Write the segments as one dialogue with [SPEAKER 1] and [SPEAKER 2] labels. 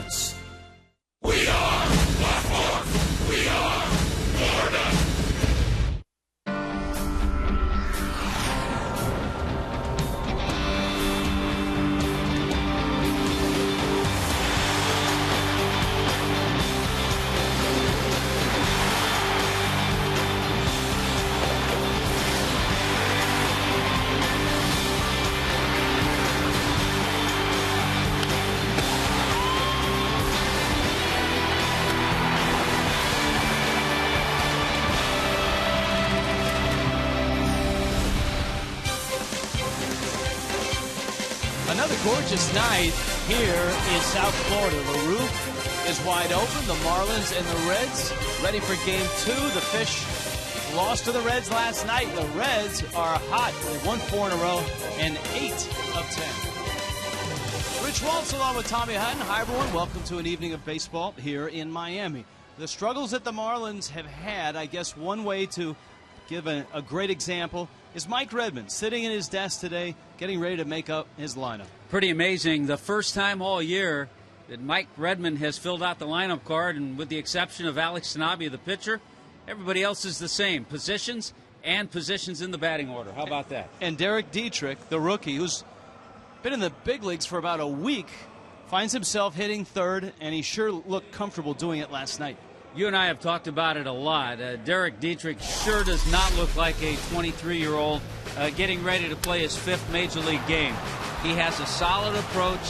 [SPEAKER 1] sports. We are Blackmore. We are Florida.
[SPEAKER 2] Another gorgeous night here in South Florida. The roof is wide open. The Marlins and the Reds ready for Game 2. The Fish lost to the Reds last night. The Reds are hot. They've won 4 in a row and 8 of 10. Rich Waltz along with Tommy Hutton. Hi, everyone. Welcome to an evening of baseball here in Miami. The struggles that the Marlins have had, I guess one way to give a great example is Mike Redmond sitting in his desk today, getting ready to make up his lineup.
[SPEAKER 3] Pretty amazing. The first time all year that Mike Redmond has filled out the lineup card, and with the exception of Alex Sanabia, the pitcher, everybody else is the same. Positions and positions in the batting order. How about that?
[SPEAKER 2] And Derek Dietrich, the rookie, who's been in the big leagues for about a week, finds himself hitting third, and he sure looked comfortable doing it last night.
[SPEAKER 3] You and I have talked about it a lot. Derek Dietrich sure does not look like a 23-year-old getting ready to play his 5th Major League game. He has a solid approach.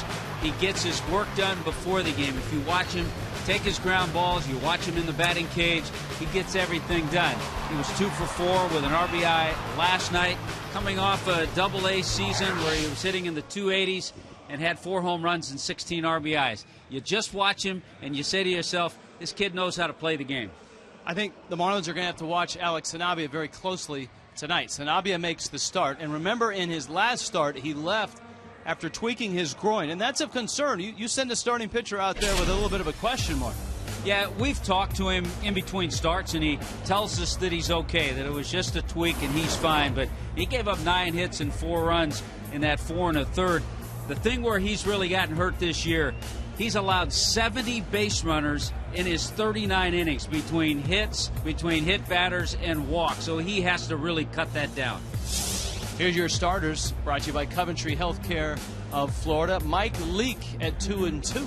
[SPEAKER 3] He gets his work done before the game. If you watch him take his ground balls, you watch him in the batting cage, he gets everything done. He was 2 for 4 with an RBI last night, coming off a Double-A season where he was hitting in the 280s and had 4 home runs and 16 RBIs. You just watch him and you say to yourself, this kid knows how to play the game.
[SPEAKER 2] I think the Marlins are going to have to watch Alex Sanabia very closely tonight. Sanabia makes the start. And remember, in his last start, he left after tweaking his groin. And that's of concern. You send a starting pitcher out there with a little bit of a question mark.
[SPEAKER 3] Yeah, we've talked to him in between starts, and he tells us that he's okay, that it was just a tweak and he's fine. But he gave up 9 hits and 4 runs in that 4 1/3. The thing where he's really gotten hurt this year, he's allowed 70 base runners in his 39 innings between hits, between hit batters, and walks. So he has to really cut that down.
[SPEAKER 2] Here's your starters, brought to you by Coventry Healthcare of Florida. Mike Leake at 2-2.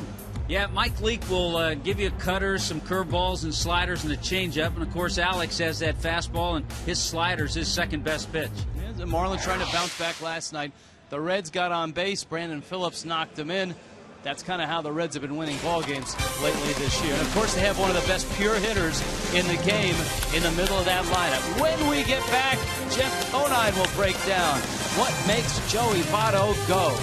[SPEAKER 3] Yeah, Mike Leake will give you cutters, some curveballs and sliders, and a changeup. And, of course, Alex has that fastball, and his slider's his second-best pitch.
[SPEAKER 2] Yeah, the Marlins trying to bounce back last night. The Reds got on base. Brandon Phillips knocked them in. That's kind of how the Reds have been winning ball games lately this year. And, of course, they have one of the best pure hitters in the game in the middle of that lineup. When we get back, Jeff Conine will break down what makes Joey Votto go.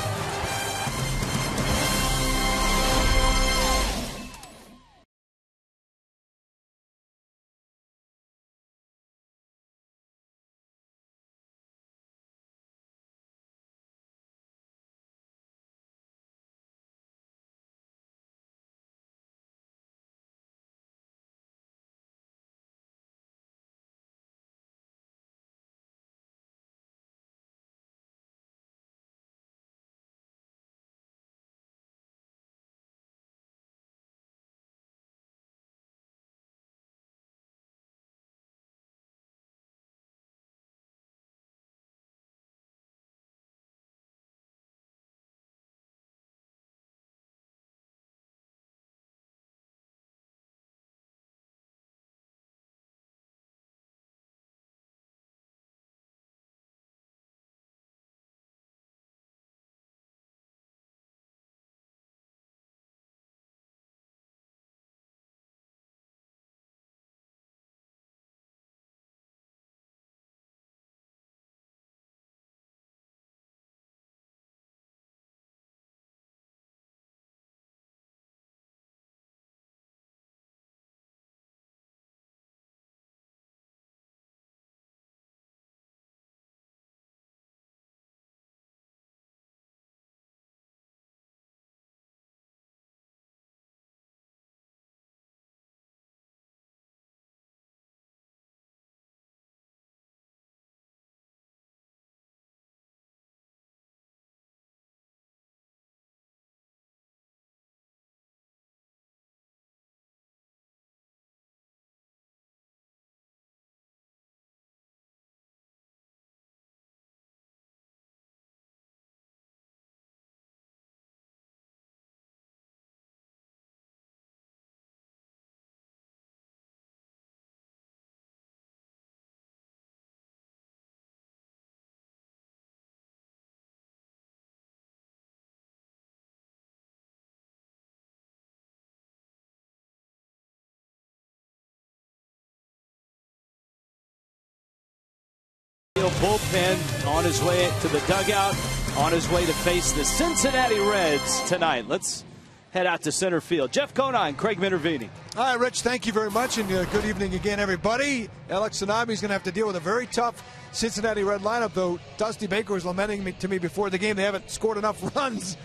[SPEAKER 2] bullpen, on his way to the dugout, on his way to face the Cincinnati Reds tonight. Let's head out to center field. Jeff Conine, Craig Minervini.
[SPEAKER 4] All right, Rich, thank you very much, and good evening again, everybody. Alex Tsunami is going to have to deal with a very tough Cincinnati Red lineup, though Dusty Baker was lamenting to me before the game they haven't scored enough runs.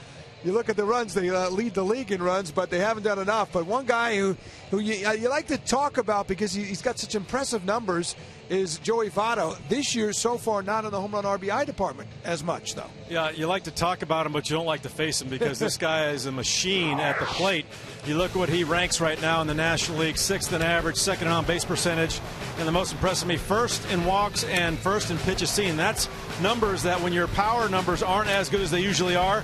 [SPEAKER 4] You look at the runs, they lead the league in runs, but they haven't done enough. But one guy who you like to talk about because he's got such impressive numbers is Joey Votto. This year, so far, not in the home run RBI department as much, though.
[SPEAKER 5] Yeah, you like to talk about him, but you don't like to face him because this guy is a machine at the plate. You look what he ranks right now in the National League, 6th in average, 2nd in on-base percentage, and the most impressive to me, 1st in walks and 1st in pitches seen. That's numbers that when your power numbers aren't as good as they usually are,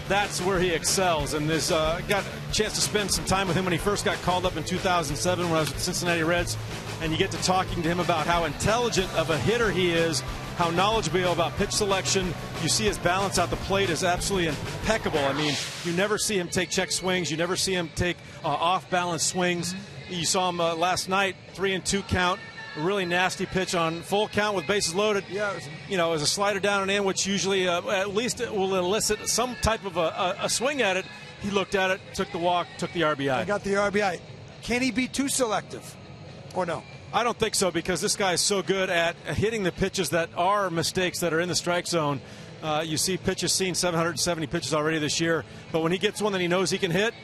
[SPEAKER 5] that's where he excels. And this got a chance to spend some time with him when he first got called up in 2007 when I was with the Cincinnati Reds, and you get to talking to him about how intelligent of a hitter he is, how knowledgeable about pitch selection. You see his balance out the plate is absolutely impeccable. I mean, you never see him take check swings. You never see him take off-balance swings. You saw him last night, 3-2 count. A really nasty pitch on full count with bases loaded.
[SPEAKER 4] Yeah,
[SPEAKER 5] it was a slider down and in, which usually at least it will elicit some type of a swing at it. He looked at it, took the walk, took the RBI.
[SPEAKER 4] I got the RBI. Can he be too selective, or no?
[SPEAKER 5] I don't think so, because this guy is so good at hitting the pitches that are mistakes that are in the strike zone. You see pitches seen, 770 pitches already this year, but when he gets one that he knows he can hit,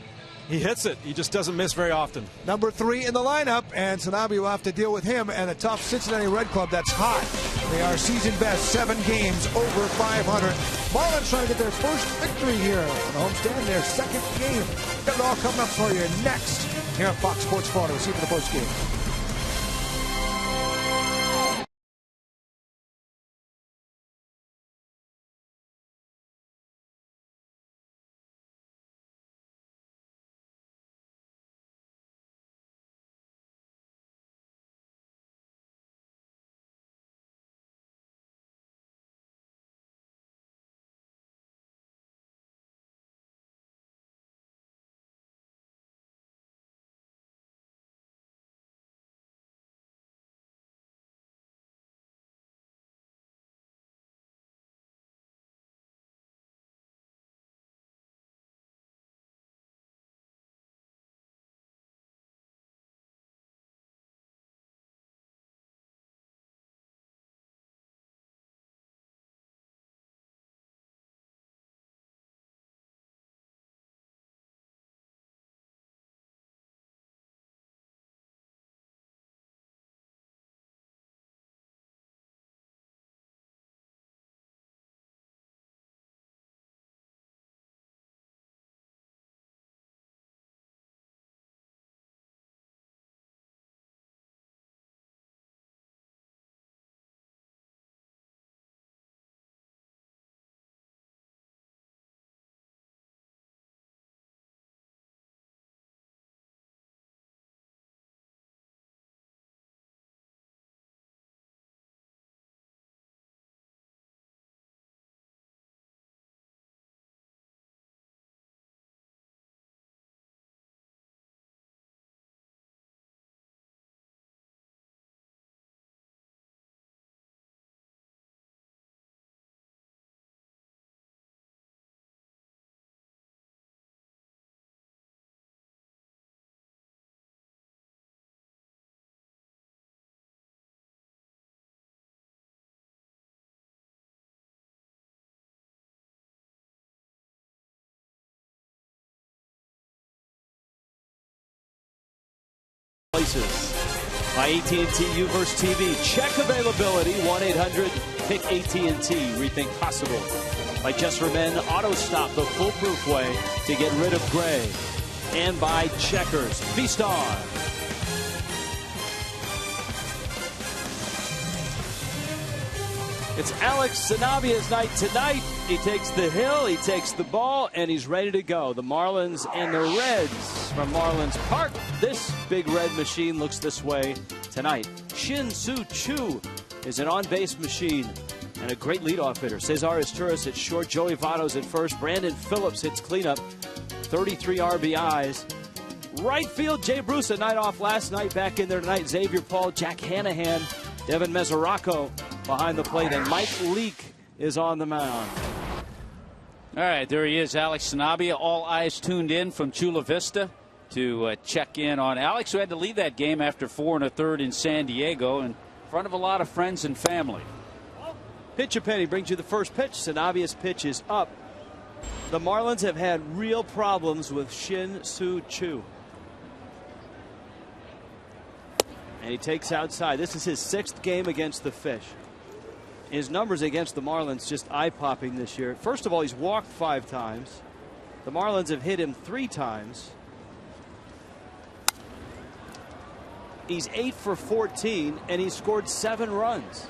[SPEAKER 5] he hits it. He just doesn't miss very often.
[SPEAKER 4] Number 3 in the lineup, and Tsunami will have to deal with him and a tough Cincinnati Red club that's hot. They are season best, 7 games, over 500. Marlins trying to get their first victory here on the homestand, their 2nd game. Got it all coming up for you next here on Fox Sports Florida. We'll see you for the post game.
[SPEAKER 2] Places by AT&T U versus TV. Check availability, 1-800-PICK-AT&T. Rethink possible. By Just for Men Auto Stop, the foolproof way to get rid of gray. And by Checkers. Feast on. It's Alex Sanabia's night tonight. He takes the hill, he takes the ball, and he's ready to go. The Marlins and the Reds from Marlins Park. This big red machine looks this way tonight. Shin-Soo Choo is an on-base machine and a great leadoff hitter. Cesar Izturis at short, Joey Votto's at first. Brandon Phillips hits cleanup, 33 RBIs. Right field, Jay Bruce, a night off last night, back in there tonight. Xavier Paul, Jack Hanahan, Devin Mesoraco
[SPEAKER 6] behind the plate, and Mike Leake is on the mound.
[SPEAKER 3] All right, there he is, Alex Sanabia. All eyes tuned in from Chula Vista to check in on Alex, who had to leave that game after 4 1/3 in San Diego in front of a lot of friends and family.
[SPEAKER 6] Pitch a penny brings you the first pitch. Sanabia's pitch is up. The Marlins have had real problems with Shin-Soo Choo. And he takes outside. This is his 6th game against the Fish. His numbers against the Marlins just eye-popping this year. First of all, he's walked 5 times. The Marlins have hit him 3 times. He's 8 for 14, and he's scored 7 runs.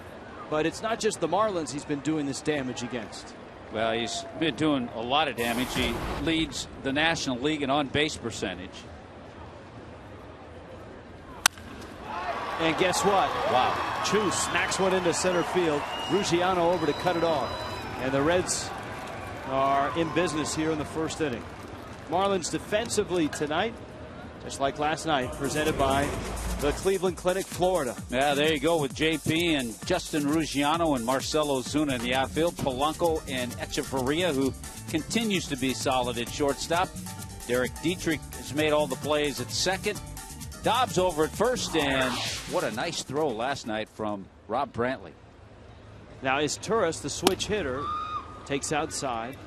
[SPEAKER 6] But it's not just the Marlins he's been doing this damage against.
[SPEAKER 3] Well, he's been doing a lot of damage. He leads the National League in on-base percentage.
[SPEAKER 6] And guess what?
[SPEAKER 3] Wow.
[SPEAKER 6] Choo smacks one into center field. Ruggiano over to cut it off. And the Reds are in business here in the first inning. Marlins defensively tonight, just like last night, presented by the Cleveland Clinic, Florida.
[SPEAKER 3] Yeah, there you go with JP and Justin Ruggiano and Marcelo Zuna in the outfield. Polanco and Echeverria, who continues to be solid at shortstop. Derek Dietrich has made all the plays at second. Dobbs over at first, and what a nice throw last night from Rob Brantley.
[SPEAKER 6] Now is Turris, the switch hitter, takes outside.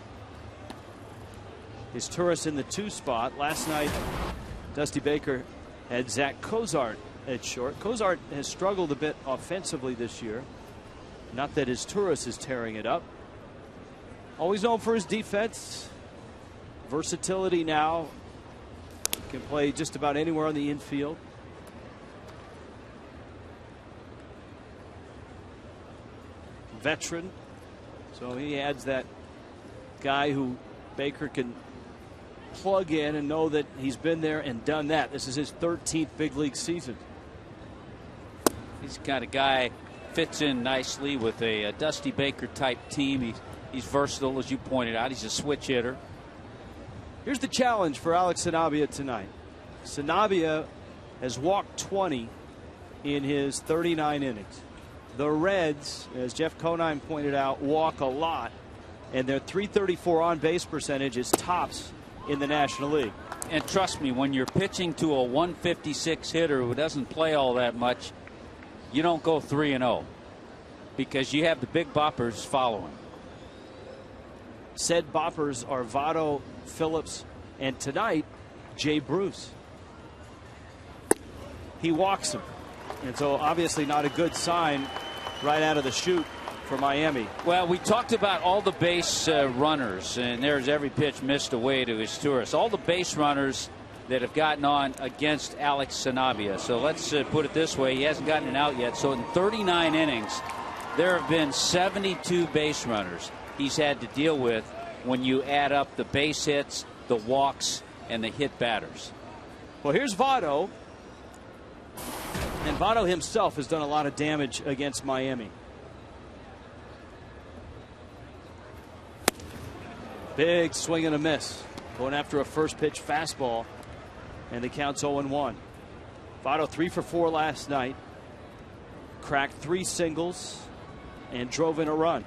[SPEAKER 6] Is Turris in the 2 spot. Last night, Dusty Baker had Zach Cozart at short. Cozart has struggled a bit offensively this year. Not that his Turris is tearing it up. Always known for his defense. Versatility now. Can play just about anywhere on the infield. Veteran. So he adds that guy who Baker can plug in and know that he's been there and done that. This is his 13th big league season.
[SPEAKER 3] He's the kind of guy fits in nicely with a Dusty Baker type team. He's versatile, as you pointed out. He's a switch hitter.
[SPEAKER 6] Here's the challenge for Alex Sanabia tonight. Sanabia has walked 20 in his 39 innings. The Reds, as Jeff Conine pointed out, walk a lot, and their .334 on-base percentage is tops in the National League.
[SPEAKER 3] And trust me, when you're pitching to a 156 hitter who doesn't play all that much, you don't go 3-0 because you have the big boppers following.
[SPEAKER 6] Said boppers are Votto, Phillips, and tonight, Jay Bruce. He walks him. And so obviously not a good sign right out of the chute for Miami.
[SPEAKER 3] Well, we talked about all the base runners, and there's every pitch missed away to his tourist. All the base runners that have gotten on against Alex Sanabia. So let's put it this way. He hasn't gotten an out yet. So in 39 innings, there have been 72 base runners he's had to deal with when you add up the base hits, the walks, and the hit batters.
[SPEAKER 6] Well, here's Votto. And Votto himself has done a lot of damage against Miami. Big swing and a miss. Going after a first pitch fastball. And the count's 0-1. Votto 3 for 4 last night. Cracked 3 singles and drove in a run.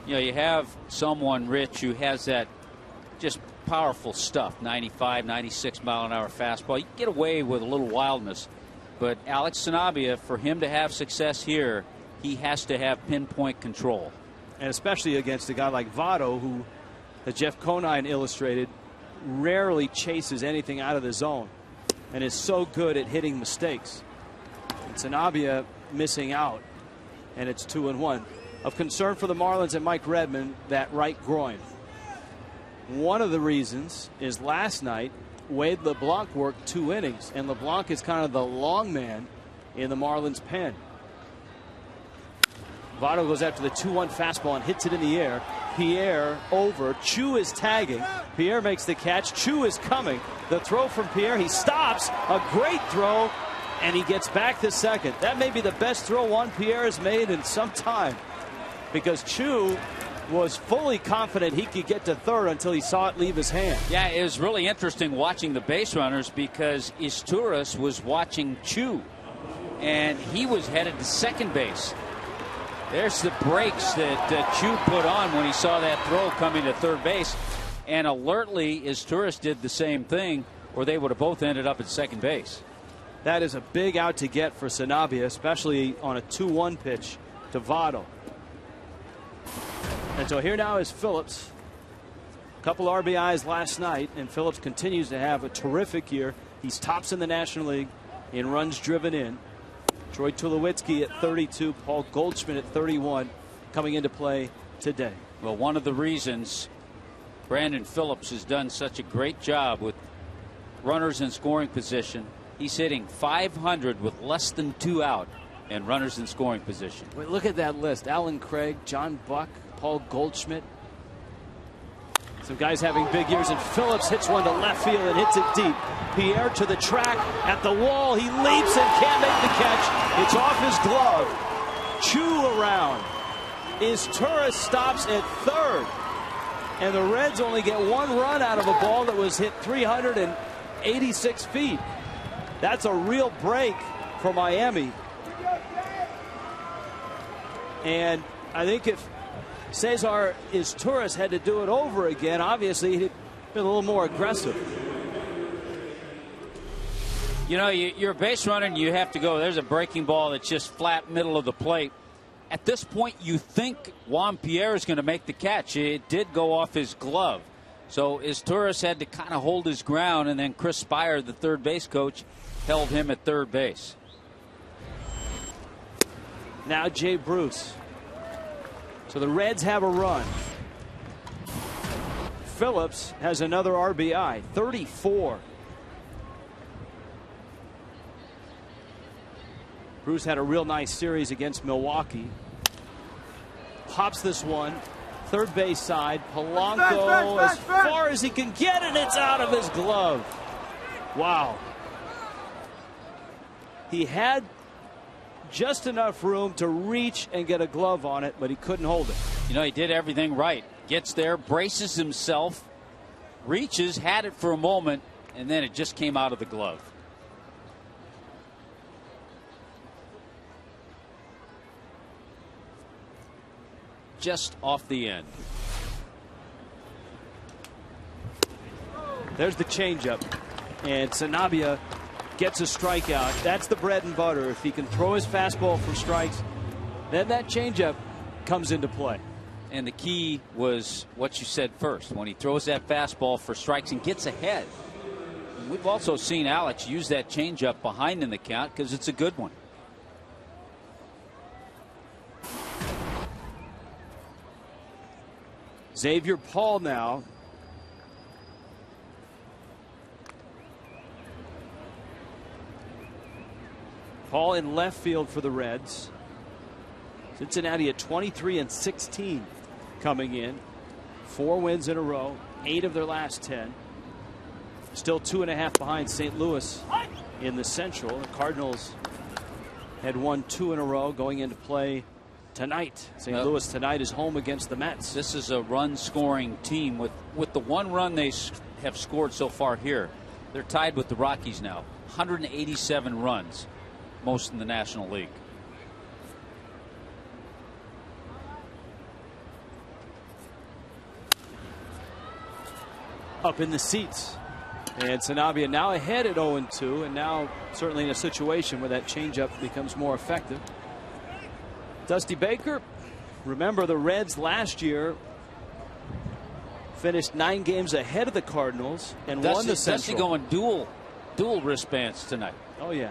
[SPEAKER 3] You know, you have someone, Rich, who has that just powerful stuff, 95, 96 mile an hour fastball. You can get away with a little wildness. But Alex Sanabia, for him to have success here, he has to have pinpoint control.
[SPEAKER 6] And especially against a guy like Votto, who, as Jeff Conine illustrated, rarely chases anything out of the zone and is so good at hitting mistakes. And Sanabia missing out, and it's 2-1. Of concern for the Marlins and Mike Redmond, that right groin. One of the reasons is last night, Wade LeBlanc worked 2 innings, and LeBlanc is kind of the long man in the Marlins' pen. Votto goes after the 2-1 fastball and hits it in the air. Pierre over. Choo is tagging. Pierre makes the catch. Choo is coming. The throw from Pierre. He stops. A great throw, and he gets back to second. That may be the best throw Juan Pierre has made in some time, because Choo was fully confident he could get to third until he saw it leave his hand.
[SPEAKER 3] Yeah, it was really interesting watching the base runners because Izturis was watching Choo. and he was headed to second base. There's the brakes that Chu put on when he saw that throw coming to third base. And alertly, Izturis did the same thing, or they would have both ended up at second base.
[SPEAKER 6] That is a big out to get for Sanabia, especially on a 2-1 pitch to Votto. And so here now is Phillips. A couple RBIs last night, and Phillips continues to have a terrific year. He's tops in the National League in runs driven in. Troy Tulowitzki at 32, Paul Goldschmidt at 31 coming into play today.
[SPEAKER 3] Well, one of the reasons Brandon Phillips has done such a great job with runners in scoring position, he's hitting .500 with less than 2 out and runners in scoring position.
[SPEAKER 6] Wait, look at that list. Alan Craig, John Buck, Paul Goldschmidt. Some guys having big years, and Phillips hits one to left field and hits it deep. Pierre to the track, at the wall, he leaps and can't make the catch. It's off his glove. Chu around. Izturis stops at third. And the Reds only get 1 run out of a ball that was hit 386 feet. That's a real break for Miami. And I think if Cesar Izturis had to do it over again, obviously he'd been a little more aggressive.
[SPEAKER 3] You know, you're a base runner and you have to go. There's a breaking ball that's just flat middle of the plate. At this point, you think Juan Pierre is going to make the catch. It did go off his glove. So Izturis had to kind of hold his ground, and then Chris Spire, the third base coach, held him at third base.
[SPEAKER 6] Now Jay Bruce. So the Reds have a run. Phillips has another RBI, 34. Bruce had a real nice series against Milwaukee. Pops this one, third base side. Polanco as far as he can get, and it's out of his glove. Wow. He had just enough room to reach and get a glove on it, but he couldn't hold it.
[SPEAKER 3] You know, he did everything right. Gets there, braces himself, reaches, had it for a moment, and then it just came out of the glove. Just off the end.
[SPEAKER 6] There's the changeup, and Sanabia gets a strikeout. That's the bread and butter. If he can throw his fastball for strikes, then that changeup comes into play.
[SPEAKER 3] And the key was what you said first, when he throws that fastball for strikes and gets ahead. We've also seen Alex use that changeup behind in the count because it's a good one.
[SPEAKER 6] Xavier Paul now. Paul in left field for the Reds. Cincinnati at 23-16 coming in. 4 wins in a row, 8 of their last 10. Still 2.5 behind St. Louis in the Central. The Cardinals had won 2 in a row going into play tonight. St. Louis tonight is home against the Mets.
[SPEAKER 3] This is a run-scoring team. With the 1 run they have scored so far here, they're tied with the Rockies now. 187 runs, most in the National League.
[SPEAKER 6] Up in the seats. And Sanabia now ahead at 0-2, and now certainly in a situation where that changeup becomes more effective. Dusty Baker, remember the Reds last year finished 9 games ahead of the Cardinals and won the Central.
[SPEAKER 3] Dusty going dual wristbands tonight.
[SPEAKER 6] Oh yeah.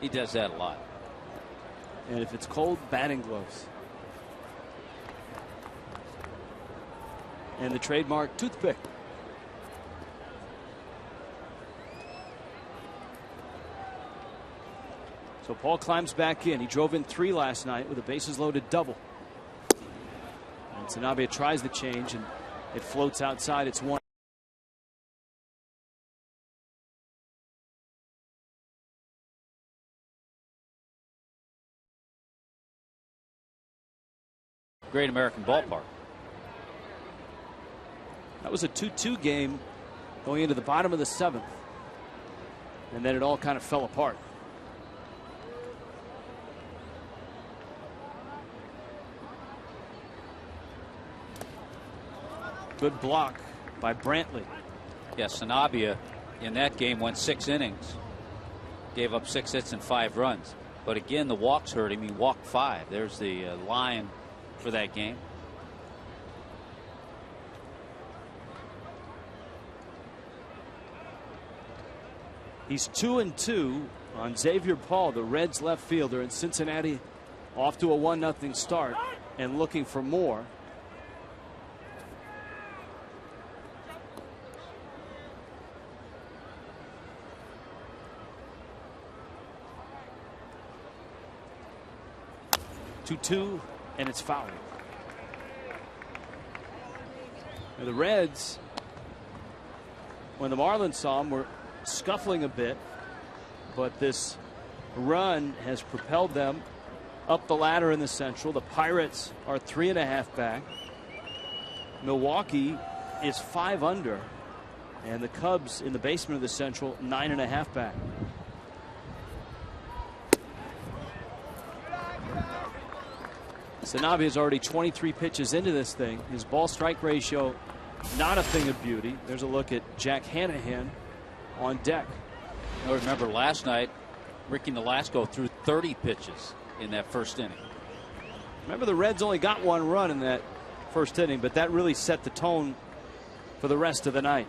[SPEAKER 3] He does that a lot.
[SPEAKER 6] And if it's cold, batting gloves. And the trademark toothpick. So Paul climbs back in. He drove in 3 last night with a bases loaded double. And Sanabia tries the change, and it floats outside. It's 1.
[SPEAKER 3] Great American Ballpark.
[SPEAKER 6] That was a 2-2 game going into the bottom of the 7th. And then it all kind of fell apart. Good block by Brantley.
[SPEAKER 3] Yeah, Sanabia in that game went 6 innings. Gave up 6 hits and 5 runs. But again, the walks hurt him. He walked 5. There's the line for that game.
[SPEAKER 6] He's 2-2 on Xavier Paul, the Reds left fielder in Cincinnati, off to a 1-0 start and looking for more. Two, and it's foul. Now the Reds, when the Marlins saw him, were scuffling a bit, but this run has propelled them up the ladder in the Central. The Pirates are 3.5 back. Milwaukee is 5 under, and the Cubs in the basement of the Central 9.5 back. Sanabia is already 23 pitches into this thing. His ball strike ratio, not a thing of beauty. There's a look at Jack Hanahan on deck.
[SPEAKER 3] I remember last night, Ricky Nolasco threw 30 pitches in that first inning.
[SPEAKER 6] Remember, the Reds only got 1 run in that first inning, but that really set the tone for the rest of the night.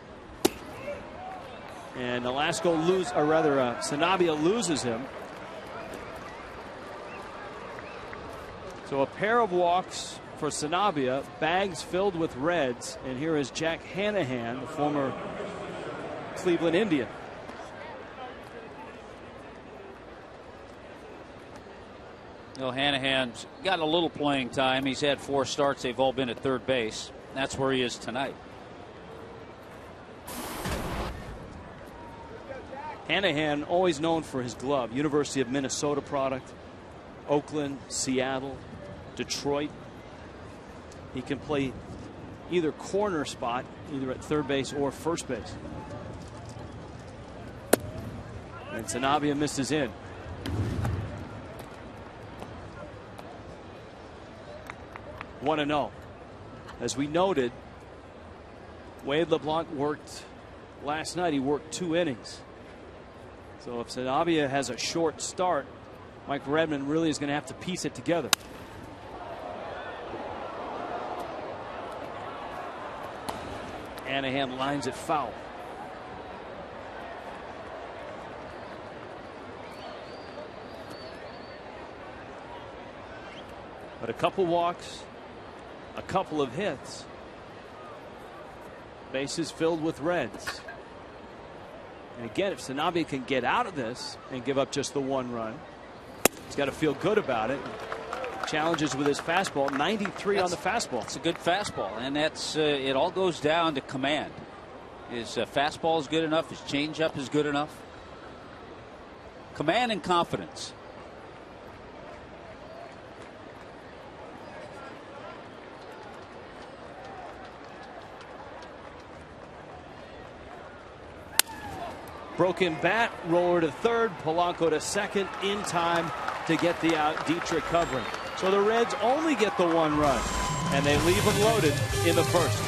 [SPEAKER 6] And Sanabia loses him. So a pair of walks for Sanabia, bags filled with Reds, and here is Jack Hanahan, the former Cleveland Indian.
[SPEAKER 3] You know, Hanahan's got a little playing time. He's had 4 starts. They've all been at third base. That's where he is tonight.
[SPEAKER 6] Hanahan, always known for his glove. University of Minnesota product. Oakland, Seattle, Detroit. He can play either corner spot, either at third base or first base. And Sanabia misses in. One and 0. As we noted, Wade LeBlanc worked last night. He worked 2 innings. So if Sanabia has a short start, Mike Redmond really is going to have to piece it together. Hanahan lines it foul. But a couple walks, a couple of hits. Bases filled with Reds. And again, if Sanabia can get out of this and give up just the 1 run, he's got to feel good about it. Challenges with his fastball, 93 on the fastball.
[SPEAKER 3] It's a good fastball, and that's it. All goes down to command. His fastball is good enough. His changeup is good enough. Command and confidence.
[SPEAKER 6] Broken bat, roller to third, Polanco to second, in time to get the out. Dietrich covering. So the Reds only get the 1 run, and they leave them loaded in the first.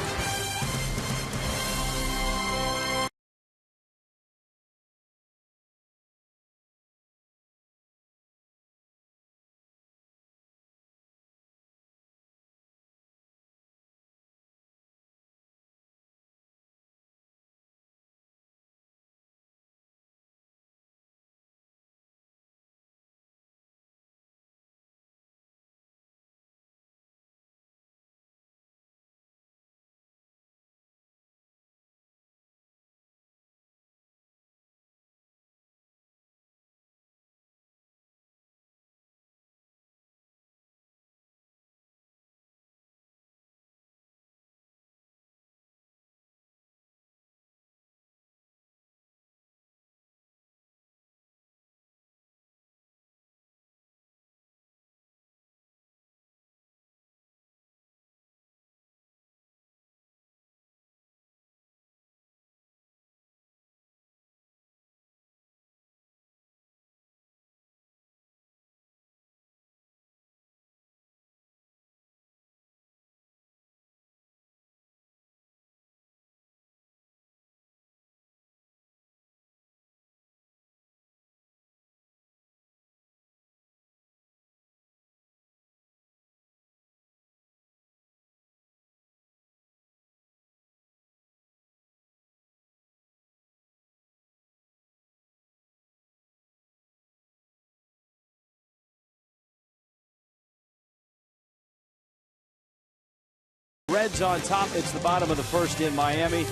[SPEAKER 6] Reds on top. It's the bottom of the first in Miami.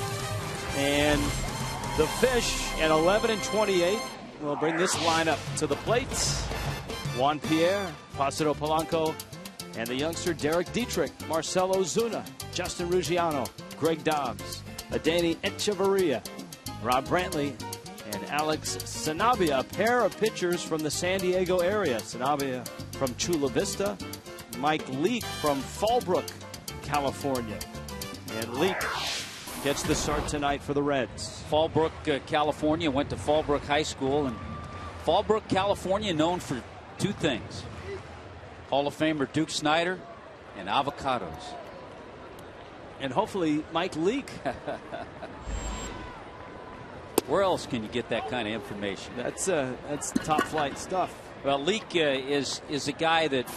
[SPEAKER 6] And the Fish at 11-28 will bring this lineup to the plate. Juan Pierre, Placido Polanco, and the youngster Derek Dietrich, Marcelo Zuna, Justin Ruggiano, Greg Dobbs, Adeiny Echeverria, Rob Brantley, and Alex Sanabia, a pair of pitchers from the San Diego area. Sanabia from Chula Vista, Mike Leake from Fallbrook, California. And Leake gets the start tonight for the Reds.
[SPEAKER 3] Fallbrook, California, went to Fallbrook High School. And Fallbrook, California, known for two things: Hall of Famer Duke Snider and avocados.
[SPEAKER 6] And hopefully Mike Leake.
[SPEAKER 3] Where else can you get that kind of information?
[SPEAKER 6] That's top flight stuff.
[SPEAKER 3] Well, Leake is a guy that,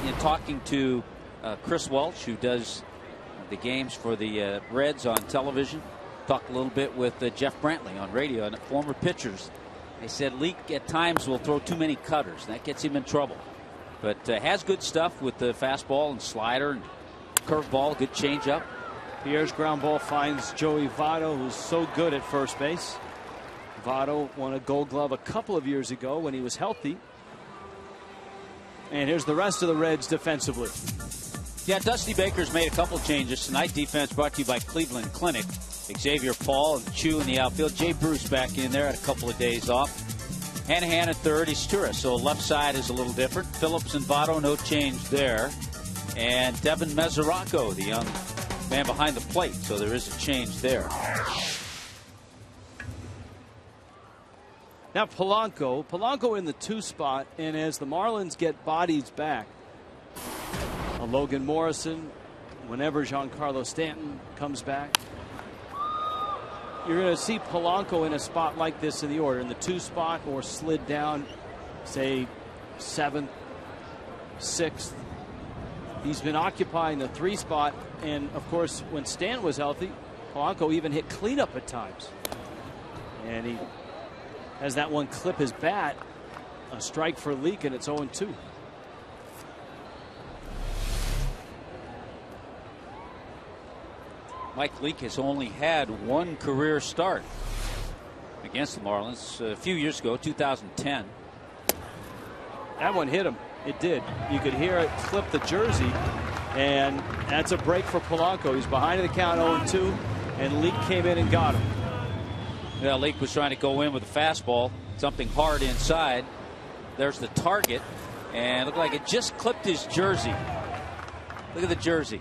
[SPEAKER 3] in talking to Chris Welch, who does the games for the Reds on television, talked a little bit with Jeff Brantley on radio, and former pitchers. They said Leake at times will throw too many cutters, and that gets him in trouble. But has good stuff with the fastball and slider and curveball, good changeup.
[SPEAKER 6] Pierre's ground ball finds Joey Votto, who's so good at first base. Votto won a Gold Glove a couple of years ago when he was healthy. And here's the rest of the Reds defensively.
[SPEAKER 3] Yeah, Dusty Baker's made a couple changes tonight. Defense brought to you by Cleveland Clinic. Xavier Paul and Chu in the outfield. Jay Bruce back in there, had a couple of days off. Hanahan at third, Istura. So left side is a little different. Phillips and Votto, no change there. And Devin Mesoraco, the young man behind the plate. So there is a change there.
[SPEAKER 6] Now Polanco in the 2 spot, and as the Marlins get bodies back, Logan Morrison, whenever Giancarlo Stanton comes back, you're going to see Polanco in a spot like this in the order, in the 2 spot or slid down, say 7th, 6th. He's been occupying the 3 spot, and of course when Stanton was healthy, Polanco even hit cleanup at times. And he has that one clip his bat, a strike for Leake, and it's 0-2.
[SPEAKER 3] Mike Leake has only had one career start against the Marlins a few years ago, 2010.
[SPEAKER 6] That one hit him. It did. You could hear it clip the jersey, and that's a break for Polanco. He's behind in the count, 0-2, and Leake came in and got him.
[SPEAKER 3] Yeah, Leake was trying to go in with a fastball, something hard inside. There's the target, and it looked like it just clipped his jersey. Look at the jersey.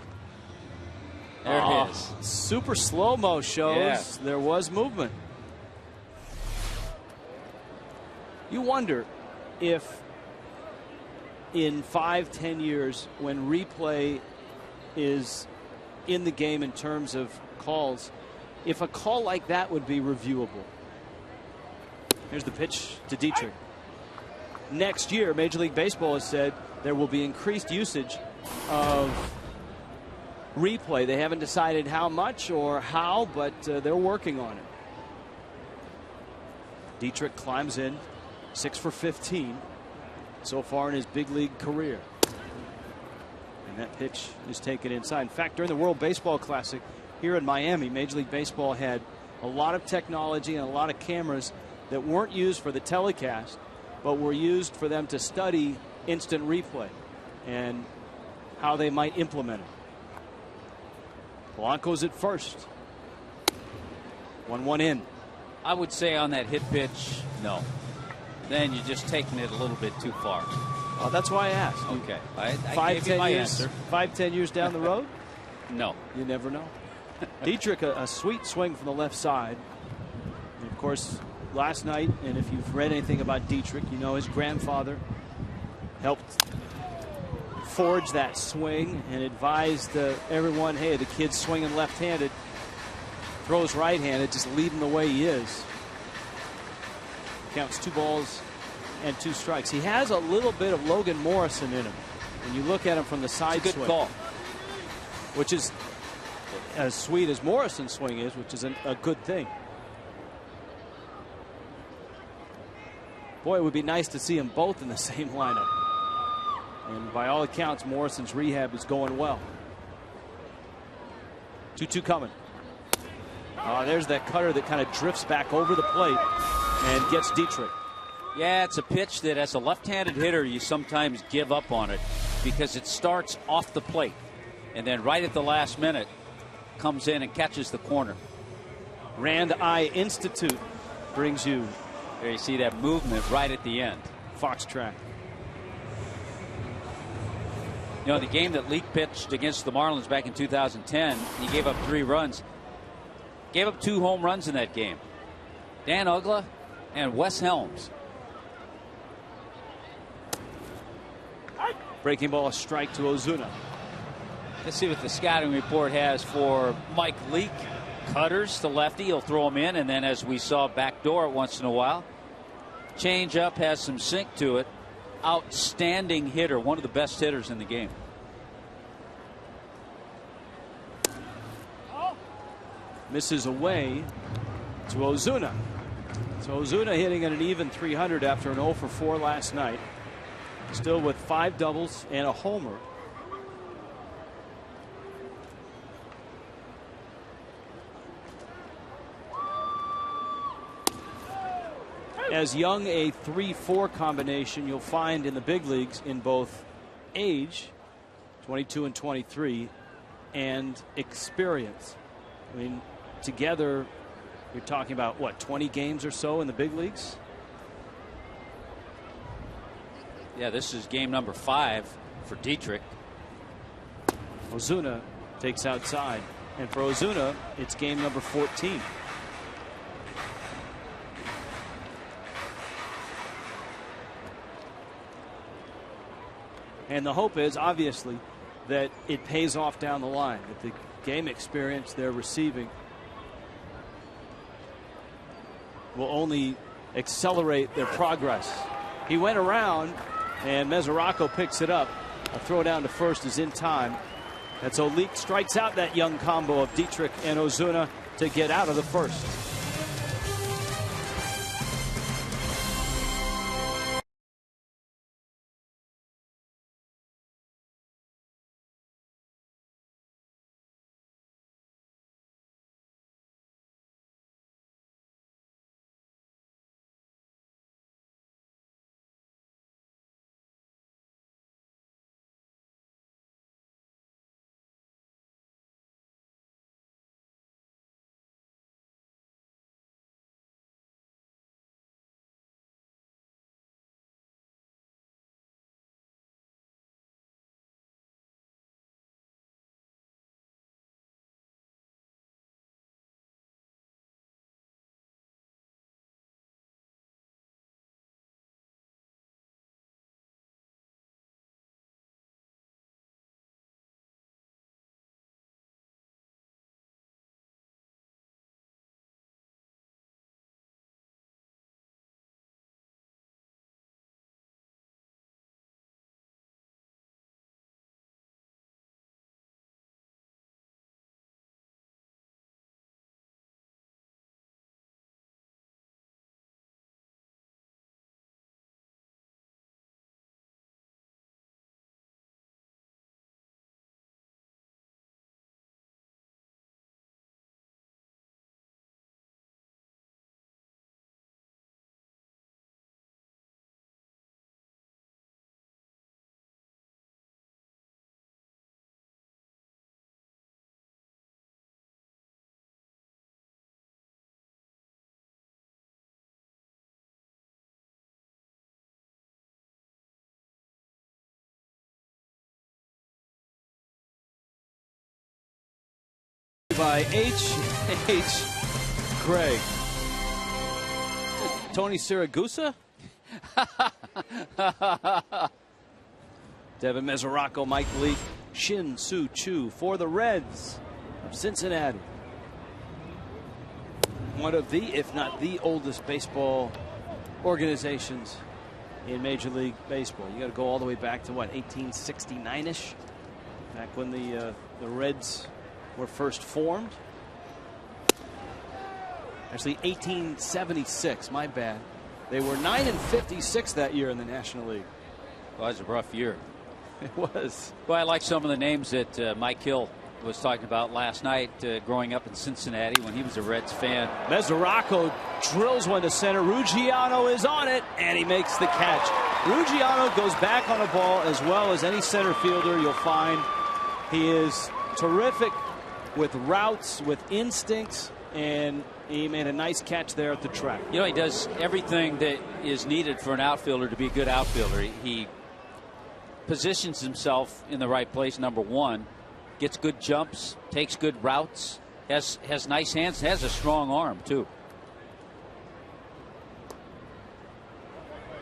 [SPEAKER 3] There it is.
[SPEAKER 6] Super slow-mo shows there was movement. You wonder if in 5-10 years, when replay is in the game in terms of calls, if a call like that would be reviewable. Here's the pitch to Dietrich. Next year, Major League Baseball has said there will be increased usage of replay. They haven't decided how much or how, but they're working on it. Dietrich climbs in, 6 for 15 so far in his big league career. And that pitch is taken inside. In fact, during the World Baseball Classic here in Miami, Major League Baseball had a lot of technology and a lot of cameras that weren't used for the telecast, but were used for them to study instant replay and how they might implement it. Polanco's at first. 1-1 in.
[SPEAKER 3] I would say on that hit pitch, no. Then you're just taking it a little bit too far.
[SPEAKER 6] Well, that's why I asked.
[SPEAKER 3] Okay. I gave you my answer.
[SPEAKER 6] 5-10 years down the road?
[SPEAKER 3] No.
[SPEAKER 6] You never know. Dietrich, a sweet swing from the left side. And of course, last night, and if you've read anything about Dietrich, you know his grandfather helped forge that swing and advised everyone, hey, the kid's swinging left-handed, throws right-handed, just leave him the way he is. Counts 2 balls and 2 strikes. He has a little bit of Logan Morrison in him when you look at him from the side
[SPEAKER 3] swing. It's a good call.
[SPEAKER 6] Which is as sweet as Morrison's swing is, which is a good thing. Boy, it would be nice to see them both in the same lineup. And by all accounts, Morrison's rehab is going well. 2-2 coming. There's that cutter that kind of drifts back over the plate and gets Dietrich.
[SPEAKER 3] Yeah, it's a pitch that as a left-handed hitter you sometimes give up on it because it starts off the plate and then right at the last minute comes in and catches the corner.
[SPEAKER 6] Rand Eye Institute brings you.
[SPEAKER 3] There you see that movement right at the end.
[SPEAKER 6] Fox track.
[SPEAKER 3] You know, the game that Leake pitched against the Marlins back in 2010, he gave up 3 runs. Gave up 2 home runs in that game. Dan Uggla and Wes Helms.
[SPEAKER 6] Breaking ball, a strike to Ozuna.
[SPEAKER 3] Let's see what the scouting report has for Mike Leake. Cutters to lefty, he'll throw them in, and then as we saw, backdoor it once in a while. Change up, has some sink to it. Outstanding hitter, one of the best hitters in the game.
[SPEAKER 6] Misses away to Ozuna. So Ozuna hitting at an even 300 after an 0 for 4 last night. Still with 5 doubles and a homer. As young a 3-4 combination you'll find in the big leagues in both age, 22 and 23, and experience. I mean, together you're talking about what, 20 games or so in the big leagues?
[SPEAKER 3] Yeah, this is game number 5 for Dietrich.
[SPEAKER 6] Ozuna takes outside, and for Ozuna it's game number 14. And the hope is, obviously, that it pays off down the line, that the game experience they're receiving will only accelerate their progress. He went around, and Mesoraco picks it up. A throw down to first is in time. And so Leake strikes out that young combo of Dietrich and Ozuna to get out of the first. By H.H. Craig. Tony Siragusa? Devin Mesoraco, Mike Leake, Shin Soo Choo for the Reds of Cincinnati. One of the, if not the oldest baseball organizations in Major League Baseball. You got to go all the way back to what, 1869-ish? Back when the Reds were first formed. Actually 1876, my bad. They were 9-56 that year in the National League.
[SPEAKER 3] Well, that was a rough year.
[SPEAKER 6] It was.
[SPEAKER 3] Well, I like some of the names that Mike Hill was talking about last night, growing up in Cincinnati when he was a Reds fan.
[SPEAKER 6] Mesoraco drills one to center. Ruggiano is on it, and he makes the catch. Ruggiano goes back on a ball as well as any center fielder you'll find. He is terrific with routes, with instincts, and he made a nice catch there at the track.
[SPEAKER 3] You know, he does everything that is needed for an outfielder to be a good outfielder. He positions himself in the right place, number one, gets good jumps, takes good routes, has nice hands, has a strong arm, too.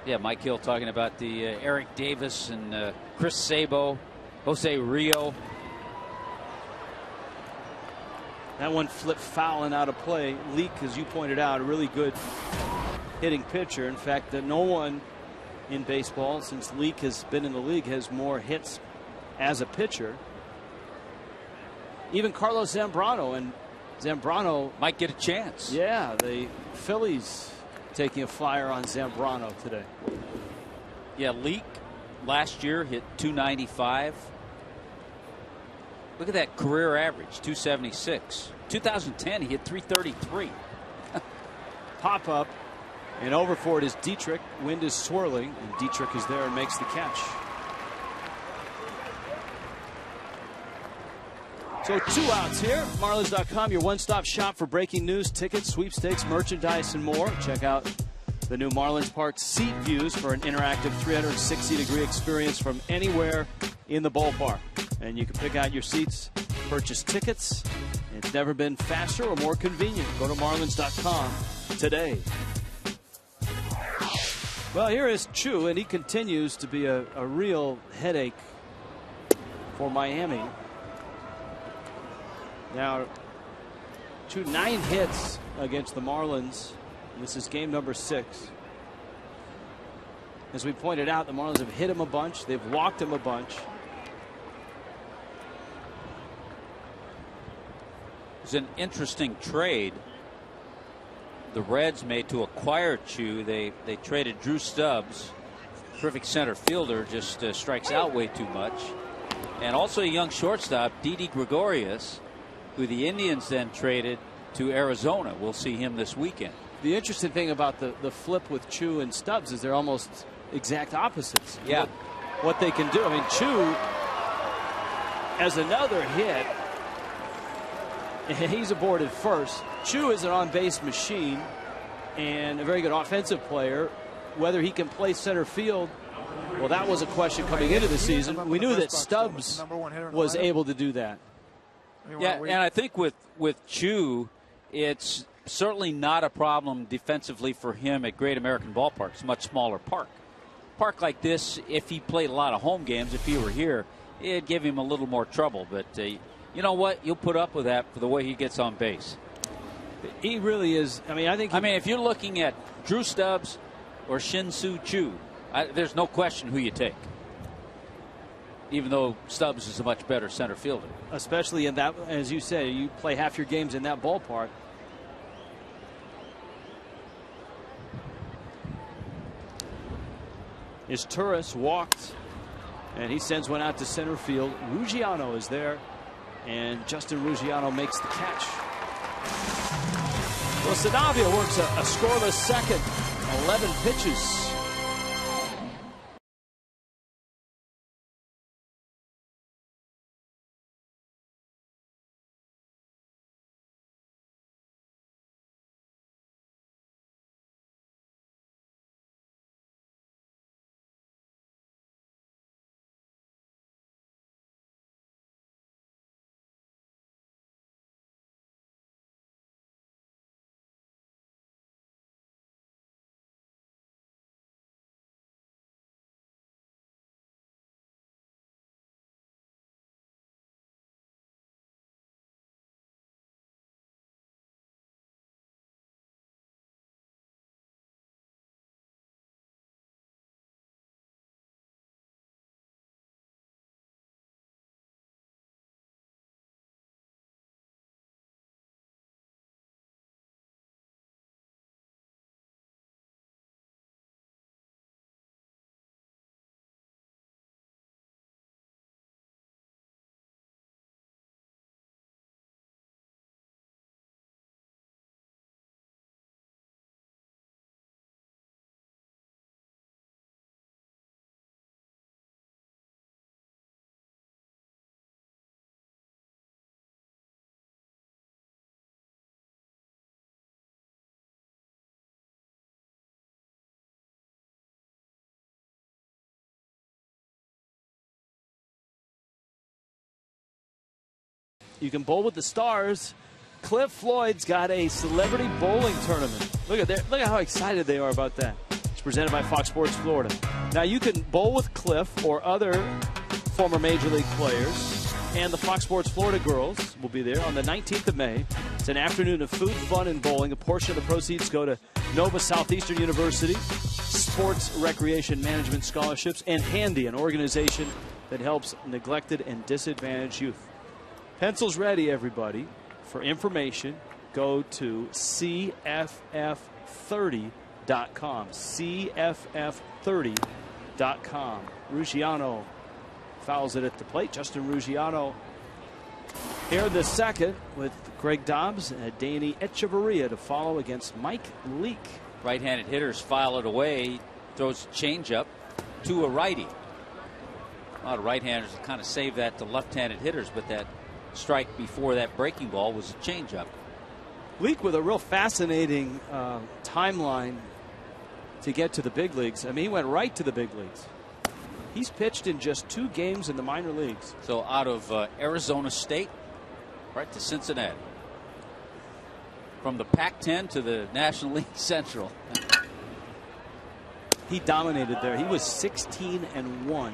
[SPEAKER 3] Yeah, Mike Hill talking about the Eric Davis and Chris Sabo, Jose Rio.
[SPEAKER 6] That one flipped foul and out of play. Leak, as you pointed out, a really good hitting pitcher. In fact, no one in baseball since Leak has been in the league has more hits as a pitcher. Even Carlos Zambrano, and Zambrano
[SPEAKER 3] might get a chance.
[SPEAKER 6] Yeah, the Phillies taking a flyer on Zambrano today.
[SPEAKER 3] Yeah, Leak last year hit .295. Look at that career average, .276. 2010, he hit .333.
[SPEAKER 6] Pop up and over for it is Dietrich. Wind is swirling, and Dietrich is there and makes the catch. So 2 outs here. Marlins.com, your one-stop shop for breaking news, tickets, sweepstakes, merchandise, and more. Check out the new Marlins Park seat views for an interactive 360-degree experience from anywhere in the ballpark. And you can pick out your seats, purchase tickets. It's never been faster or more convenient. Go to Marlins.com today. Well, here is Chu, and he continues to be a real headache for Miami. Now, Chu, 9 hits against the Marlins. This is game number 6. As we pointed out, the Marlins have hit him a bunch. They've walked him a bunch.
[SPEAKER 3] It's an interesting trade the Reds made to acquire Chu. They traded Drew Stubbs, terrific center fielder, just strikes out way too much, and also a young shortstop, Didi Gregorius, who the Indians then traded to Arizona. We'll see him this weekend.
[SPEAKER 6] The interesting thing about the flip with Chu and Stubbs is they're almost exact opposites.
[SPEAKER 3] Yeah.
[SPEAKER 6] What they can do. I mean, Chu has another hit. He's aboard at first. Chu is an on-base machine and a very good offensive player. Whether he can play center field, well, that was a question coming into the season. We knew that Stubbs was able to do that.
[SPEAKER 3] Yeah, and I think with Chu, it's certainly not a problem defensively for him at Great American Ballpark. It's a much smaller park. Park like this, if he played a lot of home games, if he were here, it'd give him a little more trouble. But you know what? You'll put up with that for the way he gets on base.
[SPEAKER 6] He really is. I mean,
[SPEAKER 3] if you're looking at Drew Stubbs or Shin-Soo Choo, there's no question who you take. Even though Stubbs is a much better center fielder.
[SPEAKER 6] Especially in that, as you say, you play half your games in that ballpark. Is Turris walked, and he sends one out to center field. Ruggiano is there, and Justin Ruggiano makes the catch. Well, Sanavia works a scoreless second, 11 pitches. You can bowl with the stars. Cliff Floyd's got a celebrity bowling tournament. Look at how excited they are about that. It's presented by Fox Sports Florida. Now you can bowl with Cliff or other former Major League players, and the Fox Sports Florida girls will be there on the 19th of May. It's an afternoon of food, fun, and bowling. A portion of the proceeds go to Nova Southeastern University, Sports Recreation Management Scholarships, and Handy, an organization that helps neglected and disadvantaged youth. Pencils ready, everybody. For information, go to CFF30.com. CFF30.com. Ruggiano fouls it at the plate. Justin Ruggiano here the second with Greg Dobbs and Danny Echeverria to follow against Mike Leake.
[SPEAKER 3] Right-handed hitters file it away. Throws changeup to a righty. A lot of right-handers kind of save that to left-handed hitters, but that strike before that breaking ball was a changeup.
[SPEAKER 6] Leake with a real fascinating timeline to get to the big leagues. I mean, he went right to the big leagues. He's pitched in just 2 games in the minor leagues.
[SPEAKER 3] So out of Arizona State, right to Cincinnati. From the Pac-10 to the National League Central.
[SPEAKER 6] He dominated there. He was 16-1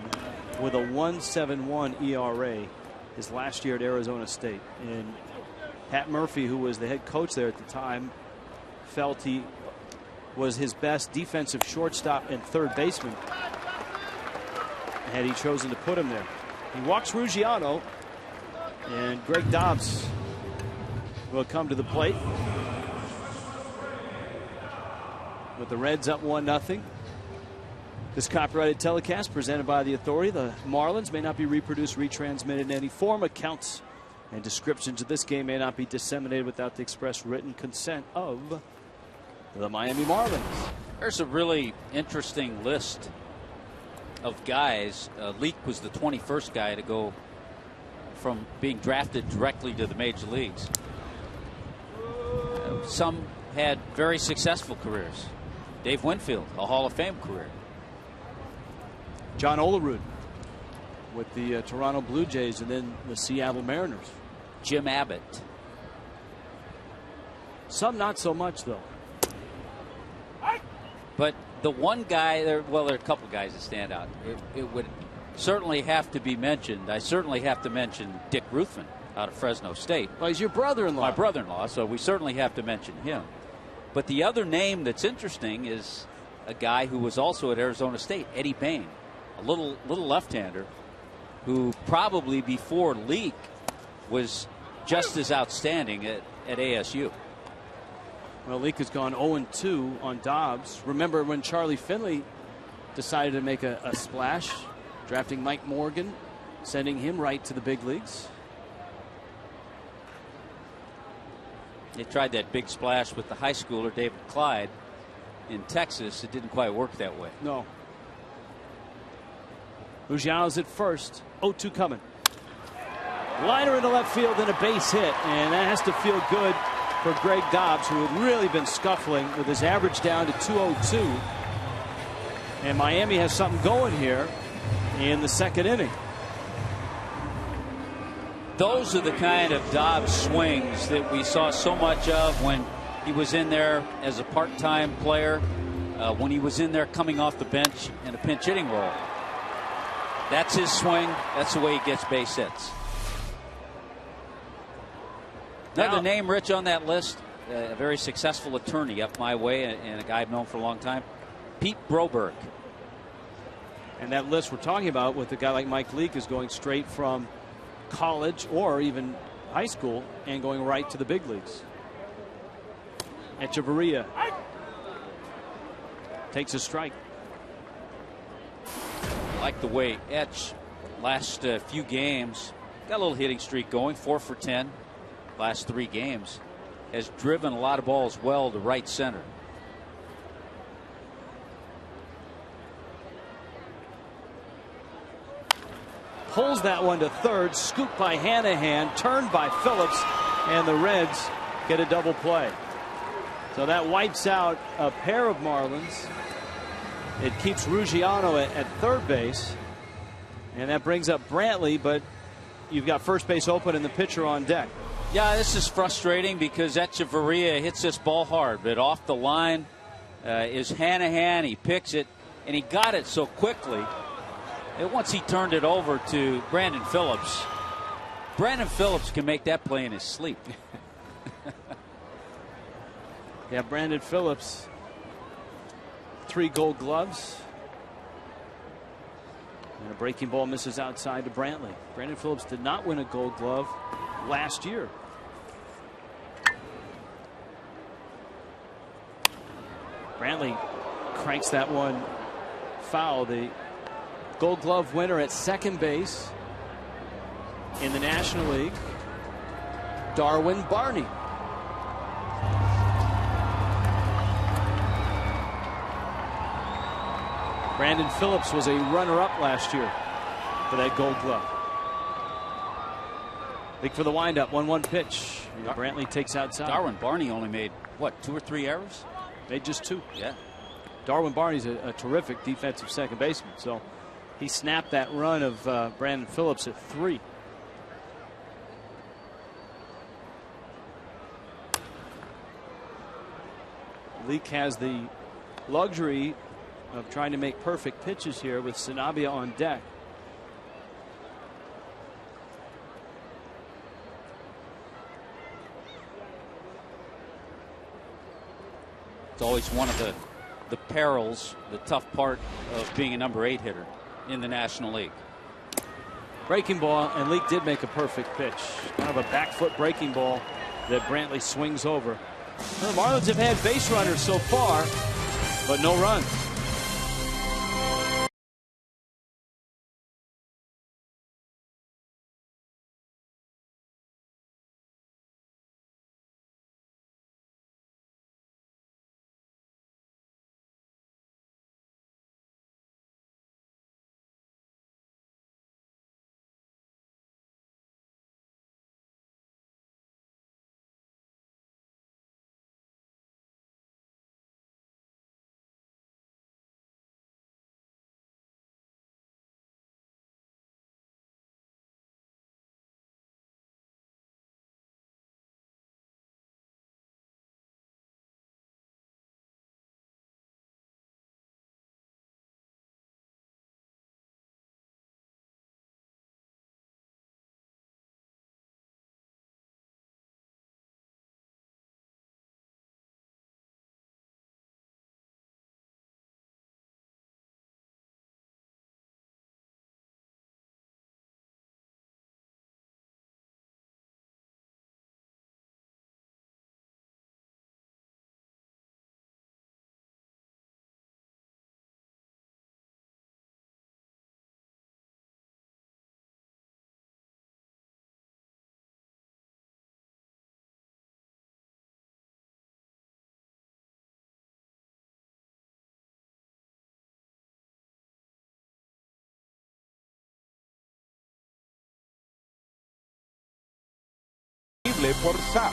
[SPEAKER 6] with a 1.71 ERA his last year at Arizona State. And Pat Murphy, who was the head coach there at the time, felt he was his best defensive shortstop and third baseman had he chosen to put him there. He walks Ruggiano, and Greg Dobbs will come to the plate with the Reds up 1-0. This copyrighted telecast presented by the authority. The Marlins may not be reproduced, retransmitted in any form. Accounts and descriptions of this game may not be disseminated without the express written consent of the Miami Marlins.
[SPEAKER 3] There's a really interesting list of guys. Leake was the 21st guy to go from being drafted directly to the major leagues. Some had very successful careers. Dave Winfield, a Hall of Fame career.
[SPEAKER 6] John Olerud with the Toronto Blue Jays and then the Seattle Mariners.
[SPEAKER 3] Jim Abbott.
[SPEAKER 6] Some not so much, though.
[SPEAKER 3] But the one guy, there are a couple guys that stand out. It would certainly have to be mentioned. I certainly have to mention Dick Ruthven out of Fresno State.
[SPEAKER 6] Well, he's your brother-in-law.
[SPEAKER 3] My brother-in-law, so we certainly have to mention him. But the other name that's interesting is a guy who was also at Arizona State, Eddie Bain, a little left-hander who probably before Leake was just as outstanding at ASU.
[SPEAKER 6] Well, Leake has gone 0-2 on Dobbs. Remember when Charlie Finley decided to make a splash, drafting Mike Morgan, sending him right to the big leagues.
[SPEAKER 3] They tried that big splash with the high schooler David Clyde in Texas. It didn't quite work that way.
[SPEAKER 6] No. Ruggiano's at first. 0-2 coming. Liner into left field and a base hit. And that has to feel good for Greg Dobbs, who had really been scuffling with his average down to 202. And Miami has something going here in the second inning.
[SPEAKER 3] Those are the kind of Dobbs swings that we saw so much of when he was in there as a part-time player, when he was in there coming off the bench in a pinch hitting role. That's his swing. That's the way he gets base hits. Another name, Rich, on that list, a very successful attorney up my way and a guy I've known for a long time, Pete Broberg.
[SPEAKER 6] And that list we're talking about with a guy like Mike Leake is going straight from college or even high school and going right to the big leagues. Echeverria takes a strike.
[SPEAKER 3] I like the way Etch last few games got a little hitting streak going, 4 for 10 last 3 games, has driven a lot of balls well to right center.
[SPEAKER 6] Pulls that one to third, scooped by Hanahan, turned by Phillips, and the Reds get a double play. So that wipes out a pair of Marlins. It keeps Ruggiano at third base, and that brings up Brantley, but you've got first base open and the pitcher on deck.
[SPEAKER 3] Yeah, this is frustrating because Echeverria hits this ball hard, but off the line is Hanahan. He picks it, and he got it so quickly. And once he turned it over to Brandon Phillips, Brandon Phillips can make that play in his sleep.
[SPEAKER 6] Yeah, Brandon Phillips, 3 Gold Gloves. And a breaking ball misses outside to Brantley. Brandon Phillips did not win a Gold Glove last year. Brantley cranks that one foul. The Gold Glove winner at second base in the National League, Darwin Barney. Brandon Phillips was a runner-up last year for that Gold Glove. Look for the windup. 1-1 pitch. Brantley takes outside.
[SPEAKER 3] Darwin Barney only made, what, 2 or 3 errors?
[SPEAKER 6] Made just 2.
[SPEAKER 3] Yeah.
[SPEAKER 6] Darwin Barney's a terrific defensive second baseman. So he snapped that run of Brandon Phillips at 3. Leake has the luxury of trying to make perfect pitches here with Sanabia on deck.
[SPEAKER 3] It's always one of the perils, the tough part of being a number 8 hitter in the National League.
[SPEAKER 6] Breaking ball, and Leake did make a perfect pitch. Kind of a back foot breaking ball that Brantley swings over. Well, the Marlins have had base runners so far, but no runs.
[SPEAKER 1] Por SAP.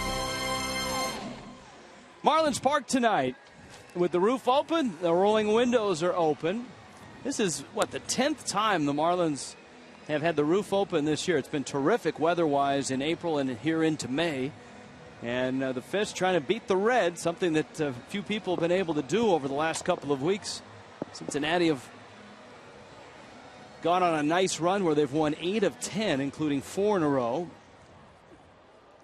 [SPEAKER 6] Marlins Park tonight with the roof open, the rolling windows are open. This is what, the 10th time the Marlins have had the roof open this year. It's been terrific weather-wise in April and here into May. And the Fish trying to beat the Reds, something that few people have been able to do over the last couple of weeks. Cincinnati have gone on a nice run where they've won 8 of 10, including 4 in a row.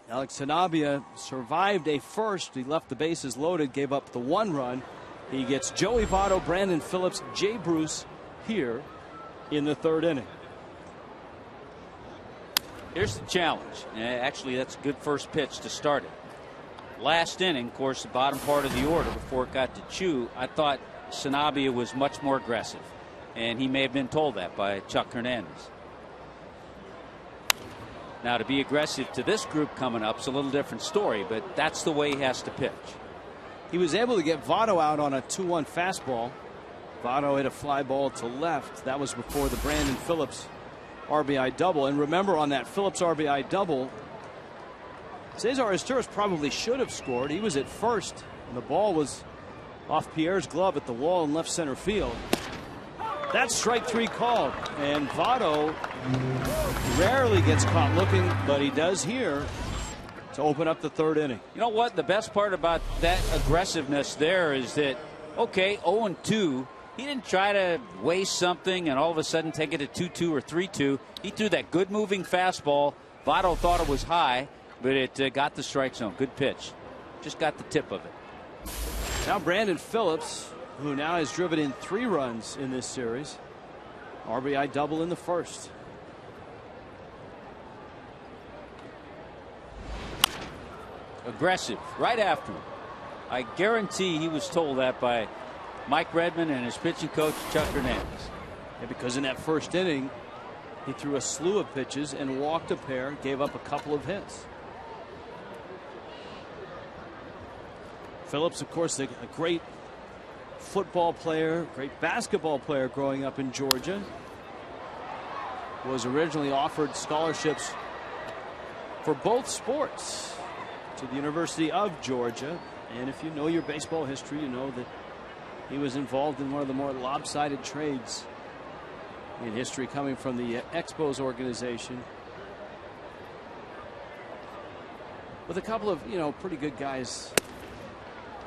[SPEAKER 6] Alex Sanabia survived a first. He left the bases loaded, gave up the 1 run. He gets Joey Votto, Brandon Phillips, Jay Bruce here in the 3rd inning.
[SPEAKER 3] Here's the challenge. Actually, that's a good first pitch to start it. Last inning, of course, the bottom part of the order before it got to Chu, I thought Sanabia was much more aggressive. And he may have been told that by Chuck Hernandez. Now, to be aggressive to this group coming up is a little different story, but that's the way he has to pitch.
[SPEAKER 6] He was able to get Votto out on a 2-1 fastball. Votto hit a fly ball to left. That was before the Brandon Phillips RBI double. And remember, on that Phillips RBI double, Cesar Izturis probably should have scored. He was at first, and the ball was off Pierre's glove at the wall in left center field. That's strike 3 called. And Votto rarely gets caught looking, but he does here to open up the 3rd inning.
[SPEAKER 3] You know what? The best part about that aggressiveness there is that, okay, 0-2. He didn't try to waste something and all of a sudden take it to 2-2 or 3-2. He threw that good moving fastball. Votto thought it was high, but it got the strike zone. Good pitch. Just got the tip of it.
[SPEAKER 6] Now Brandon Phillips, who now has driven in 3 runs in this series. RBI double in the 1st.
[SPEAKER 3] Aggressive right after him. I guarantee he was told that by Mike Redmond and his pitching coach Chuck Hernandez.
[SPEAKER 6] Yeah, because in that 1st inning he threw a slew of pitches and walked a pair, gave up a couple of hits. Phillips, of course, a great football player, great basketball player growing up in Georgia. Was originally offered scholarships for both sports to the University of Georgia. And if you know your baseball history, you know that he was involved in one of the more lopsided trades in history, coming from the Expos organization. With a couple of, pretty good guys,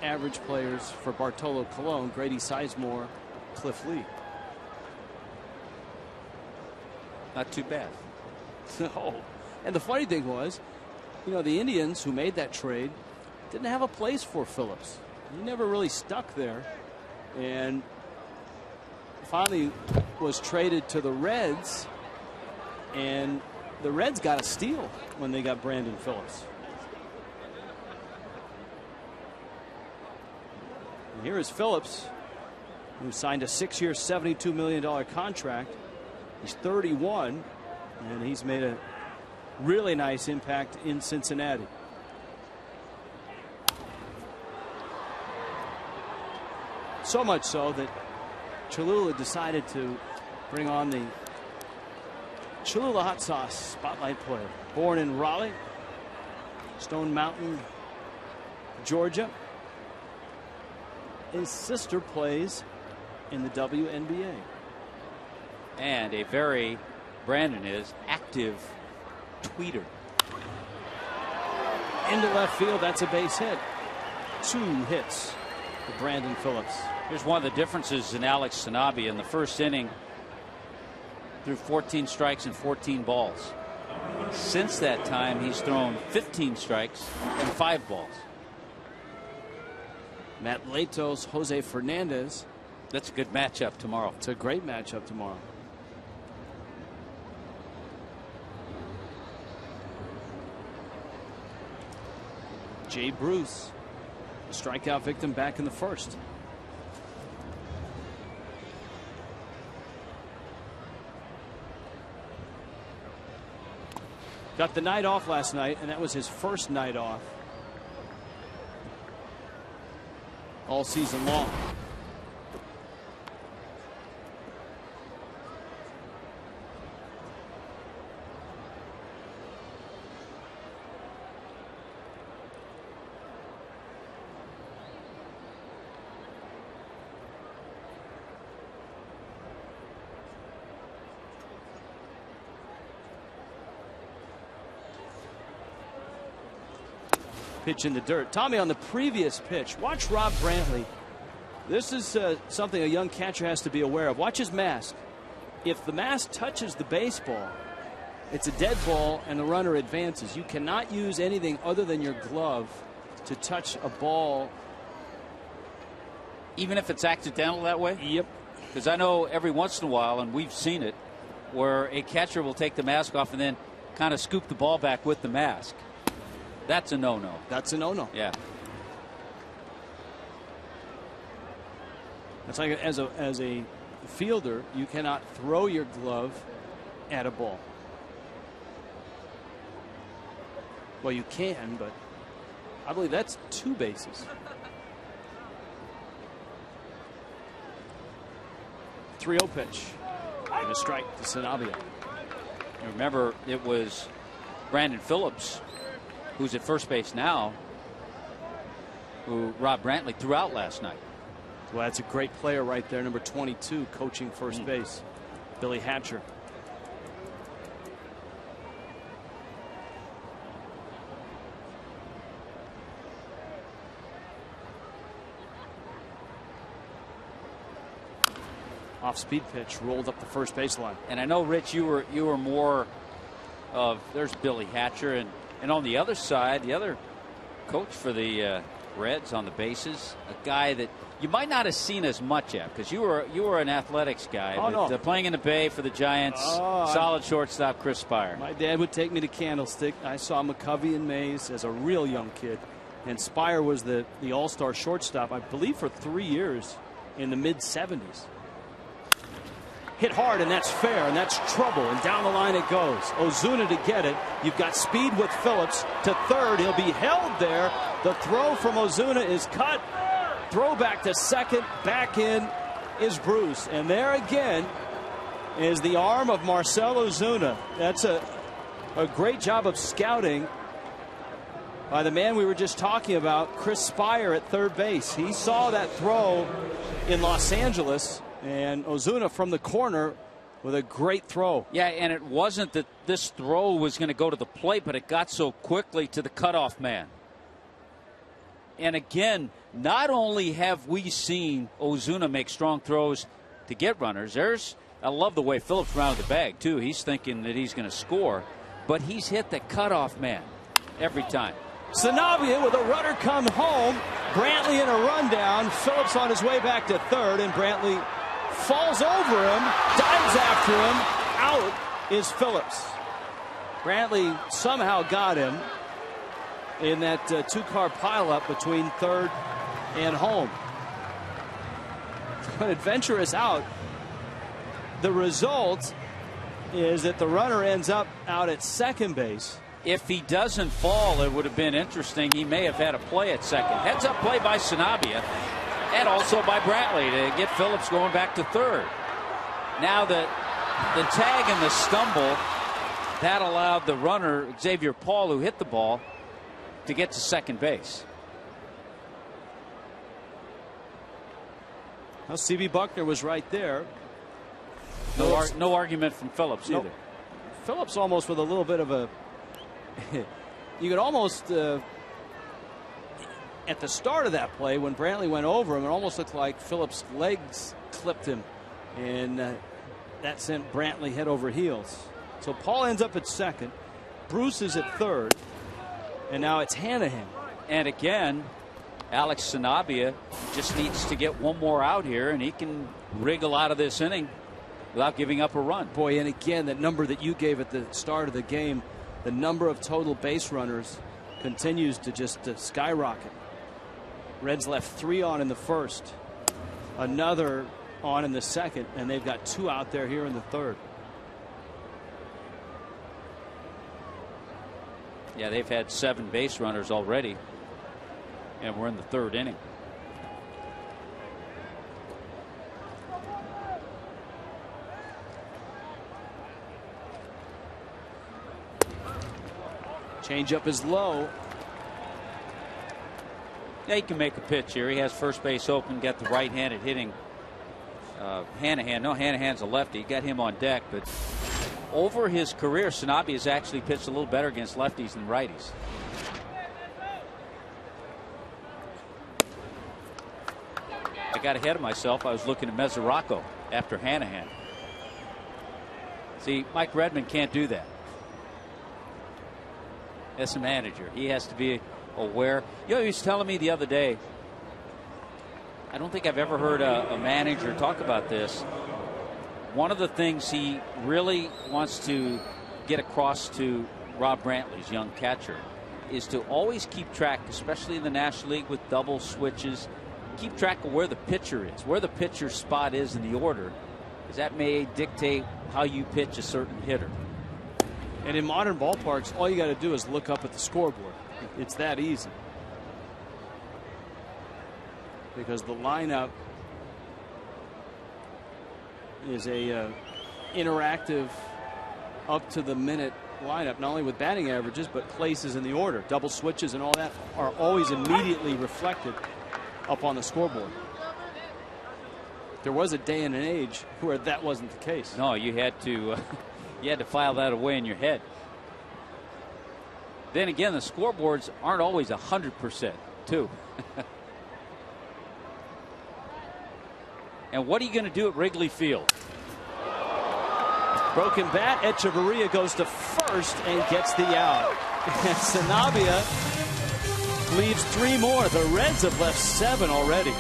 [SPEAKER 6] average players for Bartolo Colon, Grady Sizemore, Cliff Lee.
[SPEAKER 3] Not too bad.
[SPEAKER 6] No. And the funny thing was, the Indians who made that trade didn't have a place for Phillips. He never really stuck there. And finally was traded to the Reds. And the Reds got a steal when they got Brandon Phillips. And here is Phillips, who signed a 6-year, $72 million contract. He's 31, and he's made a really nice impact in Cincinnati. So much so that Cholula decided to bring on the Cholula hot sauce spotlight player. Born in Raleigh, Stone Mountain, Georgia. His sister plays in the WNBA.
[SPEAKER 3] And a very, Brandon is, active tweeter.
[SPEAKER 6] Into left field, that's a base hit. 2 hits for Brandon Phillips.
[SPEAKER 3] Here's one of the differences in Alex Sanabia. In the 1st inning, threw 14 strikes and 14 balls. Since that time, he's thrown 15 strikes and 5 balls.
[SPEAKER 6] Matt Latos, Jose Fernandez.
[SPEAKER 3] That's a good matchup tomorrow.
[SPEAKER 6] It's a great matchup tomorrow. Jay Bruce, a strikeout victim back in the 1st. Got the night off last night, and that was his 1st night off all season long. Pitch in the dirt. Tommy, on the previous pitch, watch Rob Brantley. This is something a young catcher has to be aware of. Watch his mask. If the mask touches the baseball, it's a dead ball and the runner advances. You cannot use anything other than your glove to touch a ball.
[SPEAKER 3] Even if it's accidental that way?
[SPEAKER 6] Yep.
[SPEAKER 3] Because I know every once in a while, and we've seen it, where a catcher will take the mask off and then kind of scoop the ball back with the mask. That's a no-no.
[SPEAKER 6] That's a no-no.
[SPEAKER 3] Yeah.
[SPEAKER 6] It's like as a fielder, you cannot throw your glove at a ball. Well, you can, but I believe that's 2 bases. 3-0 pitch. And a strike to Sanabia.
[SPEAKER 3] Remember, it was Brandon Phillips, who's at first base now, who Rob Brantley threw out last night.
[SPEAKER 6] Well, that's a great player right there, number 22, coaching first base, Billy Hatcher. Off-speed pitch rolled up the first baseline.
[SPEAKER 3] And I know, Rich, you were more of, there's Billy Hatcher, and on the other side, the other coach for the Reds on the bases, a guy that you might not have seen as much at, because you were an athletics guy.
[SPEAKER 6] Oh,
[SPEAKER 3] but,
[SPEAKER 6] no.
[SPEAKER 3] Playing in the Bay for the Giants, solid shortstop Chris Spire.
[SPEAKER 6] My dad would take me to Candlestick. I saw McCovey and Mays as a real young kid, and Spire was the all-star shortstop, I believe, for 3 years in the mid-70s. Hit hard, and that's fair, and that's trouble, and down the line it goes. Ozuna to get it. You've got speed with Phillips to third. He'll be held there. The throw from Ozuna is cut. Throw back to second. Back in is Bruce. And there again is the arm of Marcell Ozuna. That's a great job of scouting by the man we were just talking about, Chris Spire at third base. He saw that throw in Los Angeles. And Ozuna from the corner with a great throw.
[SPEAKER 3] Yeah, and it wasn't that this throw was going to go to the plate, but it got so quickly to the cutoff man. And again, not only have we seen Ozuna make strong throws to get runners, I love the way Phillips rounded the bag, too. He's thinking that he's going to score, but he's hit the cutoff man every time.
[SPEAKER 6] Sanabia with a runner come home. Brantley in a rundown. Phillips on his way back to third, and Brantley falls over him, dives after him. Out is Phillips. Brantley somehow got him in that two-car pileup between third and home. An adventurous out. The result is that the runner ends up out at second base.
[SPEAKER 3] If he doesn't fall, it would have been interesting. He may have had a play at second. Heads up play by Sanabia, and also by Brantley to get Phillips going back to third. Now the tag and the stumble, that allowed the runner, Xavier Paul, who hit the ball, to get to second base.
[SPEAKER 6] Well, C.B. Buckner was right there.
[SPEAKER 3] No argument from Phillips either.
[SPEAKER 6] Phillips almost with a little bit of a you could almost at the start of that play when Brantley went over him, it almost looked like Phillips' legs clipped him, and that sent Brantley head over heels. So Paul ends up at second, Bruce is at third, and now it's Hanahan.
[SPEAKER 3] And again, Alex Sanabia just needs to get one more out here, and he can wriggle out of this inning without giving up a run.
[SPEAKER 6] Boy, and again, that number that you gave at the start of the game, the number of total base runners continues to just skyrocket. Reds left 3 on in the first, another on in the second, and they've got 2 out there here in the third.
[SPEAKER 3] Yeah, they've had 7 base runners already, and we're in the third inning.
[SPEAKER 6] Changeup is low.
[SPEAKER 3] Yeah, he can make a pitch here. He has first base open, got the right-handed hitting Hanahan. No, Hanahan's a lefty. Got him on deck, but over his career, Sanabia has actually pitched a little better against lefties than righties. I got ahead of myself. I was looking at Mesoraco after Hanahan. See, Mike Redmond can't do that. As a manager, he has to be aware. You know, he was telling me the other day, I don't think I've ever heard a manager talk about this. One of the things he really wants to get across to Rob Brantley's young catcher is to always keep track, especially in the National League with double switches, keep track of where the pitcher is, where the pitcher's spot is in the order, because that may dictate how you pitch a certain hitter.
[SPEAKER 6] And in modern ballparks, all you got to do is look up at the scoreboard. It's that easy. Because the lineup is a interactive, up to the minute lineup, not only with batting averages, but places in the order. Double switches and all that are always immediately reflected up on the scoreboard. There was a day and an age where that wasn't the case.
[SPEAKER 3] No, you had to file that away in your head. Then again, the scoreboards aren't always 100% too. And what are you going to do at Wrigley Field?
[SPEAKER 6] Broken bat. Echeverria goes to first and gets the out. Sanabia leaves 3 more. The Reds have left 7 already.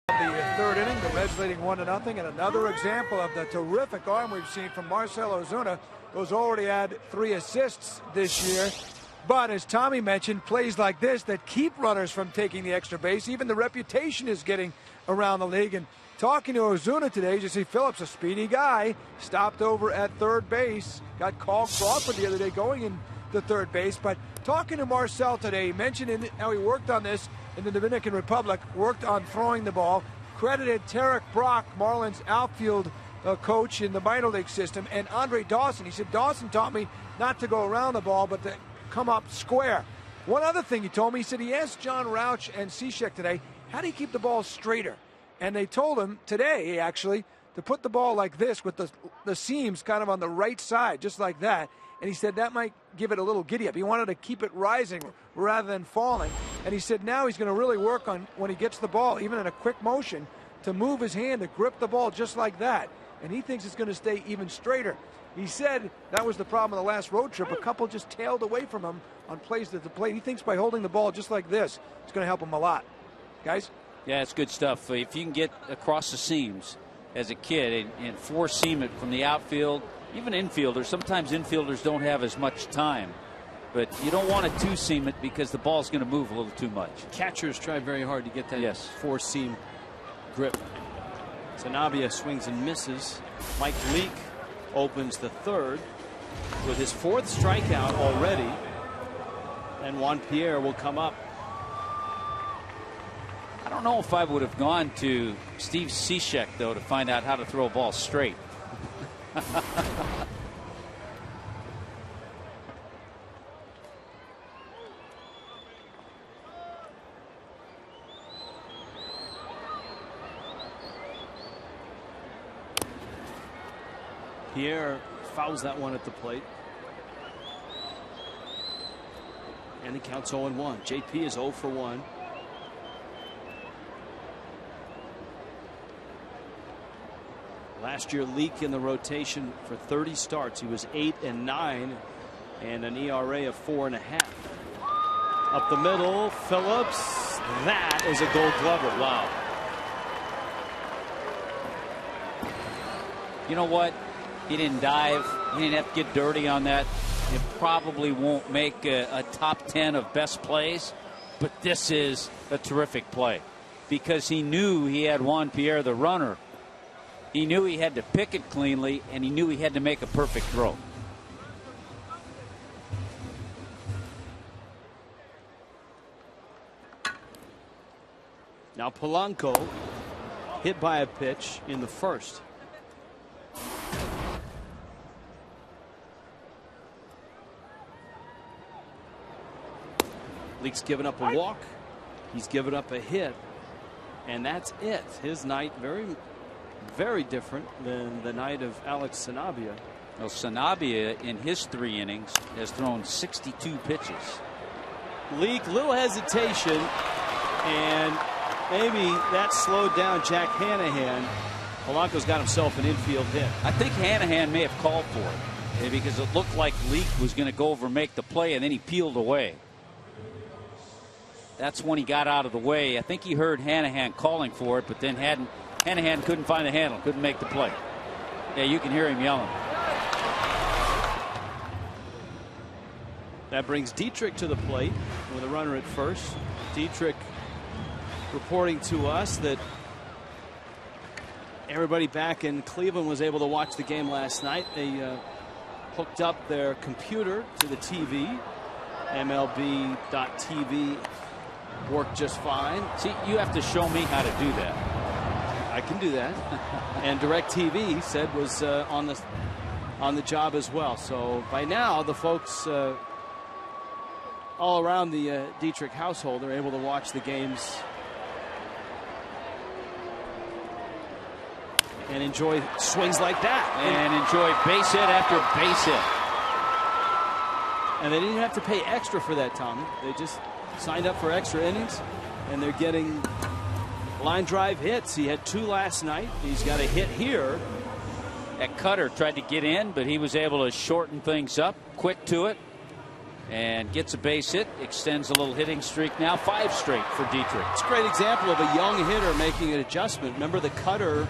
[SPEAKER 4] The third inning, the Reds leading 1-0, and another example of the terrific arm we've seen from Marcell Ozuna, who's already had 3 assists this year. But as Tommy mentioned, plays like this that keep runners from taking the extra base. Even the reputation is getting around the league. And talking to Ozuna today, Jesse Phillips, a speedy guy, stopped over at third base. Got called Crawford the other day going in the third base. But talking to Marcell today, he mentioned how he worked on this in the Dominican Republic, worked on throwing the ball, credited Tarek Brock, Marlins outfield coach in the minor league system, and Andre Dawson. He said, Dawson taught me not to go around the ball, but to come up square. One other thing he told me, he said he asked John Rauch and Cishek today, how do you keep the ball straighter? And they told him today, actually, to put the ball like this with the seams kind of on the right side, just like that. And he said that might give it a little giddy up. He wanted to keep it rising rather than falling. And he said now he's going to really work on, when he gets the ball, even in a quick motion, to move his hand to grip the ball just like that. And he thinks it's going to stay even straighter. He said that was the problem on the last road trip. A couple just tailed away from him on plays at the plate. He thinks by holding the ball just like this, it's going to help him a lot. Guys?
[SPEAKER 3] Yeah, it's good stuff. If you can get across the seams as a kid and force seam it from the outfield, even infielders, sometimes infielders don't have as much time. But you don't want to two-seam it because the ball's going to move a little too much.
[SPEAKER 6] Catchers try very hard to get that
[SPEAKER 3] yes.
[SPEAKER 6] 4-seam grip. Sanabia swings and misses. Mike Leake opens the third with his 4th strikeout already. And Juan Pierre will come up.
[SPEAKER 3] I don't know if I would have gone to Steve Cishek, though, to find out how to throw a ball straight.
[SPEAKER 6] Pierre fouls that one at the plate. And he counts 0-1. JP is 0 for 1. Last year, Leake in the rotation for 30 starts. He was 8-9 and an ERA of 4.5. Up the middle, Phillips. That is a Gold Glover. Wow.
[SPEAKER 3] You know what? He didn't dive. He didn't have to get dirty on that. It probably won't make a top 10 of best plays, but this is a terrific play because he knew he had Juan Pierre, the runner. He knew he had to pick it cleanly, and he knew he had to make a perfect throw.
[SPEAKER 6] Now Polanco hit by a pitch in the first. Leake's given up a walk. He's given up a hit. And that's it. His night very, very different than the night of Alex Sanabia.
[SPEAKER 3] Well, Sanabia in his 3 innings has thrown 62 pitches.
[SPEAKER 6] Leake, little hesitation, and maybe that slowed down Jack Hanahan. Polanco's got himself an infield hit.
[SPEAKER 3] I think Hanahan may have called for it because it looked like Leake was going to go over and make the play, and then he peeled away. That's when he got out of the way. I think he heard Hanahan calling for it, but then Hanahan couldn't find the handle, couldn't make the play. Yeah, you can hear him yelling.
[SPEAKER 6] That brings Dietrich to the plate with a runner at first. Dietrich reporting to us that everybody back in Cleveland was able to watch the game last night. They hooked up their computer to the TV. MLB.TV worked just fine.
[SPEAKER 3] See, you have to show me how to do that.
[SPEAKER 6] I can do that. And DirecTV, he said, was on the job as well. So by now, the folks all around the Dietrich household are able to watch the games and enjoy swings like that.
[SPEAKER 3] And enjoy base hit after base hit.
[SPEAKER 6] And they didn't have to pay extra for that, Tommy. They just signed up for extra innings, and they're getting line drive hits. He had 2 last night. He's got a hit here.
[SPEAKER 3] That cutter tried to get in, but he was able to shorten things up, quick to it, and gets a base hit, extends a little hitting streak now, 5 straight for Dietrich.
[SPEAKER 6] It's a great example of a young hitter making an adjustment. Remember the cutter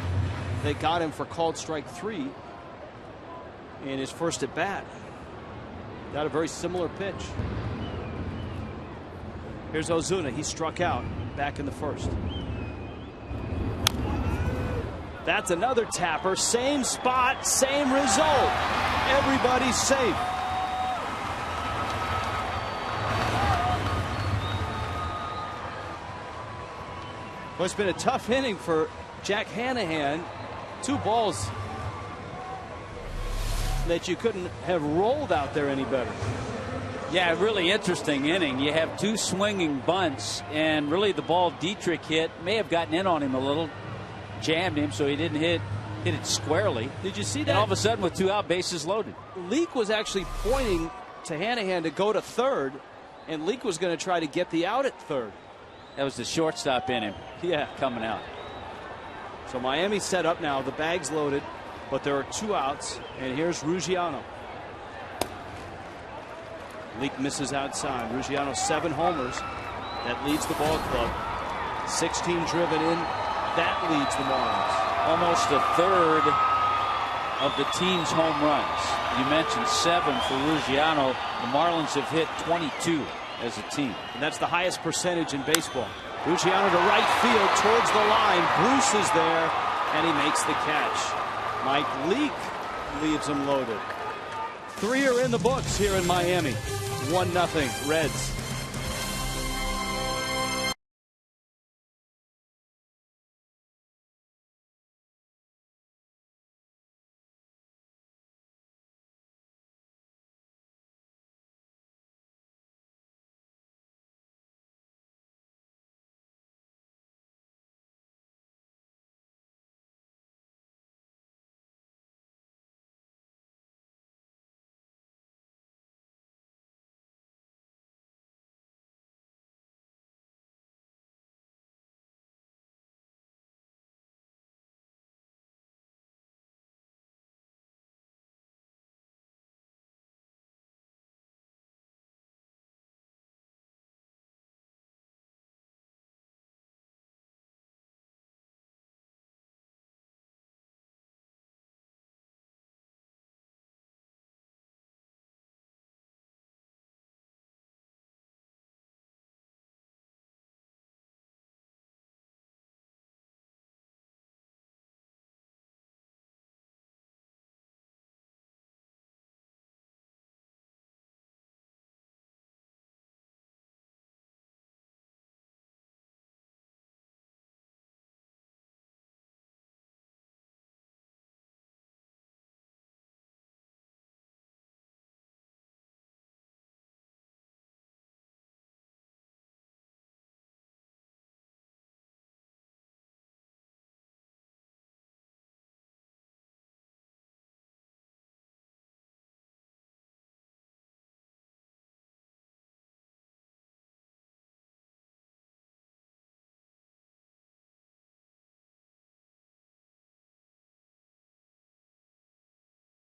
[SPEAKER 6] they got him for called strike 3 in his first at bat. Got a very similar pitch. Here's Ozuna. He struck out back in the first. That's another tapper. Same spot, same result. Everybody's safe. Well, it's been a tough inning for Jack Hanahan. 2 balls that you couldn't have rolled out there any better.
[SPEAKER 3] Yeah, really interesting inning. You have 2 swinging bunts, and really the ball Dietrich hit may have gotten in on him a little, jammed him, so he didn't hit it squarely.
[SPEAKER 6] Did you see that?
[SPEAKER 3] And all of a sudden, with 2 out, bases loaded.
[SPEAKER 6] Leake was actually pointing to Hanahan to go to third, and Leake was going to try to get the out at third.
[SPEAKER 3] That was the shortstop in him.
[SPEAKER 6] Yeah,
[SPEAKER 3] coming out.
[SPEAKER 6] So Miami set up now. The bag's loaded, but there are 2 outs, and here's Ruggiano. Leake misses outside. Ruggiano 7 homers. That leads the ball club. 16 driven in. That leads the Marlins.
[SPEAKER 3] Almost a third of the team's home runs. You mentioned 7 for Ruggiano. The Marlins have hit 22 as a team.
[SPEAKER 6] And that's the highest percentage in baseball. Ruggiano to right field towards the line. Bruce is there, and he makes the catch. Mike Leake leaves him loaded. 3 are in the books here in Miami. 1-0 Reds.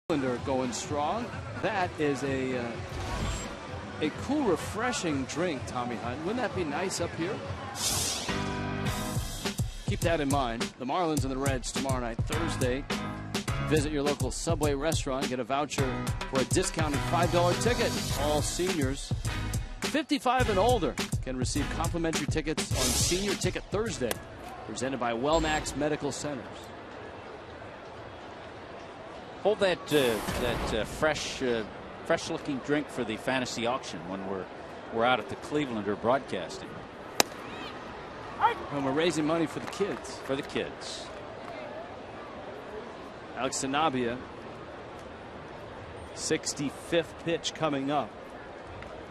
[SPEAKER 6] Going strong. That is a cool, refreshing drink, Tommy Hunt. Wouldn't that be nice up here? Keep that in mind. The Marlins and the Reds tomorrow night, Thursday. Visit your local Subway restaurant. Get a voucher for a discounted $5 ticket. All seniors 55 and older can receive complimentary tickets on Senior Ticket Thursday. Presented by Wellmax Medical Centers.
[SPEAKER 3] Hold that fresh-looking drink for the fantasy auction when we're out at the Clevelander broadcasting.
[SPEAKER 6] And we're raising money for the kids.
[SPEAKER 3] For the kids.
[SPEAKER 6] Alex CIN AT MIA, 65th pitch coming up.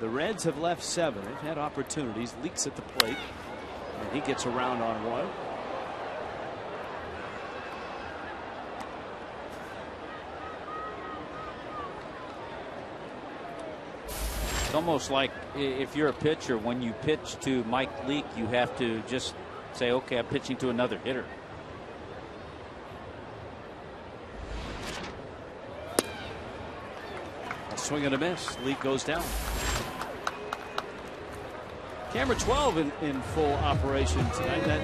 [SPEAKER 6] The Reds have left 7. They've had opportunities. Leaks at the plate, and he gets around on one.
[SPEAKER 3] It's almost like if you're a pitcher, when you pitch to Mike Leake, you have to just say, okay, I'm pitching to another hitter.
[SPEAKER 6] A swing and a miss. Leake goes down. Camera 12 in full operation tonight. That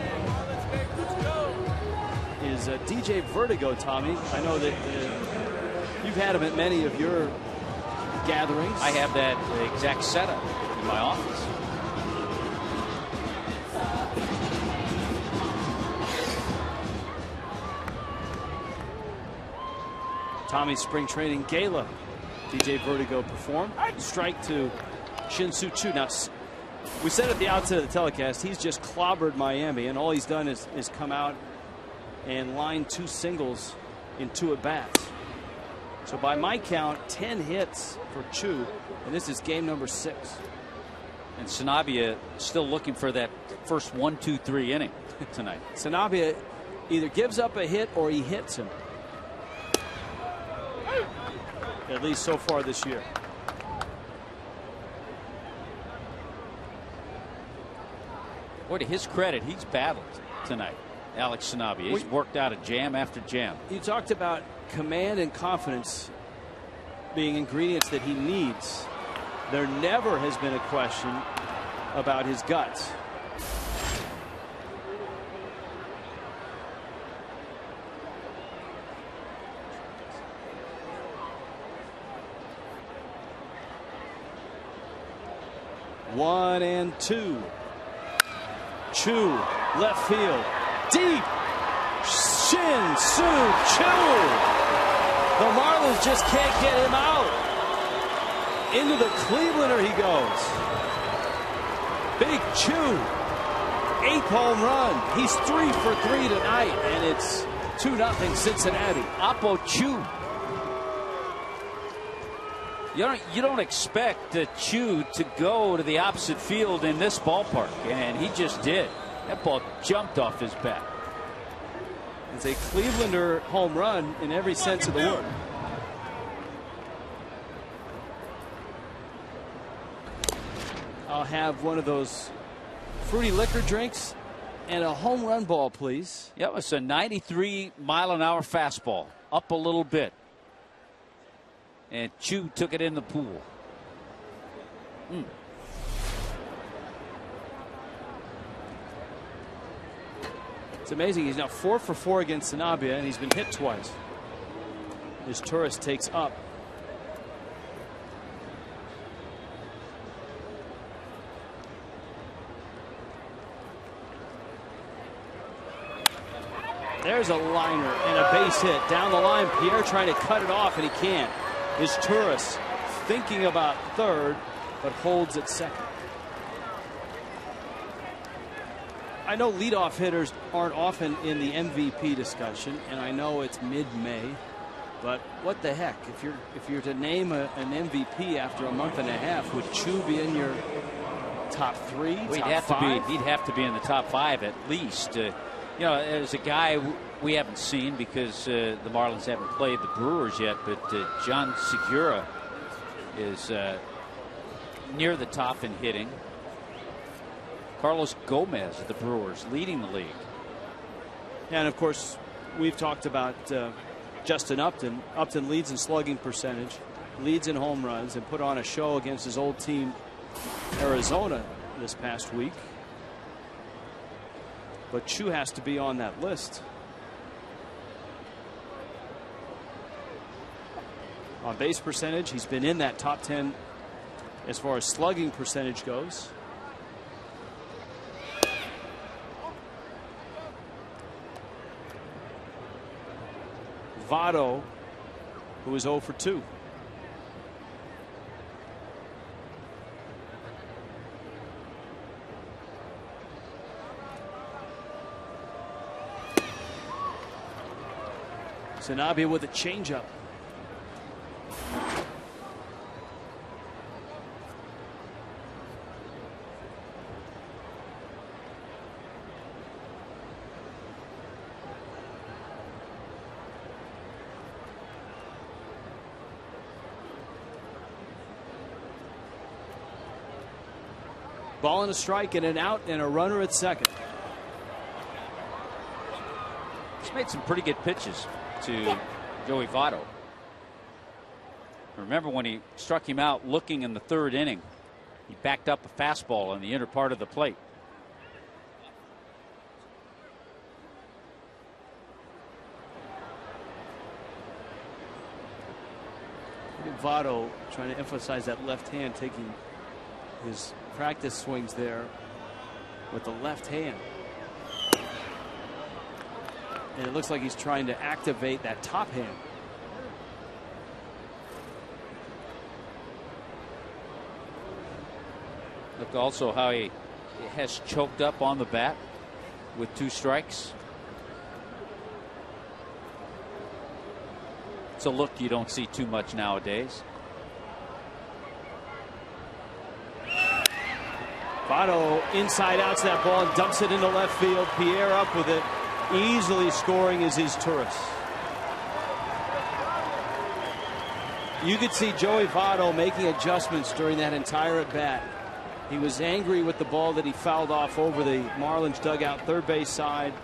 [SPEAKER 6] is DJ Vertigo, Tommy. I know that you've had him at many of your gatherings.
[SPEAKER 3] I have that exact setup in my office.
[SPEAKER 6] Tommy's spring training gala. DJ Vertigo performed. Strike to Shin-Soo Choo. Now, we said at the outset of the telecast, he's just clobbered Miami, and all he's done is come out and line 2 singles in 2 at-bats. So by my count, 10 hits for Choo, and this is game number 6.
[SPEAKER 3] And CIN AT MIA still looking for that first 1, 2, 3 inning tonight.
[SPEAKER 6] CIN AT MIA either gives up a hit or he hits him. At least so far this year.
[SPEAKER 3] Boy, to his credit, he's battled tonight. Alex CIN AT MIA. He's worked out a jam after jam.
[SPEAKER 6] You talked about command and confidence being ingredients that he needs. There never has been a question about his guts. One and 2. Choo, left field, deep. Shin-Soo Choo. The Marlins just can't get him out. Into the Clevelander he goes. Big Choo. 8th home run. He's 3 for 3 tonight, and it's 2-0 Cincinnati.
[SPEAKER 3] Oppo Choo. You don't expect Choo to go to the opposite field in this ballpark, and he just did. That ball jumped off his bat.
[SPEAKER 6] It's a Clevelander home run in every sense of the word. I'll have one of those fruity liquor drinks and a home run ball, please.
[SPEAKER 3] Yeah, it's a 93-mile-an-hour fastball, up a little bit. And Choo took it in the pool.
[SPEAKER 6] It's amazing. He's now 4 for 4 against CIN AT MIA, and he's been hit twice. His Turris takes up. There's a liner and a base hit down the line. Pierre trying to cut it off, and he can't. His Turris thinking about third, but holds at second. I know leadoff hitters aren't often in the MVP discussion, and I know it's mid-May, but what the heck? If you're to name an MVP after a month and a half, would Choo be in your top 3?
[SPEAKER 3] Well, he'd have to be in the top 5 at least. You know, as a guy we haven't seen because the Marlins haven't played the Brewers yet, but John Segura is near the top in hitting. Carlos Gomez of the Brewers leading the league.
[SPEAKER 6] And of course, we've talked about Justin Upton. Upton leads in slugging percentage, leads in home runs, and put on a show against his old team, Arizona, this past week. But Chu has to be on that list. On base percentage, he's been in that top 10 as far as slugging percentage goes. Votto, who is 0 for 2. Sanabia with a changeup. Ball and a strike and an out and a runner at second.
[SPEAKER 3] He's made some pretty good pitches to Joey Votto. Remember when he struck him out looking in the third inning, he backed up a fastball in the inner part of the plate.
[SPEAKER 6] Votto trying to emphasize that left hand, taking his practice swings there with the left hand. And it looks like he's trying to activate that top hand.
[SPEAKER 3] Look also how he has choked up on the bat with 2 strikes. It's a look you don't see too much nowadays.
[SPEAKER 6] Votto inside outs that ball and dumps it into left field. Pierre up with it, easily scoring is his tourist. You could see Joey Votto making adjustments during that entire at bat. He was angry with the ball that he fouled off over the Marlins dugout third base side.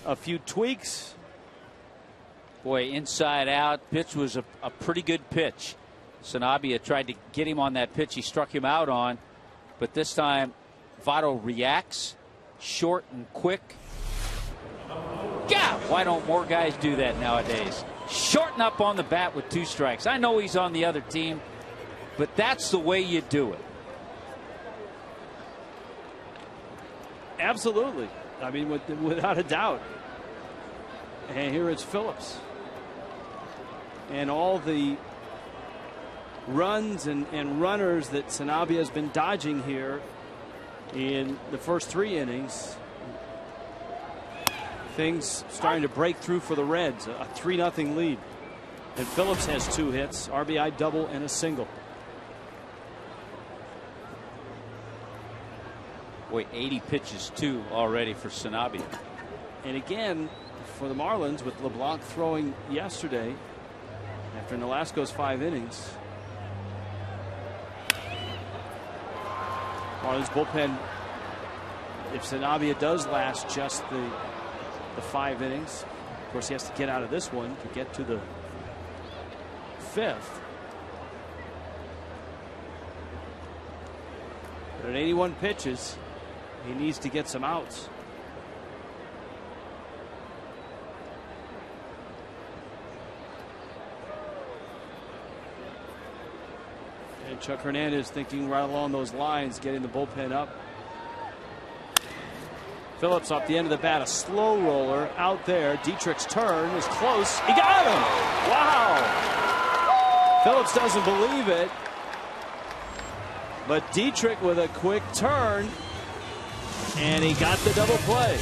[SPEAKER 6] A few tweaks.
[SPEAKER 3] Boy, inside out pitch was a pretty good pitch. Sanabia tried to get him on that pitch he struck him out on. But this time, Votto reacts short and quick. Yeah, why don't more guys do that nowadays? Shorten up on the bat with 2 strikes. I know he's on the other team, but that's the way you do it.
[SPEAKER 6] Absolutely. I mean, without a doubt. And here it's Phillips. And all the runs and runners that Sanabia has been dodging here in the first 3 innings. Things starting to break through for the Reds. A 3-0 lead. And Phillips has 2 hits, RBI double and a single.
[SPEAKER 3] Boy, 80 pitches too already for Sanabia.
[SPEAKER 6] And again, for the Marlins, with LeBlanc throwing yesterday after Nolasco's 5 innings. Marlins bullpen, if Sanabia does last just the 5 innings, of course he has to get out of this one to get to the 5th. But at 81 pitches, he needs to get some outs. And Chuck Hernandez thinking right along those lines, getting the bullpen up. Phillips off the end of the bat, a slow roller out there. Dietrich's turn is close. He got him! Wow! Phillips doesn't believe it. But Dietrich with a quick turn, and he got the double play.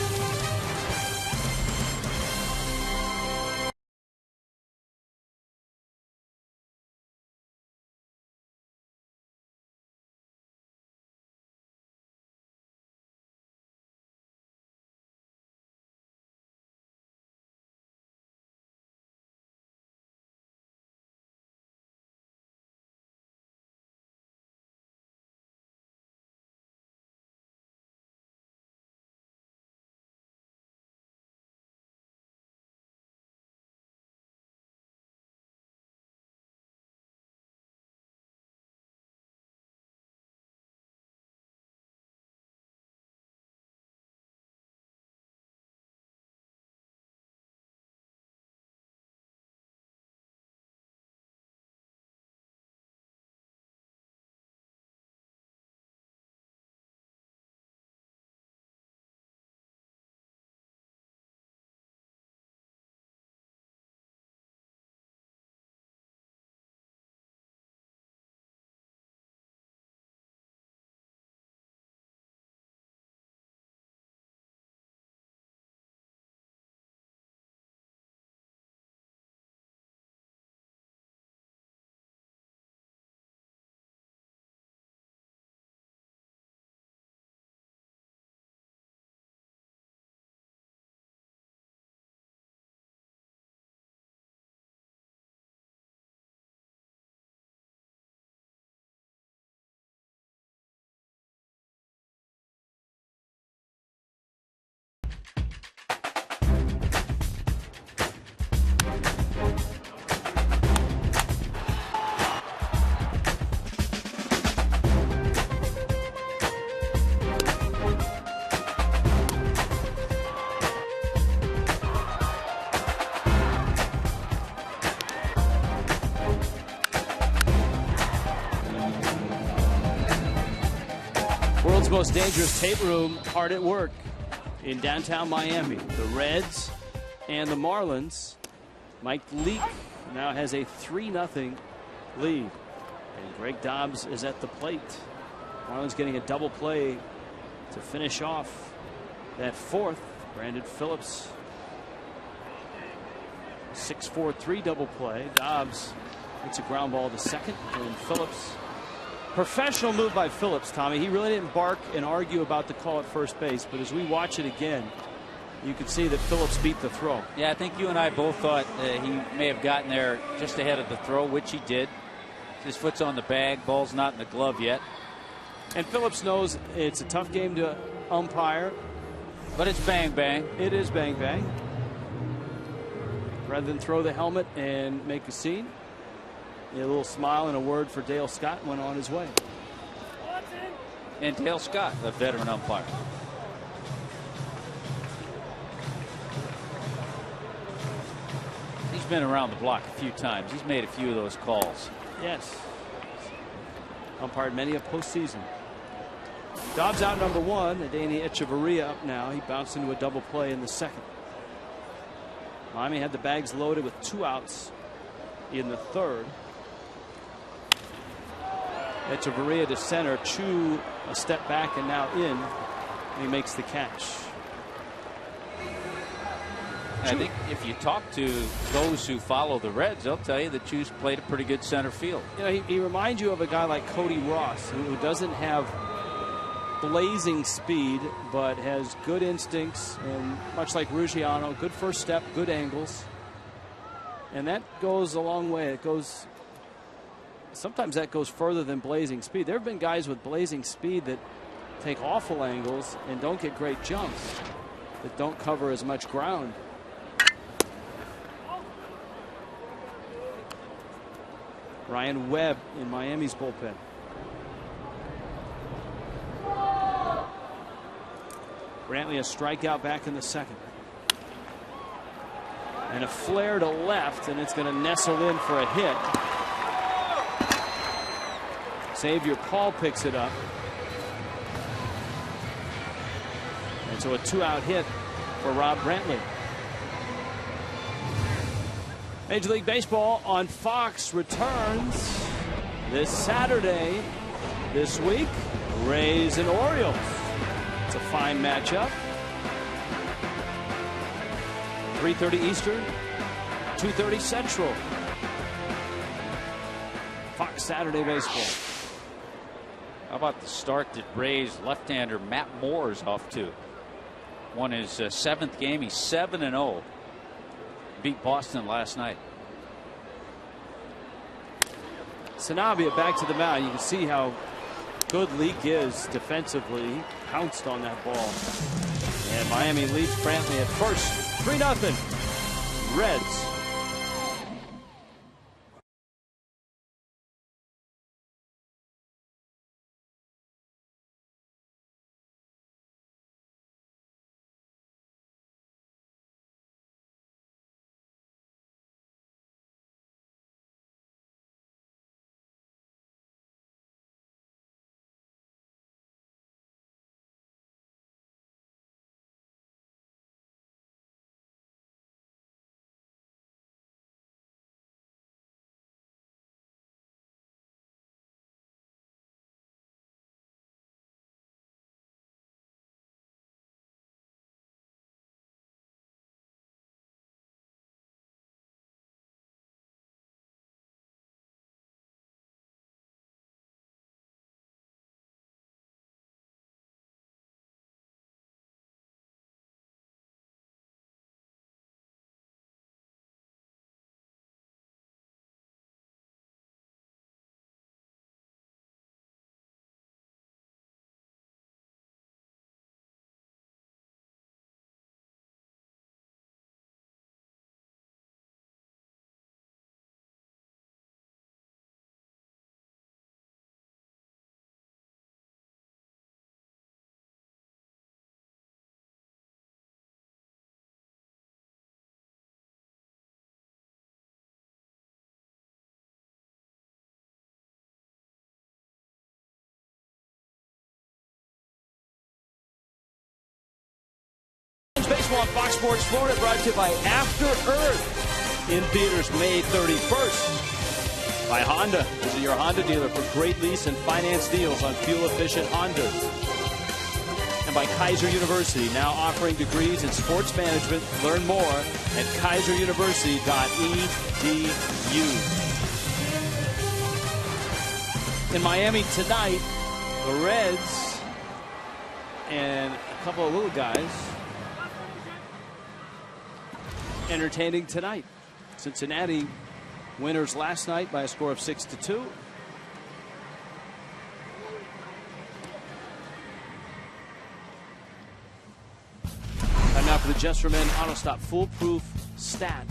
[SPEAKER 6] Most Dangerous tape room hard at work in downtown Miami. The Reds and the Marlins. Mike Leake now has a 3-0 lead. And Greg Dobbs is at the plate. Marlins getting a double play to finish off that fourth. Brandon Phillips. 6-4-3 double play. Dobbs hits a ground ball to second. And Phillips. Professional move by Phillips, Tommy. He really didn't bark and argue about the call at first base. But as we watch it again, you can see that Phillips beat the throw.
[SPEAKER 3] Yeah, I think you and I both thought he may have gotten there just ahead of the throw, which he did. His foot's on the bag. Ball's not in the glove yet.
[SPEAKER 6] And Phillips knows it's a tough game to umpire.
[SPEAKER 3] But it's bang, bang.
[SPEAKER 6] It is bang, bang. Rather than throw the helmet and make a scene, a little smile and a word for Dale Scott went on his way.
[SPEAKER 3] And Dale Scott, a veteran umpire. He's been around the block a few times. He's made a few of those calls.
[SPEAKER 6] Yes. Umpired many a postseason. Dobbs out number one. Adeiny Echeverria up now. He bounced into a double play in the second. Miami had the bags loaded with 2 outs in the third. Echeverria to center. Chu a step back and now in. And he makes the catch.
[SPEAKER 3] I think if you talk to those who follow the Reds, they'll tell you that Chu's played a pretty good center field.
[SPEAKER 6] You know, he reminds you of a guy like Cody Ross, who doesn't have blazing speed, but has good instincts, and much like Ruggiano, good first step, good angles. And that goes a long way. It goes, sometimes that goes further than blazing speed. There have been guys with blazing speed that take awful angles and don't get great jumps, that don't cover as much ground. Ryan Webb in Miami's bullpen. Brantley a strikeout back in the second. And a flare to left, and it's going to nestle in for a hit. Xavier Paul picks it up. And so a 2-out hit for Rob Brantley. Major League Baseball on Fox returns this Saturday. This week, Rays and Orioles. It's a fine matchup. 3:30 Eastern, 2:30 Central. Fox Saturday Baseball.
[SPEAKER 3] How about the start that Rays left-hander Matt Moore is off to? Won his 7th game. He's 7-0. Beat Boston last night.
[SPEAKER 6] Sanabia back to the mound. You can see how good Leake is defensively. He pounced on that ball. And Miami leads Brantley at first. 3-0 Reds. Marlins baseball on Fox Sports Florida, brought to you by After Earth, in theaters May 31st. By Honda. Visit your Honda dealer for great lease and finance deals on fuel-efficient Hondas. And by Kaiser University, now offering degrees in sports management. Learn more at kaiseruniversity.edu. In Miami tonight, the Reds and a couple of little guys entertaining tonight. Cincinnati winners last night by a score of 6-2. And now for the Just for Men Auto Stop Foolproof Stat.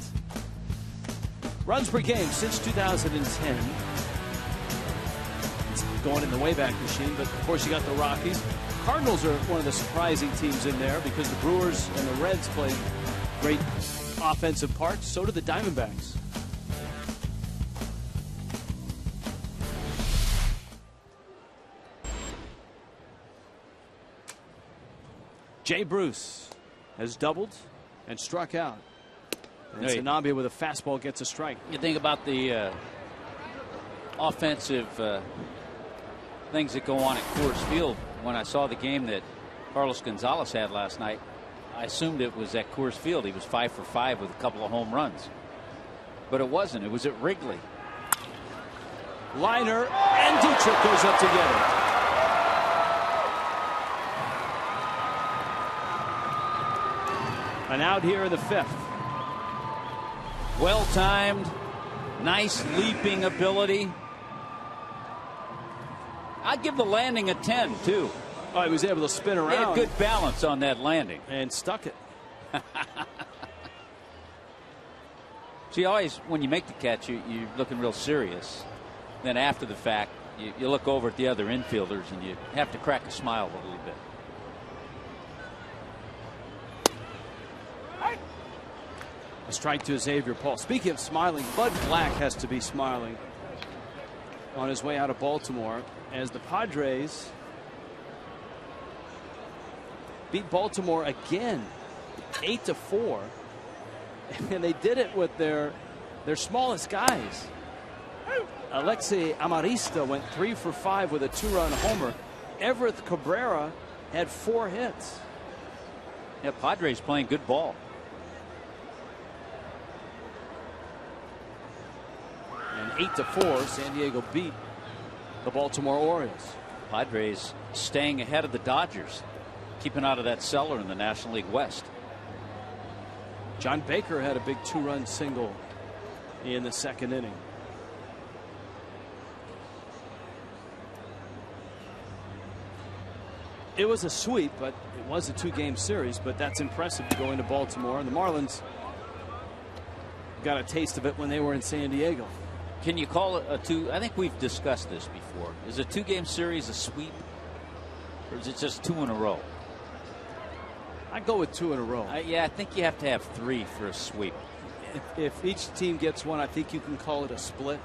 [SPEAKER 6] Runs per game since 2010. It's going in the Wayback Machine, but of course you got the Rockies. Cardinals are one of the surprising teams in there because the Brewers and the Reds play great offensive parts. So do the Diamondbacks. Jay Bruce has doubled and struck out. And CIN AT MIA with a fastball gets a strike.
[SPEAKER 3] You think about the offensive things that go on at Coors Field. When I saw the game that Carlos Gonzalez had last night, I assumed it was at Coors Field. He was 5 for 5 with a couple of home runs. But it wasn't. It was at Wrigley.
[SPEAKER 6] Liner and Dietrich goes up together. An out here in the 5th.
[SPEAKER 3] Well timed, nice leaping ability. I'd give the landing a 10 too.
[SPEAKER 6] Oh, he was able to spin around.
[SPEAKER 3] He had good balance on that landing
[SPEAKER 6] and stuck it.
[SPEAKER 3] See, always when you make the catch, you're looking real serious. Then after the fact, you look over at the other infielders and you have to crack a smile a little bit.
[SPEAKER 6] A strike to Xavier Paul. Speaking of smiling, Bud Black has to be smiling on his way out of Baltimore as the Padres beat Baltimore again 8-4, and they did it with their smallest guys. Alexi Amarista went 3 for 5 with a 2-run homer. Everett Cabrera had 4 hits.
[SPEAKER 3] Yeah, Padres playing good ball.
[SPEAKER 6] And 8-4, San Diego beat the Baltimore Orioles.
[SPEAKER 3] Padres staying ahead of the Dodgers, keeping out of that cellar in the National League West.
[SPEAKER 6] John Baker had a big 2-run single in the 2nd inning. It was a sweep, but it was a 2-game series. But that's impressive to go into Baltimore. And the Marlins got a taste of it when they were in San Diego.
[SPEAKER 3] Can you call it a 2? I think we've discussed this before. Is a 2-game series a sweep, or is it just 2 in a row?
[SPEAKER 6] I'd go with 2 in a row.
[SPEAKER 3] Yeah, I think you have to have 3 for a sweep.
[SPEAKER 6] If each team gets one, I think you can call it a split.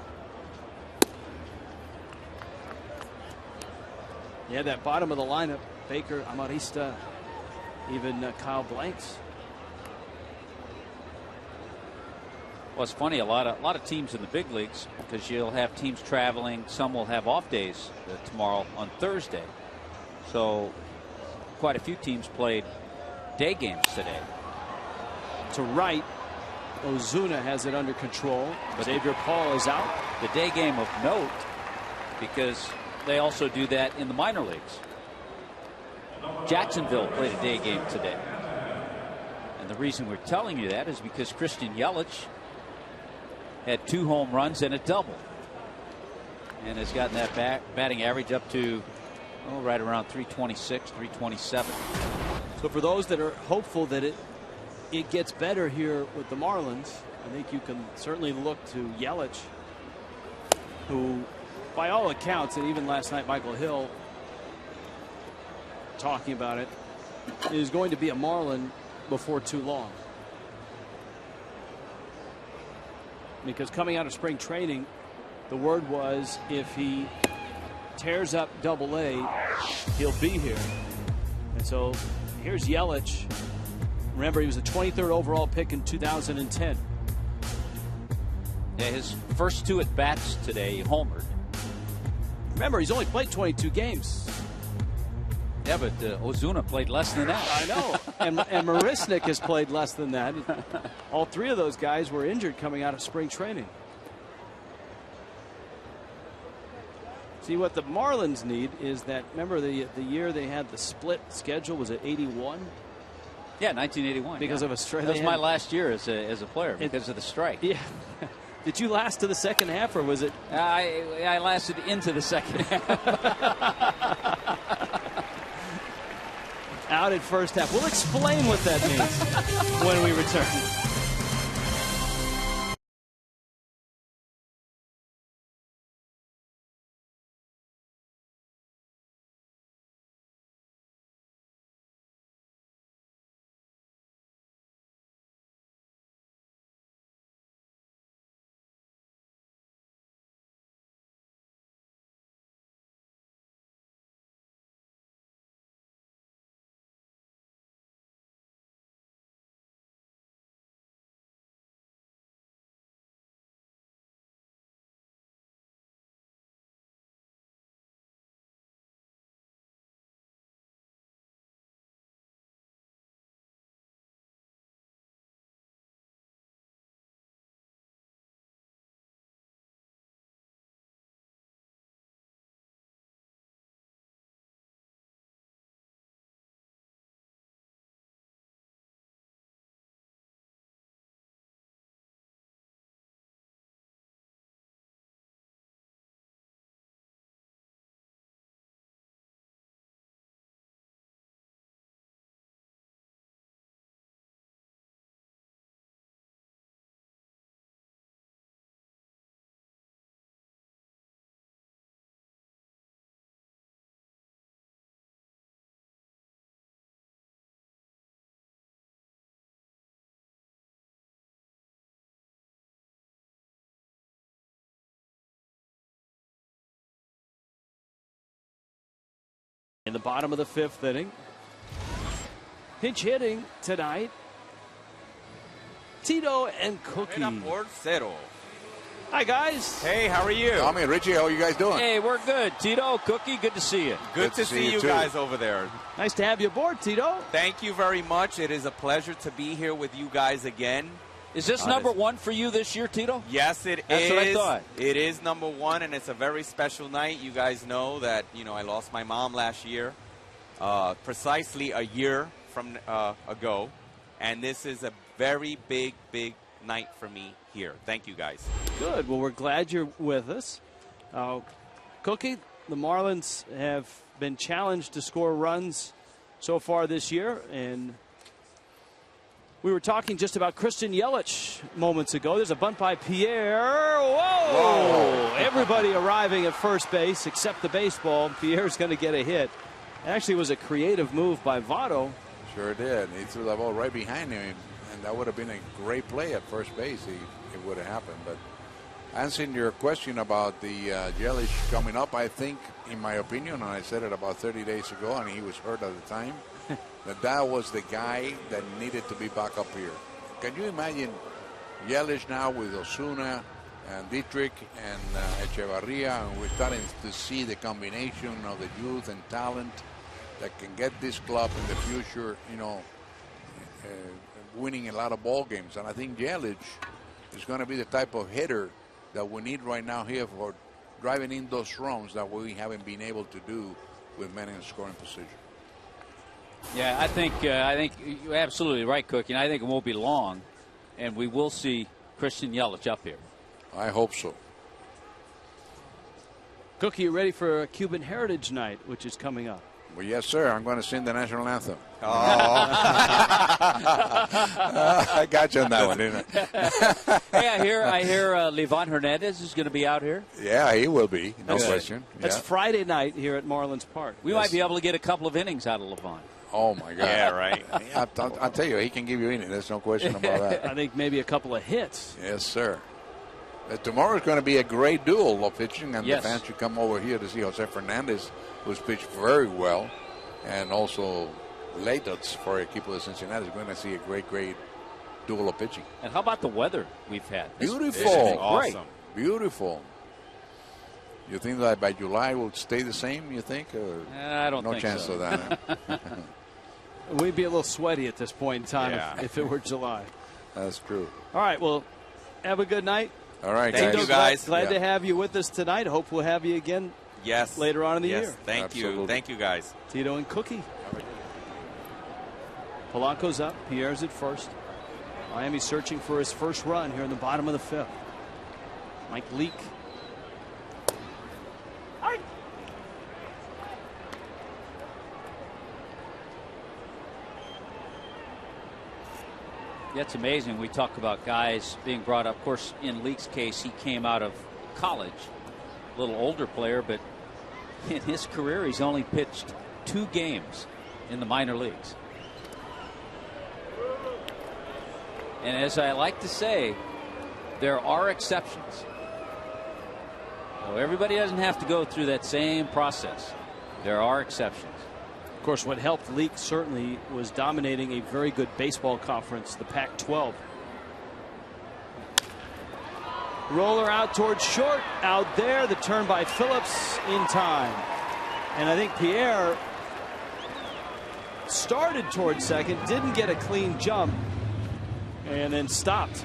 [SPEAKER 6] Yeah, that bottom of the lineup, Baker, Amarista, even Kyle Blanks.
[SPEAKER 3] Well, it's funny, a lot of teams in the big leagues, because you'll have teams traveling. Some will have off days tomorrow on Thursday. So quite a few teams played day games today.
[SPEAKER 6] To right, Ozuna has it under control, but Xavier Paul is out.
[SPEAKER 3] The day game of note, because they also do that in the minor leagues. Jacksonville played a day game today. And the reason we're telling you that is because Christian Yelich had 2 home runs and a double, and has gotten that batting average up to right around 326, 327.
[SPEAKER 6] So for those that are hopeful that it gets better here with the Marlins, I think you can certainly look to Yelich, who by all accounts, and even last night Michael Hill talking about it, is going to be a Marlin before too long. Because coming out of spring training, the word was if he tears up Double-A, he'll be here. And so here's Yelich Remember, he was a 23rd overall pick in 2010.
[SPEAKER 3] Yeah, his first 2 at-bats today, he homered.
[SPEAKER 6] Remember, he's only played 22 games.
[SPEAKER 3] Yeah, but Ozuna played less than that.
[SPEAKER 6] I know. and Marisnik has played less than that. All 3 of those guys were injured coming out of spring training. See, what the Marlins need is that, remember the year they had the split schedule, was it 81?
[SPEAKER 3] Yeah, 1981.
[SPEAKER 6] Because of a strike.
[SPEAKER 3] That was my last year as a player because of the strike.
[SPEAKER 6] Yeah. Did you last to the second half, or was it?
[SPEAKER 3] I lasted into the second half.
[SPEAKER 6] Out at first half. We'll explain what that means when we return. In the bottom of the 5th inning. Pinch hitting tonight. Tito and Cookie. Hi, guys.
[SPEAKER 1] Hey, how are you?
[SPEAKER 7] Tommy and Richie, how are you guys doing?
[SPEAKER 3] Hey, we're good. Tito, Cookie, good to see you.
[SPEAKER 1] Good to see you guys over there.
[SPEAKER 6] Nice to have you aboard, Tito.
[SPEAKER 1] Thank you very much. It is a pleasure to be here with you guys again.
[SPEAKER 3] Is this number 1 for you this year, Tito?
[SPEAKER 1] Yes, it is.
[SPEAKER 3] That's what I thought.
[SPEAKER 1] It is number 1, and it's a very special night. You guys know that, I lost my mom last year, precisely a year from ago, and this is a very big, big night for me here. Thank you, guys.
[SPEAKER 6] Good. Well, we're glad you're with us. Cookie, the Marlins have been challenged to score runs so far this year, and we were talking just about Christian Yelich moments ago. There's a bunt by Pierre. Whoa! Everybody arriving at first base except the baseball. Pierre's going to get a hit. Actually, it was a creative move by Votto.
[SPEAKER 7] Sure did. He threw the ball right behind him, and that would have been a great play at first base. It would have happened. But answering your question about the Yelich coming up, I think, in my opinion, and I said it about 30 days ago, and he was hurt at the time, that was the guy that needed to be back up here. Can you imagine Yelich now with Ozuna and Dietrich and Echevarria, and we're starting to see the combination of the youth and talent that can get this club in the future, winning a lot of ball games. And I think Yelich is going to be the type of hitter that we need right now here for driving in those runs that we haven't been able to do with men in scoring position.
[SPEAKER 3] Yeah, I think you're absolutely right, Cookie. And I think it won't be long, and we will see Christian Yelich up here.
[SPEAKER 7] I hope so.
[SPEAKER 6] Cookie, you ready for Cuban Heritage Night, which is coming up?
[SPEAKER 7] Well, yes, sir. I'm going to sing the national anthem.
[SPEAKER 1] Oh.
[SPEAKER 7] I got you on that one, didn't I?
[SPEAKER 3] Hey, I hear Livan Hernandez is going to be out here.
[SPEAKER 7] Yeah, he will be. No question.
[SPEAKER 6] That's Friday night here at Marlins Park.
[SPEAKER 3] We might be able to get a couple of innings out of Livan.
[SPEAKER 7] Oh, my God.
[SPEAKER 1] Yeah, right.
[SPEAKER 7] I'll tell you, he can give you innings. There's no question about that.
[SPEAKER 6] I think maybe a couple of hits.
[SPEAKER 7] Yes, sir. Tomorrow is going to be a great duel of pitching, and the fans should come over here to see Jose Fernandez, who's pitched very well, and also latest for Equipo de Cincinnati is going to see a great duel of pitching.
[SPEAKER 3] And how about the weather we've had?
[SPEAKER 7] Beautiful.
[SPEAKER 1] Awesome.
[SPEAKER 7] Beautiful. You think that by July will stay the same, you think? Or
[SPEAKER 3] I don't
[SPEAKER 7] no
[SPEAKER 3] think
[SPEAKER 7] chance
[SPEAKER 3] so.
[SPEAKER 7] of that. Huh?
[SPEAKER 6] We'd be a little sweaty at this point in time
[SPEAKER 1] Yeah.
[SPEAKER 6] if it were July.
[SPEAKER 7] That's true.
[SPEAKER 6] All right, well, have a good night.
[SPEAKER 7] All right,
[SPEAKER 1] Thank
[SPEAKER 7] guys.
[SPEAKER 1] you, guys.
[SPEAKER 6] Glad to have you with us tonight. Hope we'll have you again
[SPEAKER 1] Yes.
[SPEAKER 6] later on in the
[SPEAKER 1] yes.
[SPEAKER 6] year.
[SPEAKER 1] Thank you.
[SPEAKER 7] Absolutely.
[SPEAKER 1] Thank you, guys.
[SPEAKER 6] Tito and Cookie. Polanco's up. Pierre's at first. Miami searching for his first run here in the bottom of the fifth. Mike Leake.
[SPEAKER 3] Yeah, it's amazing. We talk about guys being brought up. Of course, in Leake's case, he came out of college, a little older player, but in his career, he's only pitched 2 games in the minor leagues. And as I like to say, there are exceptions. So everybody doesn't have to go through that same process. There are exceptions.
[SPEAKER 6] Of course, what helped Leake certainly was dominating a very good baseball conference, the Pac-12. Roller out towards short. Out there, the turn by Phillips in time. And I think Pierre started towards second, didn't get a clean jump, and then stopped.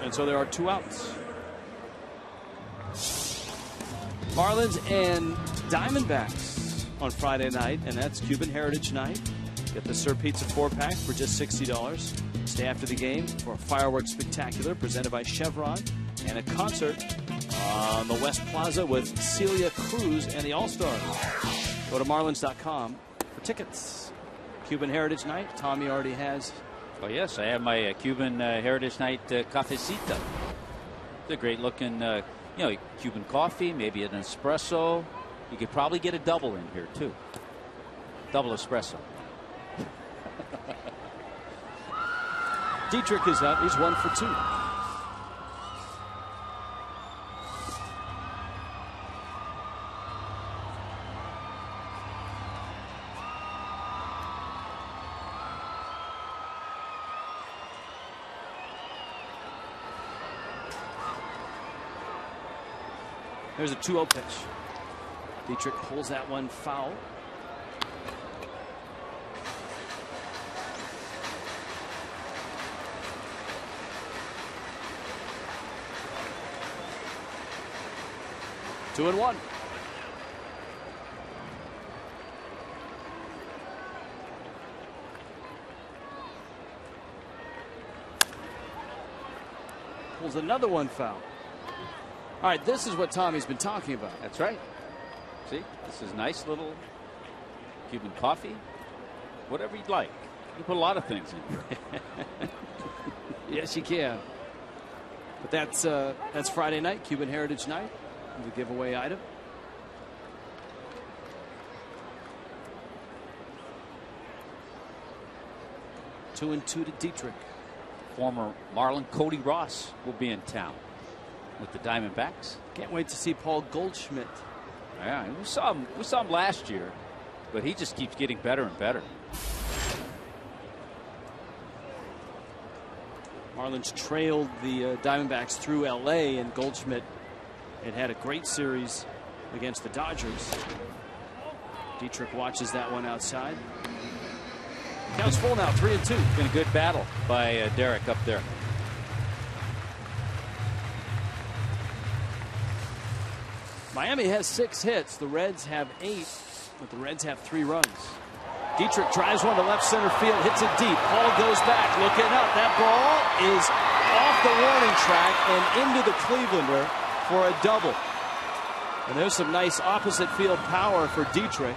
[SPEAKER 6] And so there are 2 outs. Marlins and Diamondbacks on Friday night, and that's Cuban Heritage Night. Get the Sir Pizza 4-pack for just $60. Stay after the game for a fireworks spectacular presented by Chevron and a concert on the West Plaza with Celia Cruz and the All-Stars. Go to Marlins.com for tickets. Cuban Heritage Night, Tommy already has.
[SPEAKER 3] Oh, yes, I have my Cuban Heritage Night cafecita. It's a great looking, Cuban coffee, maybe an espresso. You could probably get a double in here, too. Double espresso.
[SPEAKER 6] Dietrich is up. He's 1 for 2. There's a 2-0 pitch. Dietrich pulls that one foul. Two and one. Pulls another one foul. All right, this is what Tommy's been talking about.
[SPEAKER 3] That's right. See, this is nice little Cuban coffee. Whatever you'd like. You put a lot of things in here.
[SPEAKER 6] Yes, you can. But that's Friday night, Cuban Heritage Night, the giveaway item. Two and two to Dietrich.
[SPEAKER 3] Former Marlin Cody Ross will be in town with the Diamondbacks.
[SPEAKER 6] Can't wait to see Paul Goldschmidt.
[SPEAKER 3] Yeah, we saw him last year, but he just keeps getting better and better.
[SPEAKER 6] Marlins trailed the Diamondbacks through L.A. and Goldschmidt had a great series against the Dodgers. Dietrich watches that one outside. Count's full now, 3-2.
[SPEAKER 3] Been a good battle by Derek up there.
[SPEAKER 6] Miami has 6 hits. The Reds have 8, but the Reds have 3 runs. Dietrich drives one to left center field, hits it deep. Paul goes back, looking up. That ball is off the warning track and into the Clevelander for a double. And there's some nice opposite field power for Dietrich,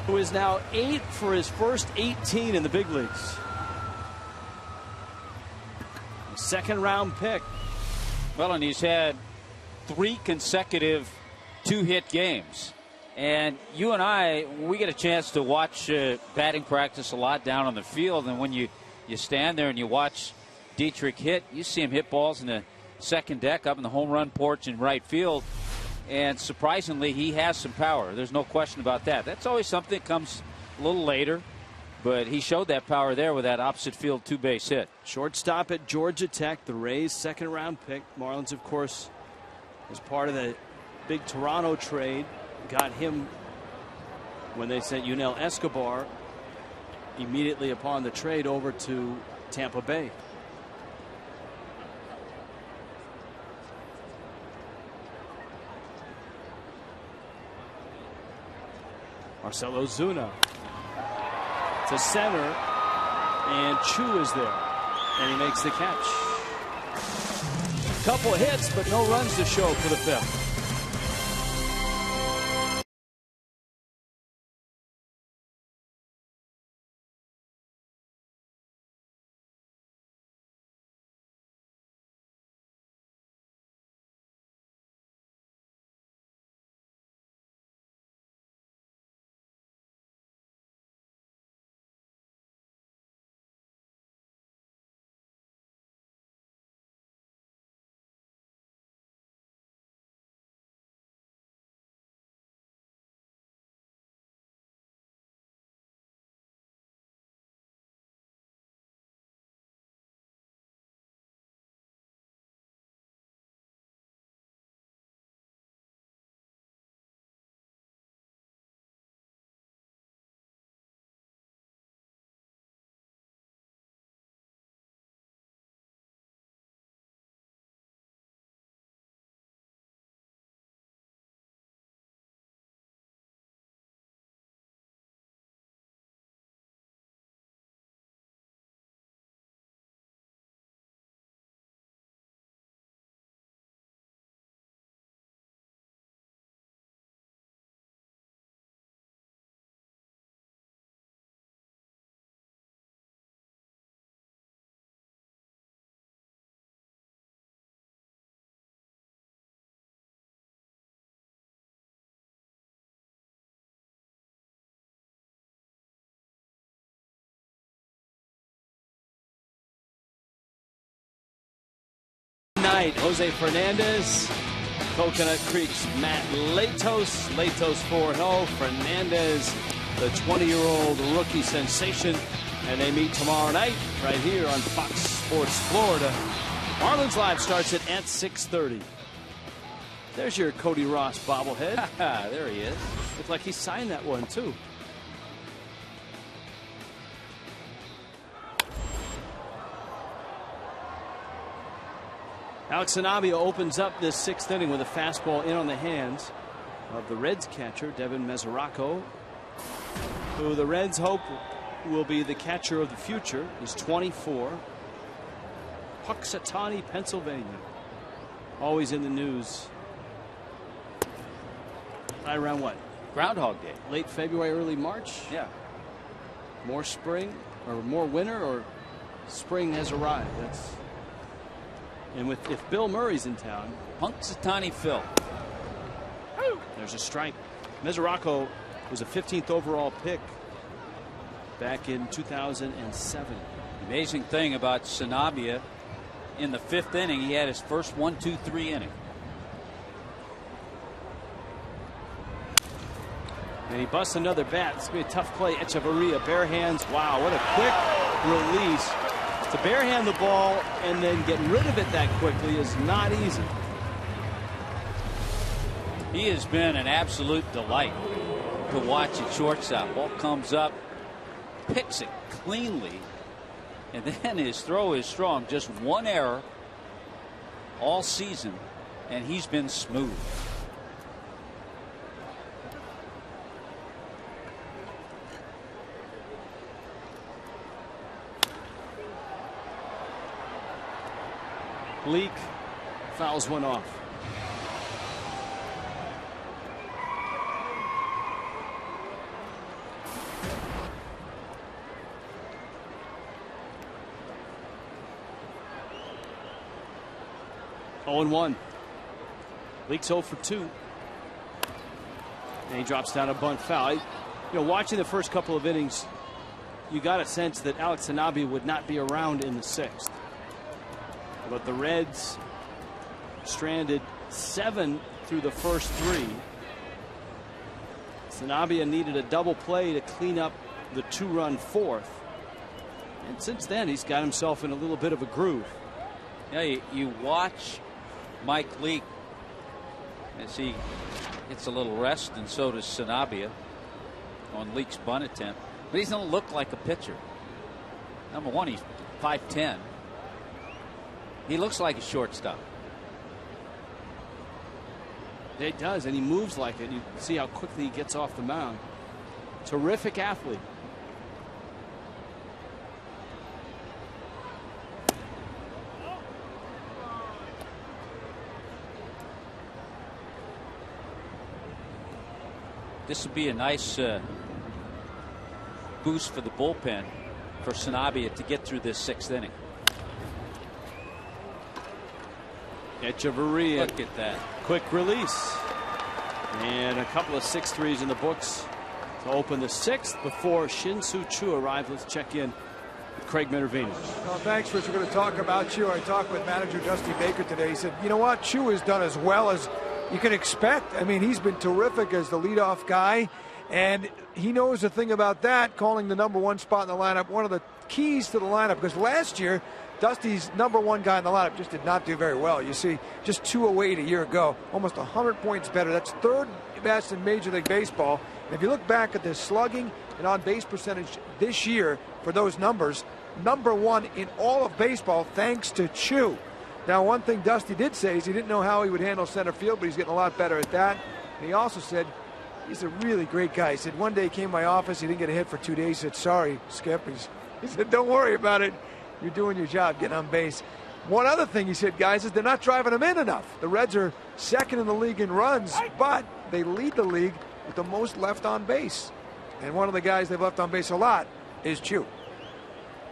[SPEAKER 6] who is now 8 for his first 18 in the big leagues. Second round pick.
[SPEAKER 3] Well, and he's had 3 consecutive 2-hit games. And you and I, we get a chance to watch batting practice a lot down on the field. And when you stand there and you watch Dietrich hit, you see him hit balls in the second deck up in the home run porch in right field. And surprisingly, he has some power. There's no question about that. That's always something that comes a little later. But he showed that power there with that opposite field 2-base hit.
[SPEAKER 6] Shortstop at Georgia Tech, the Rays' second-round pick. Marlins, of course, as part of the big Toronto trade, got him when they sent Yunel Escobar immediately upon the trade over to Tampa Bay. Marcelo Zuna to center, and Chu is there, and he makes the catch. Couple hits, but no runs to show for the fifth. Night, Jose Fernandez, Coconut Creek's Matt Latos. Latos 4-0. Fernandez, the 20-year-old rookie sensation. And they meet tomorrow night right here on Fox Sports Florida. Marlins Live starts at 6:30. There's your Cody Ross bobblehead.
[SPEAKER 3] There he is.
[SPEAKER 6] Looks like he signed that one, too. Alex Cian Amia opens up this sixth inning with a fastball in on the hands of the Reds catcher, Devin Mesoraco, who the Reds hope will be the catcher of the future. He's 24. Puxatawny, Pennsylvania. Always in the news. Right around what?
[SPEAKER 3] Groundhog Day.
[SPEAKER 6] Late February, early March?
[SPEAKER 3] Yeah.
[SPEAKER 6] More spring or more winter, or spring has arrived? That's. And if Bill Murray's in town,
[SPEAKER 3] Punxsutawney Phil.
[SPEAKER 6] There's a strike. Mesoraco was a 15th overall pick back in 2007.
[SPEAKER 3] Amazing thing about Cian Amia, in the fifth inning, he had his first 1-2-3 inning.
[SPEAKER 6] And he busts another bat. It's going to be a tough play. Echeverria, bare hands. Wow, what a quick release. To barehand the ball and then get rid of it that quickly is not easy.
[SPEAKER 3] He has been an absolute delight to watch at shortstop. Ball comes up, picks it cleanly, and then his throw is strong. Just one error all season, and he's been smooth.
[SPEAKER 6] Leak fouls one off. Oh and 1. Leak's 0 for 2. And he drops down a bunt foul. Watching the first couple of innings, you got a sense that Alex Cian Amia would not be around in the sixth. But the Reds stranded 7 through the first 3. Sanabia needed a double play to clean up the 2-run 4th. And since then, he's got himself in a little bit of a groove.
[SPEAKER 3] Yeah, you watch Mike Leake as he gets a little rest, and so does Sanabia on Leake's bunt attempt. But he's going to look like a pitcher. Number one, he's 5'10". He looks like a shortstop.
[SPEAKER 6] It does, and he moves like it. You see how quickly he gets off the mound. Terrific athlete.
[SPEAKER 3] This would be a nice boost for the bullpen for Sanabia to get through this 6th inning.
[SPEAKER 6] Echeverria.
[SPEAKER 3] Look at that.
[SPEAKER 6] Quick release. And a couple of 6-3s in the books to open the 6th before Shin-Soo Choo arrives. Let's check in with Craig Minervino.
[SPEAKER 4] Well, thanks, Rich. We're going to talk about Choo. I talked with manager Dusty Baker today. He said, you know what? Choo has done as well as you can expect. I mean, he's been terrific as the leadoff guy, and he knows the thing about that, calling the number 1 spot in the lineup, one of the keys to the lineup, because last year, Dusty's number 1 guy in the lineup just did not do very well. You see, just 208 a year ago, almost 100 points better. That's 3rd best in Major League Baseball. And if you look back at the slugging and on-base percentage this year for those numbers, number 1 in all of baseball, thanks to Choo. Now, one thing Dusty did say is he didn't know how he would handle center field, but he's getting a lot better at that. And he also said he's a really great guy. He said one day he came to my office, he didn't get a hit for 2 days. He said, sorry, Skip. He said, don't worry about it. You're doing your job, getting on base. One other thing he said, guys, is they're not driving him in enough. The Reds are 2nd in the league in runs, but they lead the league with the most left on base. And one of the guys they've left on base a lot is Choo.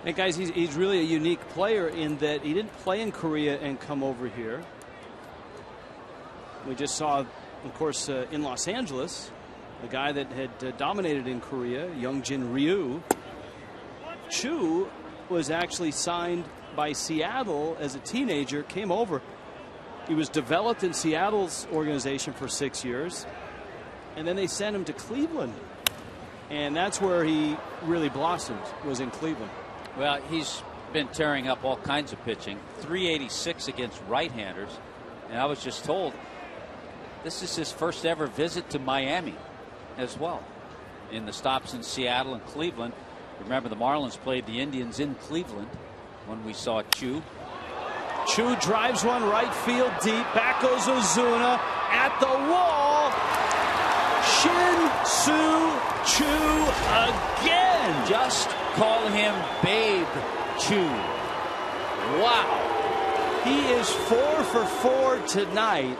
[SPEAKER 6] And guys, he's really a unique player in that he didn't play in Korea and come over here. We just saw, of course, in Los Angeles, the guy that had dominated in Korea, Youngjin Ryu. Choo was actually signed by Seattle as a teenager, came over. He was developed in Seattle's organization for 6 years, and then they sent him to Cleveland. And that's where he really blossomed, was in Cleveland.
[SPEAKER 3] Well, he's been tearing up all kinds of pitching. 386 against right-handers. And I was just told this is his first ever visit to Miami as well, in the stops in Seattle and Cleveland. Remember, the Marlins played the Indians in Cleveland when we saw Choo.
[SPEAKER 6] Choo drives one right field deep. Back goes Ozuna at the wall. Shin-Soo Choo again.
[SPEAKER 3] Just call him Babe Choo. Wow.
[SPEAKER 6] He is 4 for 4 tonight.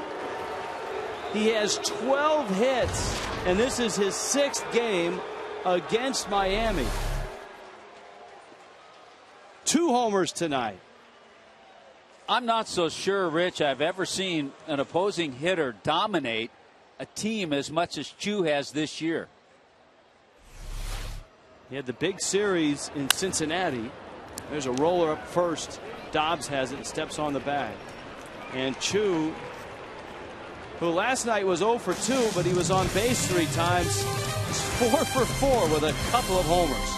[SPEAKER 6] He has 12 hits, and this is his 6th game against Miami. 2 homers tonight.
[SPEAKER 3] I'm not so sure, Rich, I've ever seen an opposing hitter dominate a team as much as Choo has this year.
[SPEAKER 6] He had the big series in Cincinnati. There's a roller up first. Dobbs has it and steps on the bag. And Choo, who last night was 0 for 2, but he was on base 3 times, is 4 for 4 with a couple of homers.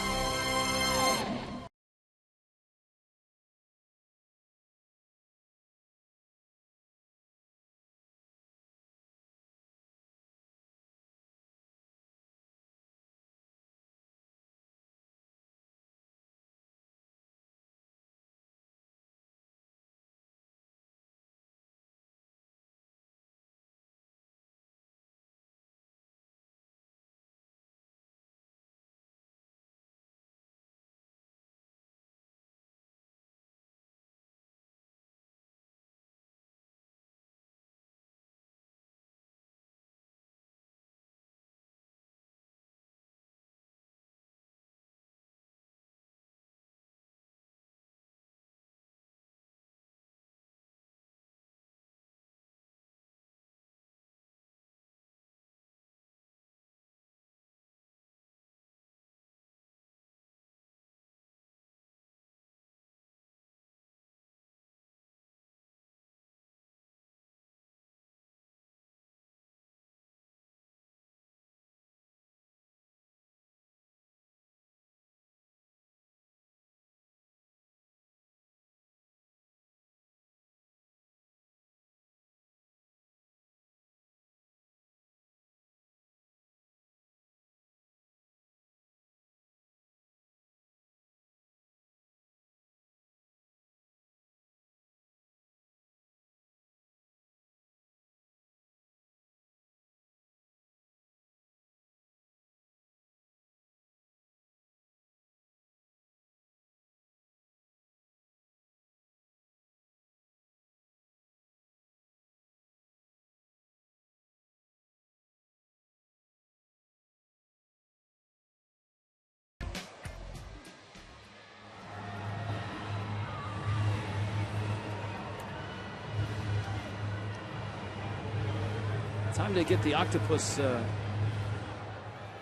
[SPEAKER 6] Time to get the octopus,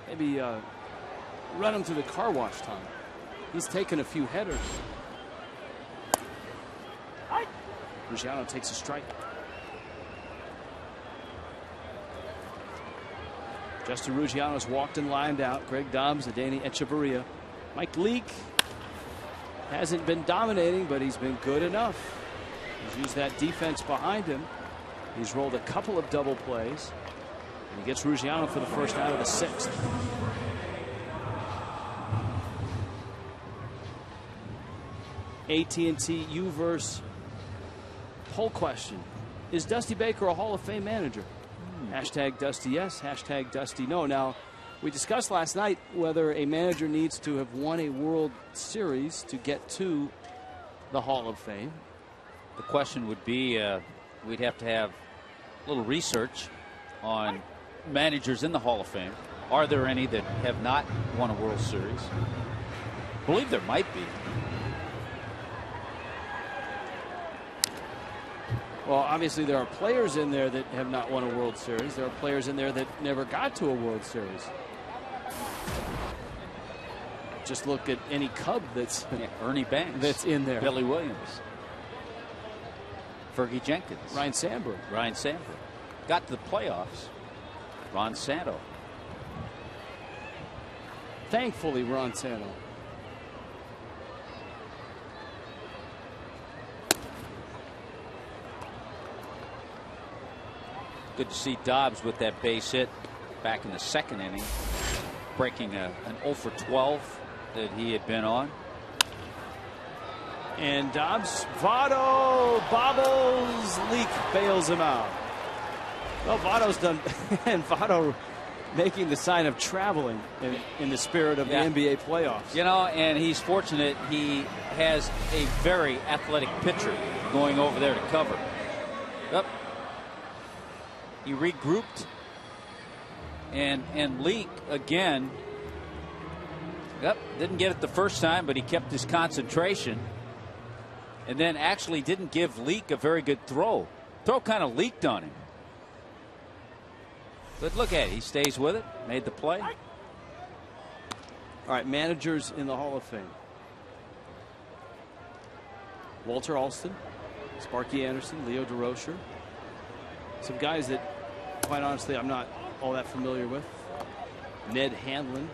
[SPEAKER 6] maybe run him through the car wash, Tom. He's taken a few headers. Ruggiano takes a strike. Justin Ruggiano's walked and lined out. Greg Dobbs, Adeiny Echeverria. Mike Leake hasn't been dominating, but he's been good enough. He's used that defense behind him. He's rolled a couple of double plays. And he gets Ruggiano for the first out of the 6th. AT&T U-verse poll question. Is Dusty Baker a Hall of Fame manager? Hashtag Dusty yes, hashtag Dusty no. Now, we discussed last night whether a manager needs to have won a World Series to get to the Hall of Fame.
[SPEAKER 3] The question would be, we'd have to have a little research on managers in the Hall of Fame. Are there any that have not won a World Series? I believe there might be.
[SPEAKER 6] Well, obviously there are players in there that have not won a World Series. There are players in there that never got to a World Series. Just look at any Cub that's
[SPEAKER 3] Ernie Banks,
[SPEAKER 6] that's in there.
[SPEAKER 3] Billy Williams, Fergie Jenkins,
[SPEAKER 6] Ryan Sandberg.
[SPEAKER 3] Got to the playoffs. Ron Santo.
[SPEAKER 6] Thankfully, Ron Santo.
[SPEAKER 3] Good to see Dobbs with that base hit back in the 2nd inning, breaking an 0 for 12 that he had been on.
[SPEAKER 6] And Dobbs, Votto bobbles, Leake bails him out. Well, Votto's done, and Votto making the sign of traveling in the spirit of the NBA playoffs.
[SPEAKER 3] You know, and he's fortunate he has a very athletic pitcher going over there to cover. Yep. He regrouped, and Leake again. Yep, didn't get it the first time, but he kept his concentration, and then actually didn't give Leake a very good throw. Throw kind of leaked on him. But look at it, he stays with it, made the play.
[SPEAKER 6] All right, managers in the Hall of Fame. Walter Alston, Sparky Anderson, Leo DeRocher. Some guys that, quite honestly, I'm not all that familiar with. Ned Hanlon.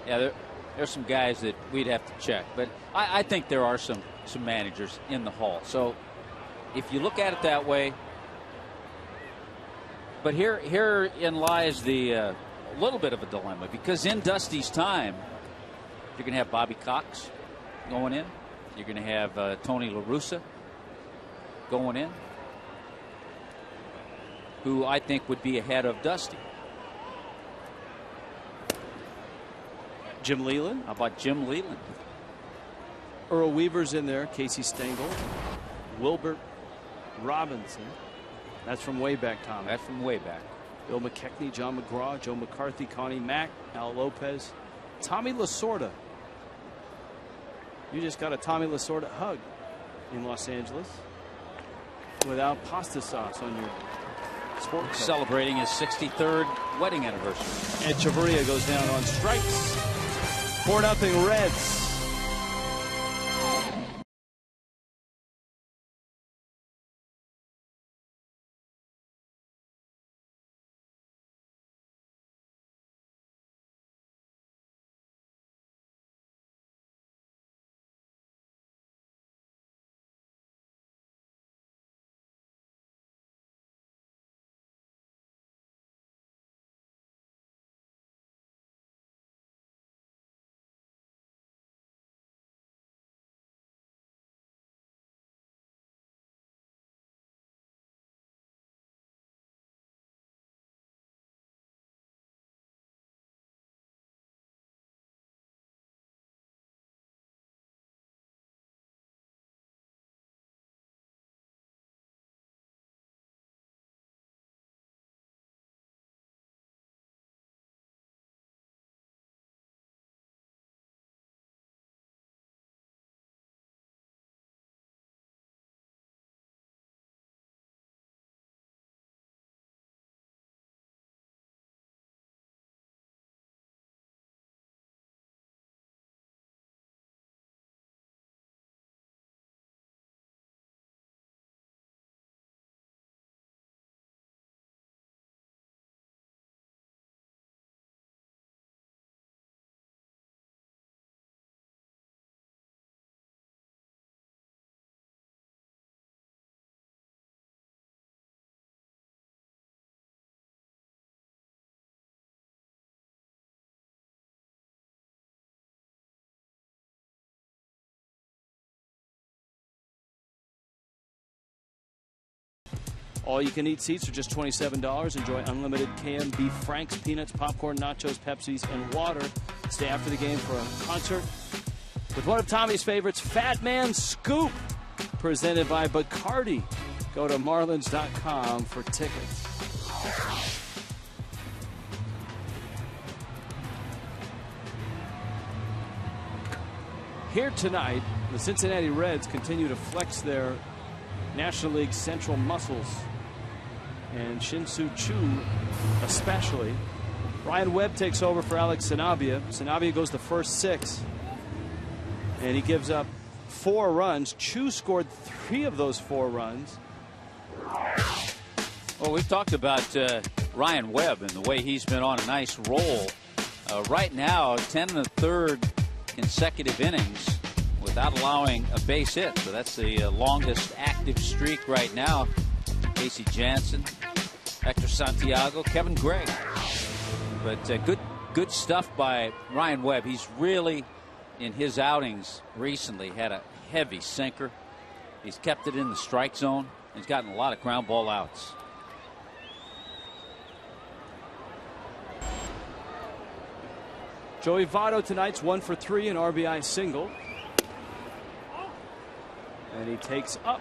[SPEAKER 3] Yeah, there's some guys that we'd have to check, but I think there are some managers in the Hall. So if you look at it that way, but herein lies the little bit of a dilemma, because in Dusty's time, you're going to have Bobby Cox going in. You're going to have Tony La Russa going in, who I think would be ahead of Dusty.
[SPEAKER 6] Jim Leland.
[SPEAKER 3] How about Jim Leland?
[SPEAKER 6] Earl Weaver's in there. Casey Stengel. Wilbert Robinson. That's from way back, Tom.
[SPEAKER 3] That's from way back.
[SPEAKER 6] Bill McKechnie, John McGraw, Joe McCarthy, Connie Mack, Al Lopez, Tommy Lasorda. You just got a Tommy Lasorda hug in Los Angeles without pasta sauce on your sport coat.
[SPEAKER 3] Celebrating his 63rd wedding anniversary.
[SPEAKER 6] And Chavarria goes down on strikes. 4-0 Reds. All-you-can-eat seats are just $27. Enjoy unlimited canned beef franks, peanuts, popcorn, nachos, Pepsis, and water. Stay after the game for a concert with one of Tommy's favorites, Fat Man Scoop, presented by Bacardi. Go to Marlins.com for tickets. Here tonight, the Cincinnati Reds continue to flex their National League Central muscles, and Shin-Soo Choo especially. Ryan Webb takes over for Alex Sanabia. Sanabia goes the first 6, and he gives up 4 runs. Choo scored 3 of those 4 runs.
[SPEAKER 3] Well, we've talked about Ryan Webb and the way he's been on a nice roll. Right now, 10 1/3 consecutive innings without allowing a base hit. So that's the longest active streak right now. Casey Jansen, Hector Santiago, Kevin Gray. But good stuff by Ryan Webb. He's really, in his outings recently, had a heavy sinker. He's kept it in the strike zone. He's gotten a lot of ground ball outs.
[SPEAKER 6] Joey Votto tonight's 1 for 3, an RBI single. And he takes up.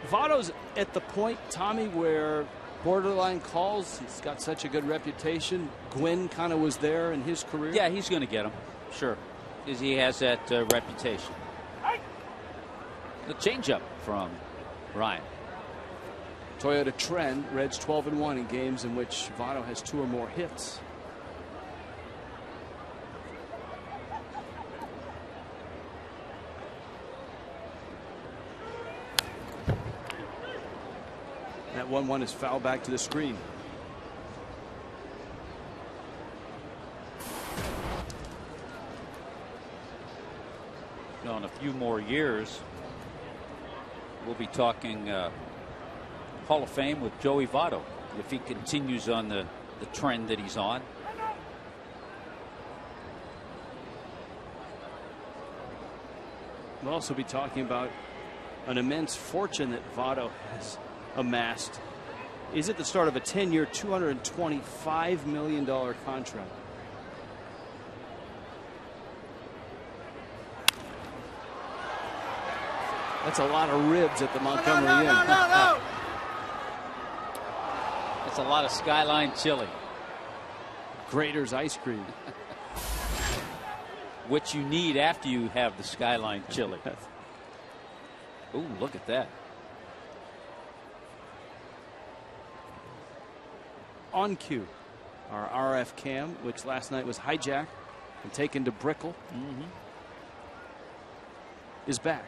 [SPEAKER 6] Votto's at the point, Tommy, where borderline calls. He's got such a good reputation. Gwynn kind of was there in his career.
[SPEAKER 3] Yeah, he's going to get him. Sure. Because he has that reputation. The changeup from Ryan.
[SPEAKER 6] Toyota trend, Reds 12-1 in games in which Votto has 2 or more hits. That 1-1 is fouled back to the screen.
[SPEAKER 3] In a few more years, we'll be talking Hall of Fame with Joey Votto if he continues on the trend that he's on.
[SPEAKER 6] We'll also be talking about an immense fortune that Votto has amassed. Is at the start of a 10-year, $225 million contract. That's a lot of ribs at the Montgomery Inn.
[SPEAKER 3] That's a lot of Skyline chili.
[SPEAKER 6] Grater's ice cream.
[SPEAKER 3] Which you need after you have the Skyline chili. Ooh, look at that.
[SPEAKER 6] On cue, our RF cam, which last night was hijacked and taken to Brickell, is back.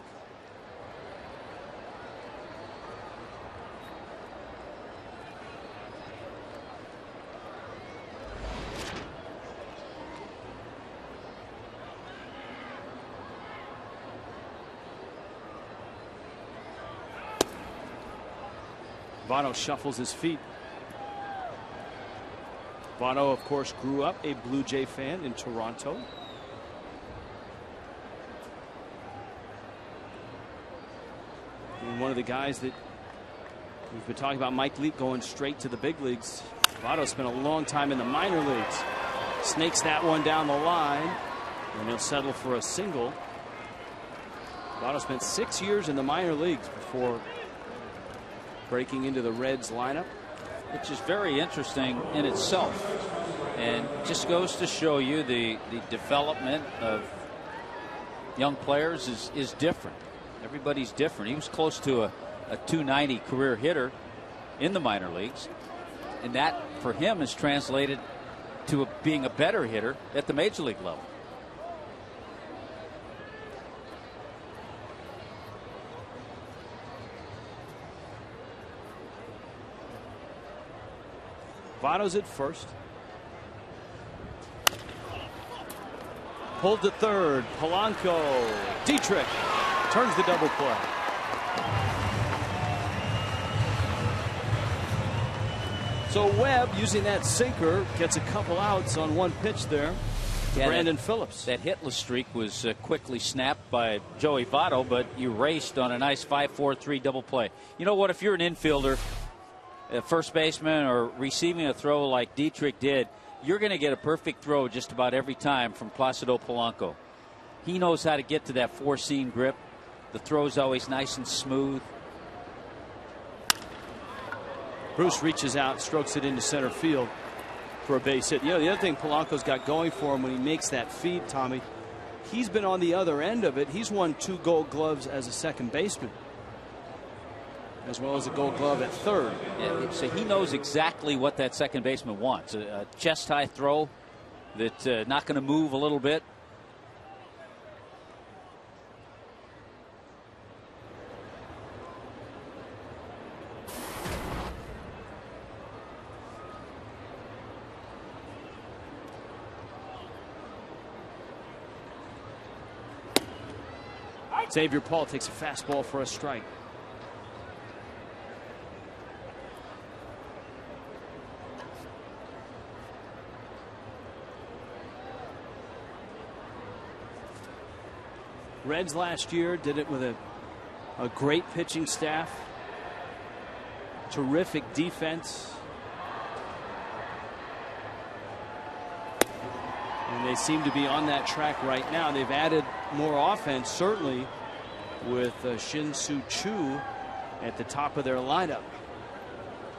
[SPEAKER 6] Votto shuffles his feet. Votto, of course, grew up a Blue Jay fan in Toronto. And one of the guys that we've been talking about, Mike Leake, going straight to the big leagues. Votto spent a long time in the minor leagues. Snakes that one down the line, and he'll settle for a single. Votto spent 6 years in the minor leagues before breaking into the Reds lineup.
[SPEAKER 3] Which is very interesting in itself, and just goes to show you the development of young players is different. Everybody's different. He was close to a 290 career hitter in the minor leagues, and that for him is translated to being a better hitter at the major league level.
[SPEAKER 6] Votto's at first. Pulled to third. Polanco. Dietrich turns the double play. So Webb, using that sinker, gets a couple outs on one pitch there. Yeah, Brandon Phillips.
[SPEAKER 3] That hitless streak was quickly snapped by Joey Votto, but erased on a nice 5-4-3 double play. You know what? If you're an infielder a first baseman or receiving a throw like Dietrich did, you're going to get a perfect throw just about every time from Placido Polanco. He knows how to get to that four-seam grip. The throw's always nice and smooth.
[SPEAKER 6] Bruce reaches out, strokes it into center field for a base hit. You know, the other thing Polanco's got going for him when he makes that feed, Tommy, he's been on the other end of it. He's won 2 Gold Gloves as a second baseman, as well as a Gold Glove at third.
[SPEAKER 3] Yeah, so he knows exactly what that second baseman wants. A chest-high throw that's not going to move a little bit.
[SPEAKER 6] Xavier Paul takes a fastball for a strike. Reds last year did it with a great pitching staff, terrific defense, and they seem to be on that track right now. They've added more offense, certainly, with Shin-Soo Choo at the top of their lineup.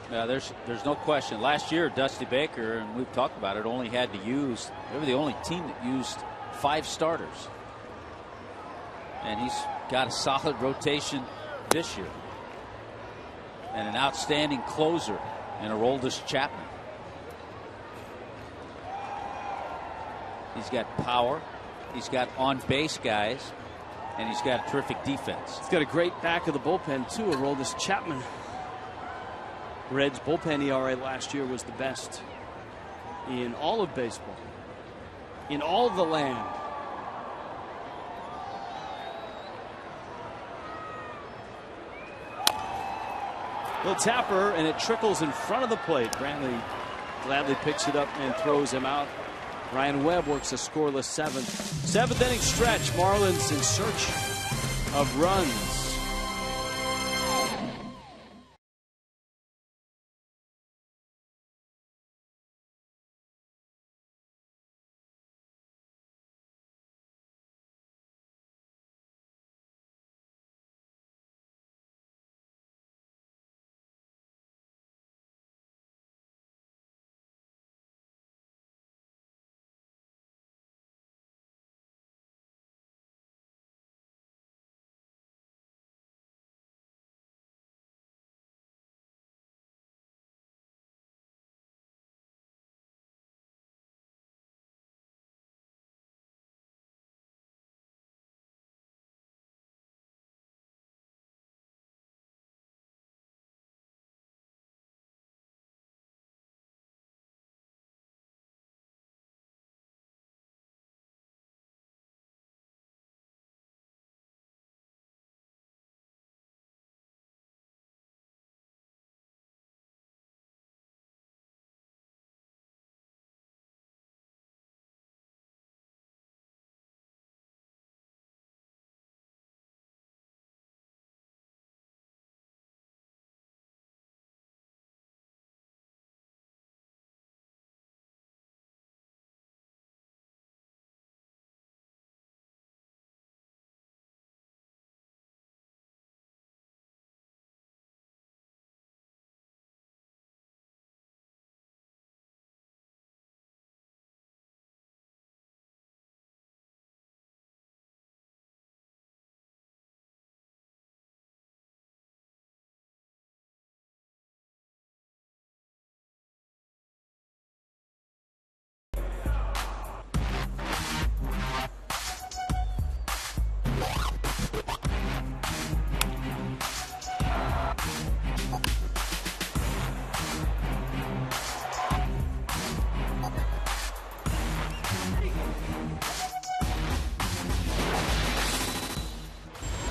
[SPEAKER 3] Yeah, there's no question. Last year, Dusty Baker, and we've talked about it, only had to use, they were the only team that used 5 starters. And he's got a solid rotation this year. And an outstanding closer in Aroldis Chapman. He's got power. He's got on-base guys. And he's got a terrific defense.
[SPEAKER 6] He's got a great back of the bullpen, too, Aroldis Chapman. Reds' bullpen ERA last year was the best in all of baseball, in all the land. Little tapper, and it trickles in front of the plate. Brantley gladly picks it up and throws him out. Ryan Webb works a scoreless 7th. 7th inning stretch. Marlins in search of runs.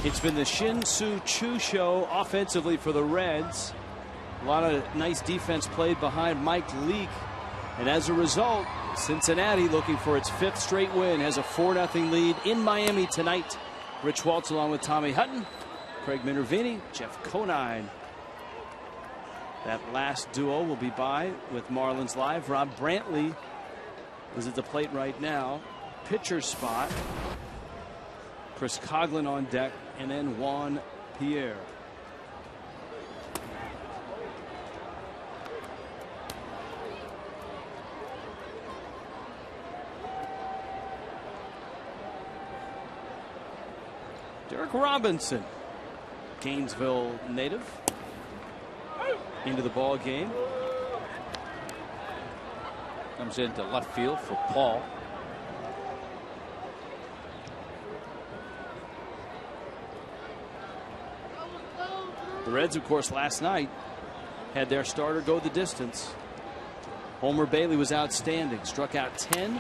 [SPEAKER 6] It's been the Shin-Soo Choo show offensively for the Reds. A lot of nice defense played behind Mike Leake. And as a result, Cincinnati, looking for its 5th straight win, has a 4-0 lead in Miami tonight. Rich Waltz along with Tommy Hutton, Craig Minervini, Jeff Conine. That last duo will be by with Marlins Live. Rob Brantley is at the plate right now. Pitcher spot. Chris Coughlin on deck, and then Juan Pierre. Derek Robinson, Gainesville native, into the ball game.
[SPEAKER 3] Comes into left field for Paul.
[SPEAKER 6] The Reds, of course, last night had their starter go the distance. Homer Bailey was outstanding, struck out 10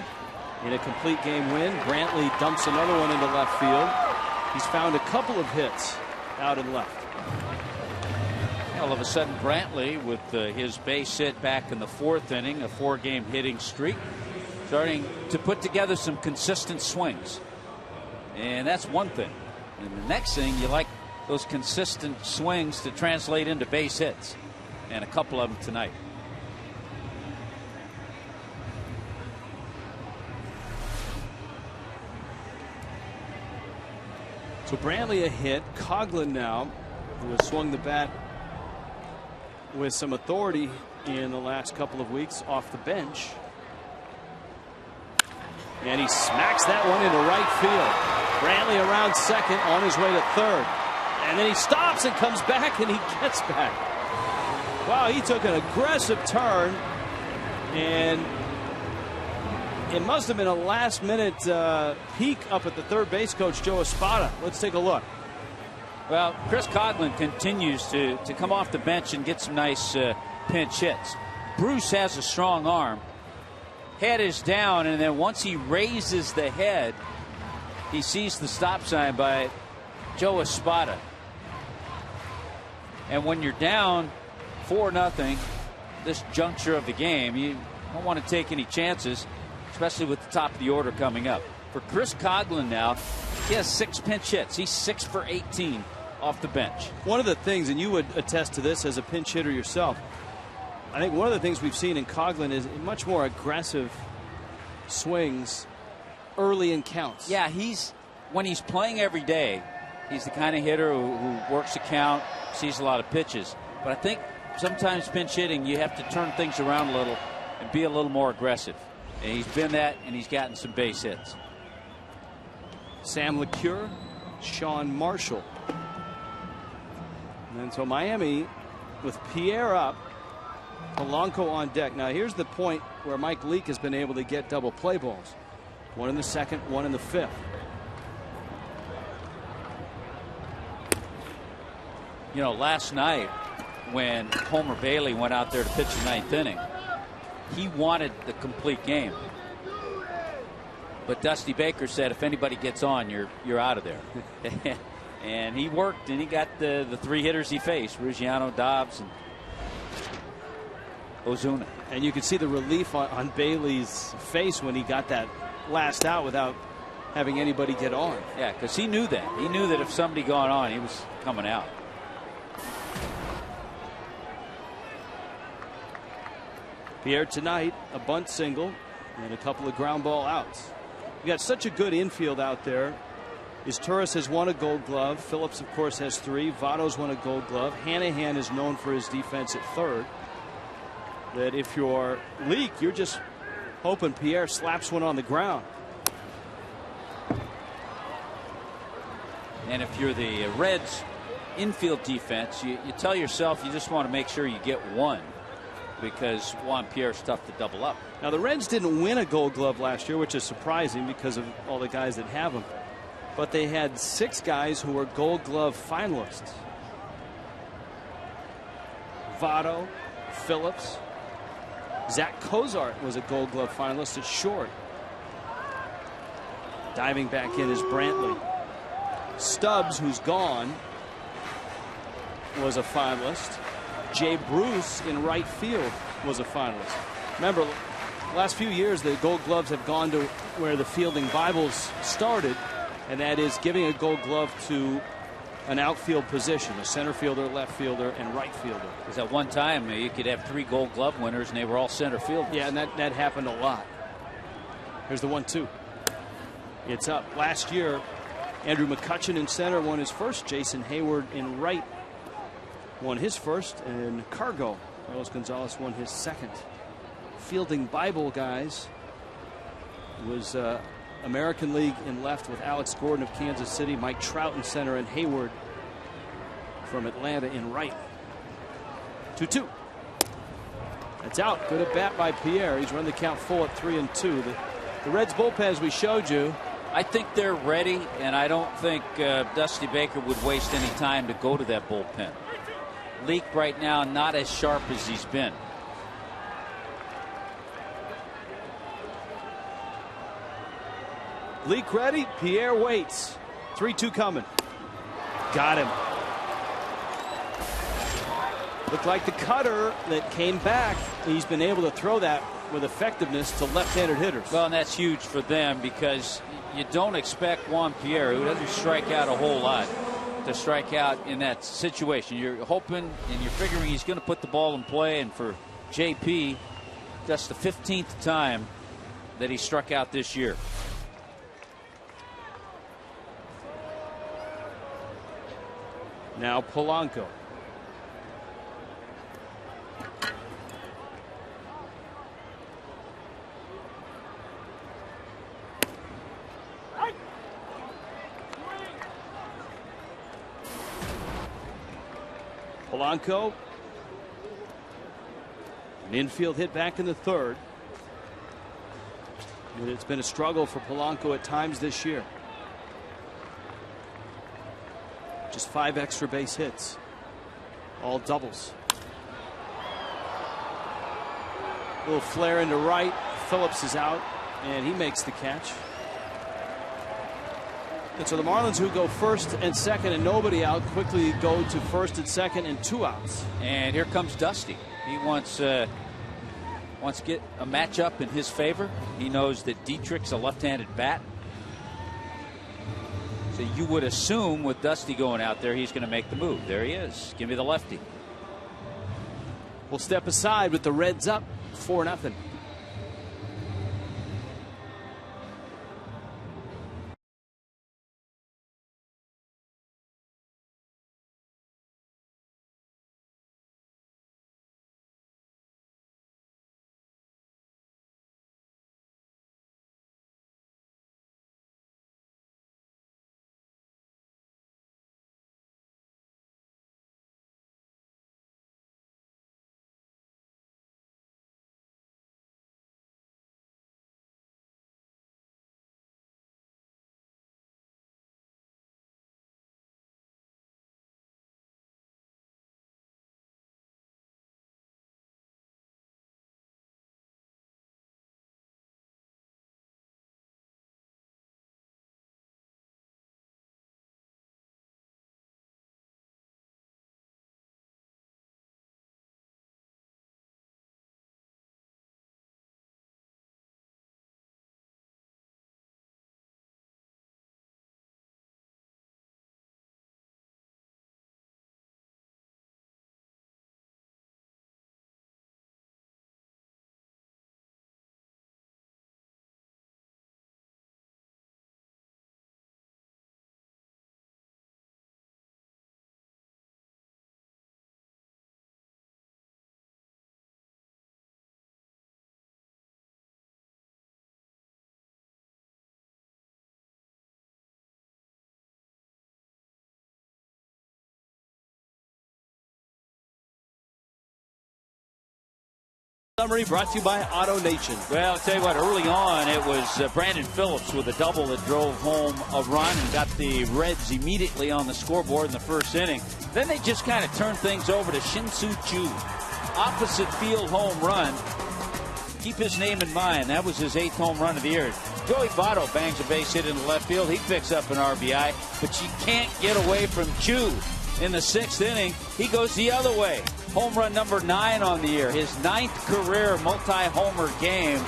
[SPEAKER 6] in a complete game win. Brantley dumps another one into left field. He's found a couple of hits out and left.
[SPEAKER 3] All of a sudden, Brantley, with his base hit back in the 4th inning, a 4-game hitting streak, starting to put together some consistent swings. And that's one thing. And the next thing, you like those consistent swings to translate into base hits. And a couple of them tonight.
[SPEAKER 6] So Brantley a hit. Coughlin now, who has swung the bat with some authority in the last couple of weeks, off the bench. And he smacks that one into right field. Brantley around second, on his way to third. And then he stops and comes back, and he gets back. Wow, he took an aggressive turn, and it must have been a last-minute peek up at the third base coach, Joe Espada. Let's take a look.
[SPEAKER 3] Well, Chris Coughlin continues to come off the bench and get some nice pinch hits. Bruce has a strong arm. Head is down, and then once he raises the head, he sees the stop sign by Joe Espada. And when you're down 4-0, this juncture of the game, you don't want to take any chances, especially with the top of the order coming up. For Chris Coughlin now, he has 6 pinch hits. He's 6 for 18 off the bench.
[SPEAKER 6] One of the things, and you would attest to this as a pinch hitter yourself, I think one of the things we've seen in Coughlin is much more aggressive swings early in counts.
[SPEAKER 3] Yeah, when he's playing every day, he's the kind of hitter who works the count, sees a lot of pitches. But I think sometimes pinch hitting, you have to turn things around a little and be a little more aggressive. And he's been that, and he's gotten some base hits.
[SPEAKER 6] Sam LeCure, Sean Marshall. And so Miami with Pierre up, Polanco on deck. Now here's the point where Mike Leake has been able to get double play balls. One in the 2nd, one in the 5th.
[SPEAKER 3] You know, last night when Homer Bailey went out there to pitch the 9th inning, he wanted the complete game. But Dusty Baker said, if anybody gets on, you're out of there. And he worked, and he got the 3 hitters he faced, Ruggiano, Dobbs, and Ozuna.
[SPEAKER 6] And you could see the relief on Bailey's face when he got that last out without having anybody get on.
[SPEAKER 3] Yeah, because he knew that. He knew that if somebody got on, he was coming out.
[SPEAKER 6] Pierre tonight, a bunt single and a couple of ground ball outs. We got such a good infield out there. Turris has won a Gold Glove. Phillips, of course, has 3. Votto's won a Gold Glove. Hanahan is known for his defense at third. That if you're Leake, you're just hoping Pierre slaps one on the ground.
[SPEAKER 3] And if you're the Reds infield defense, you tell yourself you just want to make sure you get one, because Juan Pierre's tough to double up.
[SPEAKER 6] Now, the Reds didn't win a Gold Glove last year, which is surprising because of all the guys that have them. But they had 6 guys who were Gold Glove finalists. Votto, Phillips, Zach Cozart was a Gold Glove finalist at short. Diving back in is Brantley. Stubbs, who's gone, was a finalist. Jay Bruce in right field was a finalist. Remember, last few years the Gold Gloves have gone to where the fielding Bibles started, and that is giving a Gold Glove to an outfield position, a center fielder, left fielder, and right fielder.
[SPEAKER 3] Because at one time you could have 3 Gold Glove winners and they were all center fielders.
[SPEAKER 6] Yeah, and that happened a lot. Here's the 1-2. It's up. Last year, Andrew McCutcheon in center won his first. Jason Hayward in right won his first. And Cargo, Carlos Gonzalez, won his second. Fielding Bible, guys, was American League in left with Alex Gordon of Kansas City, Mike Trout in center, and Hayward from Atlanta in right. 2-2. That's out. Good at bat by Pierre. He's run the count full at 3-2. The Reds bullpen, as we showed you,
[SPEAKER 3] I think they're ready, and I don't think Dusty Baker would waste any time to go to that bullpen. Leak right now not as sharp as he's been.
[SPEAKER 6] Leak ready. Pierre waits. 3-2 coming. Got him. Looked like the cutter that came back. He's been able to throw that with effectiveness to left-handed hitters.
[SPEAKER 3] Well, and that's huge for them because you don't expect Juan Pierre, who doesn't strike out a whole lot, to strike out in that situation. You're hoping and you're figuring he's going to put the ball in play, and for JP, that's the 15th time that he struck out this year.
[SPEAKER 6] Now Polanco. Polanco. An infield hit back in the third. And it's been a struggle for Polanco at times this year. Just 5 extra base hits. All doubles. A little flare into right. Phillips is out, and he makes the catch. And so the Marlins, who go first and second and nobody out, quickly go to first and second and 2 outs.
[SPEAKER 3] And here comes Dusty. He wants to get a matchup in his favor. He knows that Dietrich's a left-handed bat. So you would assume with Dusty going out there, he's going to make the move. There he is. Give me the lefty.
[SPEAKER 6] We'll step aside with the Reds up 4-0. Summary brought to you by Auto Nation.
[SPEAKER 3] Well, I'll tell you what, early on it was Brandon Phillips with a double that drove home a run and got the Reds immediately on the scoreboard in the first inning. Then they just kind of turned things over to Shin-Soo Choo. Opposite field home run. Keep his name in mind. That was his 8th home run of the year. Joey Votto bangs a base hit in the left field. He picks up an RBI, but you can't get away from Choo. In the 6th inning, he goes the other way. Home run number 9 on the year. His 9th career multi-homer game.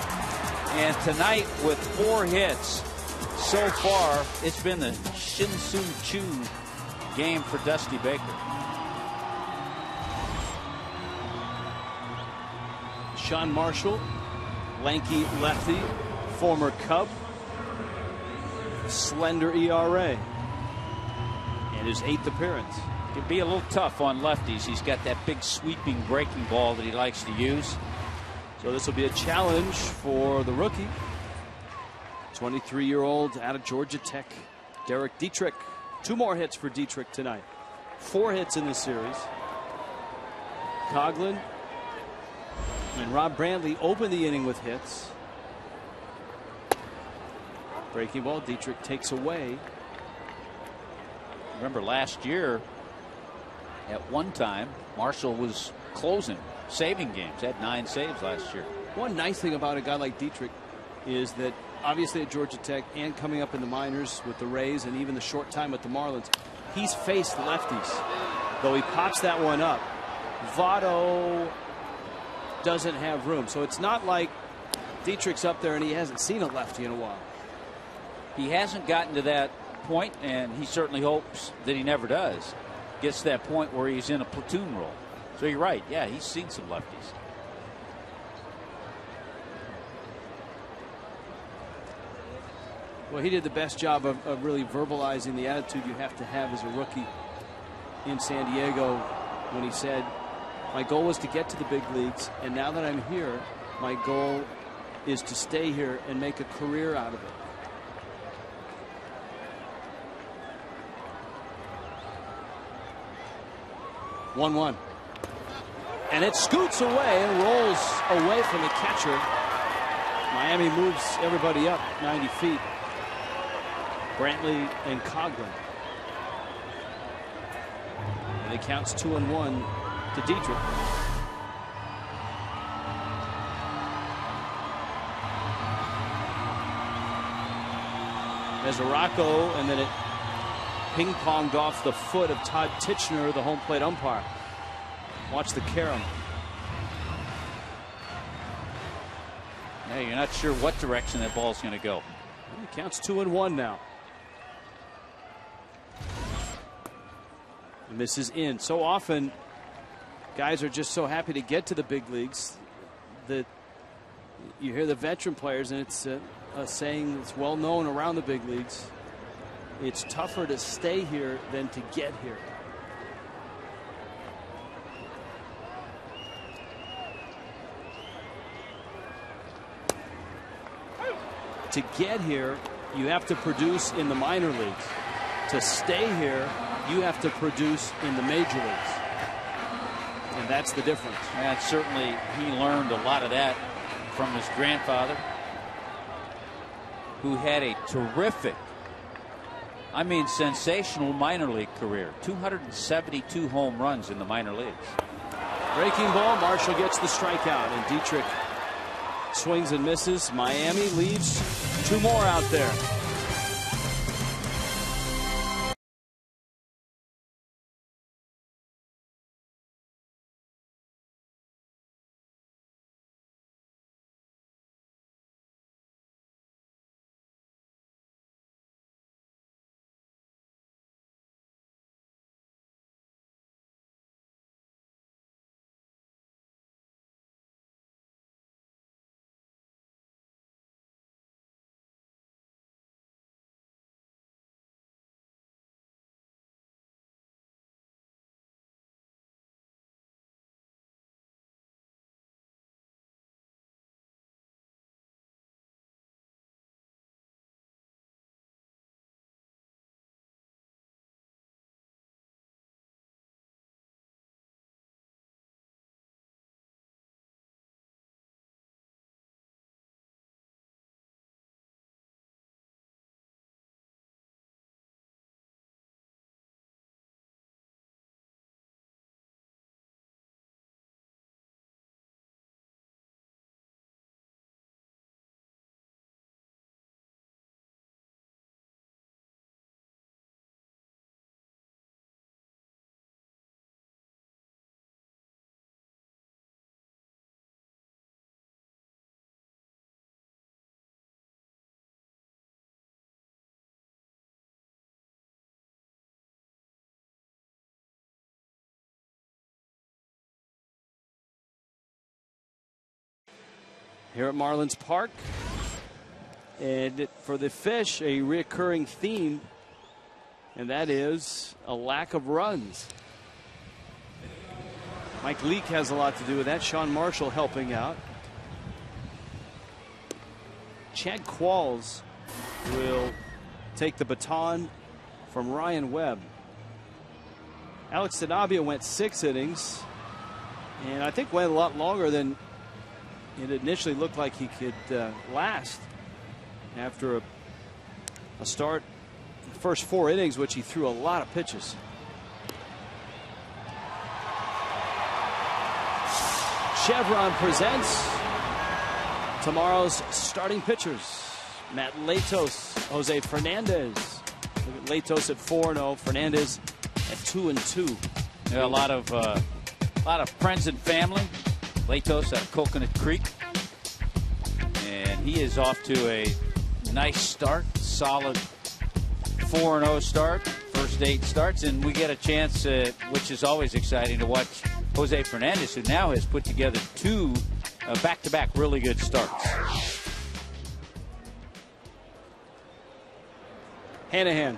[SPEAKER 3] And tonight with 4 hits so far, it's been the Shin-Soo Choo game for Dusty Baker.
[SPEAKER 6] Sean Marshall, lanky lefty, former Cub, slender ERA, and his 8th appearance.
[SPEAKER 3] Can be a little tough on lefties. He's got that big sweeping breaking ball that he likes to use.
[SPEAKER 6] So this will be a challenge for the rookie, 23-year-old out of Georgia Tech, Derek Dietrich. 2 more hits for Dietrich tonight. 4 hits in this series. Coughlin and Rob Brantley open the inning with hits. Breaking ball, Dietrich takes away.
[SPEAKER 3] Remember last year, at one time, Marshall was closing, saving games. Had 9 saves last year.
[SPEAKER 6] One nice thing about a guy like Dietrich is that obviously at Georgia Tech and coming up in the minors with the Rays and even the short time with the Marlins, he's faced lefties. Though he pops that one up, Votto doesn't have room. So it's not like Dietrich's up there and he hasn't seen a lefty in a while.
[SPEAKER 3] He hasn't gotten to that point, and he certainly hopes that he never does. Gets to that point where he's in a platoon role. So you're right. Yeah, he's seen some lefties.
[SPEAKER 6] Well, he did the best job of really verbalizing the attitude you have to have as a rookie in San Diego when he said, my goal was to get to the big leagues, and now that I'm here, my goal is to stay here and make a career out of it. One. And it scoots away and rolls away from the catcher. Miami moves everybody up 90 feet. Brantley and Coughlin. And it counts 2-1 to Dietrich. Mesoraco, and then it ping-ponged off the foot of Todd Titchener, the home plate umpire. Watch the carom.
[SPEAKER 3] Yeah, you're not sure what direction that ball's going to go.
[SPEAKER 6] It counts 2-1 now. And this is in. So often, guys are just so happy to get to the big leagues that you hear the veteran players, and it's a saying that's well known around the big leagues. It's tougher to stay here than to get here. To get here, you have to produce in the minor leagues. To stay here, you have to produce in the major leagues. And that's the difference.
[SPEAKER 3] And certainly he learned a lot of that from his grandfather, who had a terrific, I mean sensational minor league career. 272 home runs in the minor leagues.
[SPEAKER 6] Breaking ball, Marshall gets the strikeout, and Dietrich swings and misses. Miami leaves 2 more out there. here at Marlins Park. And for the Fish, a recurring theme, and that is a lack of runs. Mike Leake has a lot to do with that. Sean Marshall helping out. Chad Qualls will take the baton from Ryan Webb. Alex Sanabia went 6 innings, and I think went a lot longer than it initially looked like he could last after a start in the first 4 innings, which he threw a lot of pitches. Chevron presents tomorrow's starting pitchers. Matt Latos, Jose Fernandez. Look at Latos at 4-0, Fernandez at 2-2.
[SPEAKER 3] Yeah, a lot of friends and family. Latos at Coconut Creek, and he is off to a nice start, solid 4-0 start, first 8 starts, and we get a chance, which is always exciting, to watch Jose Fernandez, who now has put together 2 back-to-back really good starts.
[SPEAKER 6] Hanahan.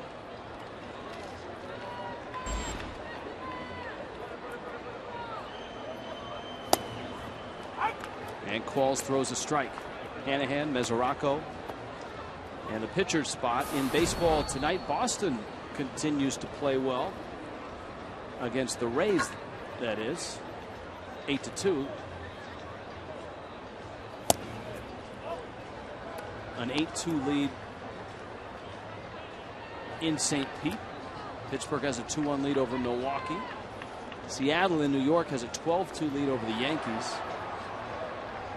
[SPEAKER 6] And Qualls throws a strike. Hanahan, Mesoraco. And the pitcher's spot in baseball tonight. Boston continues to play well against the Rays, that is. 8-2. An 8-2 lead in St. Pete. Pittsburgh has a 2-1 lead over Milwaukee. Seattle in New York has a 12-2 lead over the Yankees.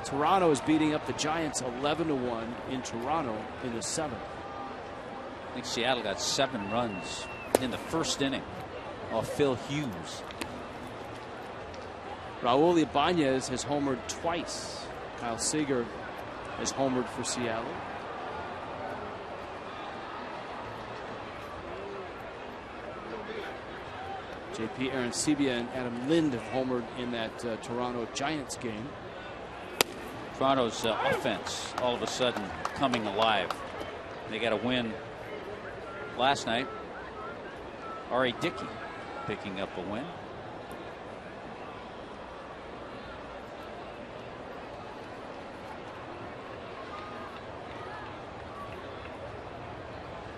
[SPEAKER 6] Toronto is beating up the Giants 11-1 in Toronto in the 7th.
[SPEAKER 3] I think Seattle got 7 runs in the first inning off Phil Hughes.
[SPEAKER 6] Raul Ibanez has homered twice. Kyle Seager has homered for Seattle. JP Arancibia and Adam Lind have homered in that Toronto Giants game.
[SPEAKER 3] Toronto's offense all of a sudden coming alive. They got a win last night. R.A. Dickey picking up a win.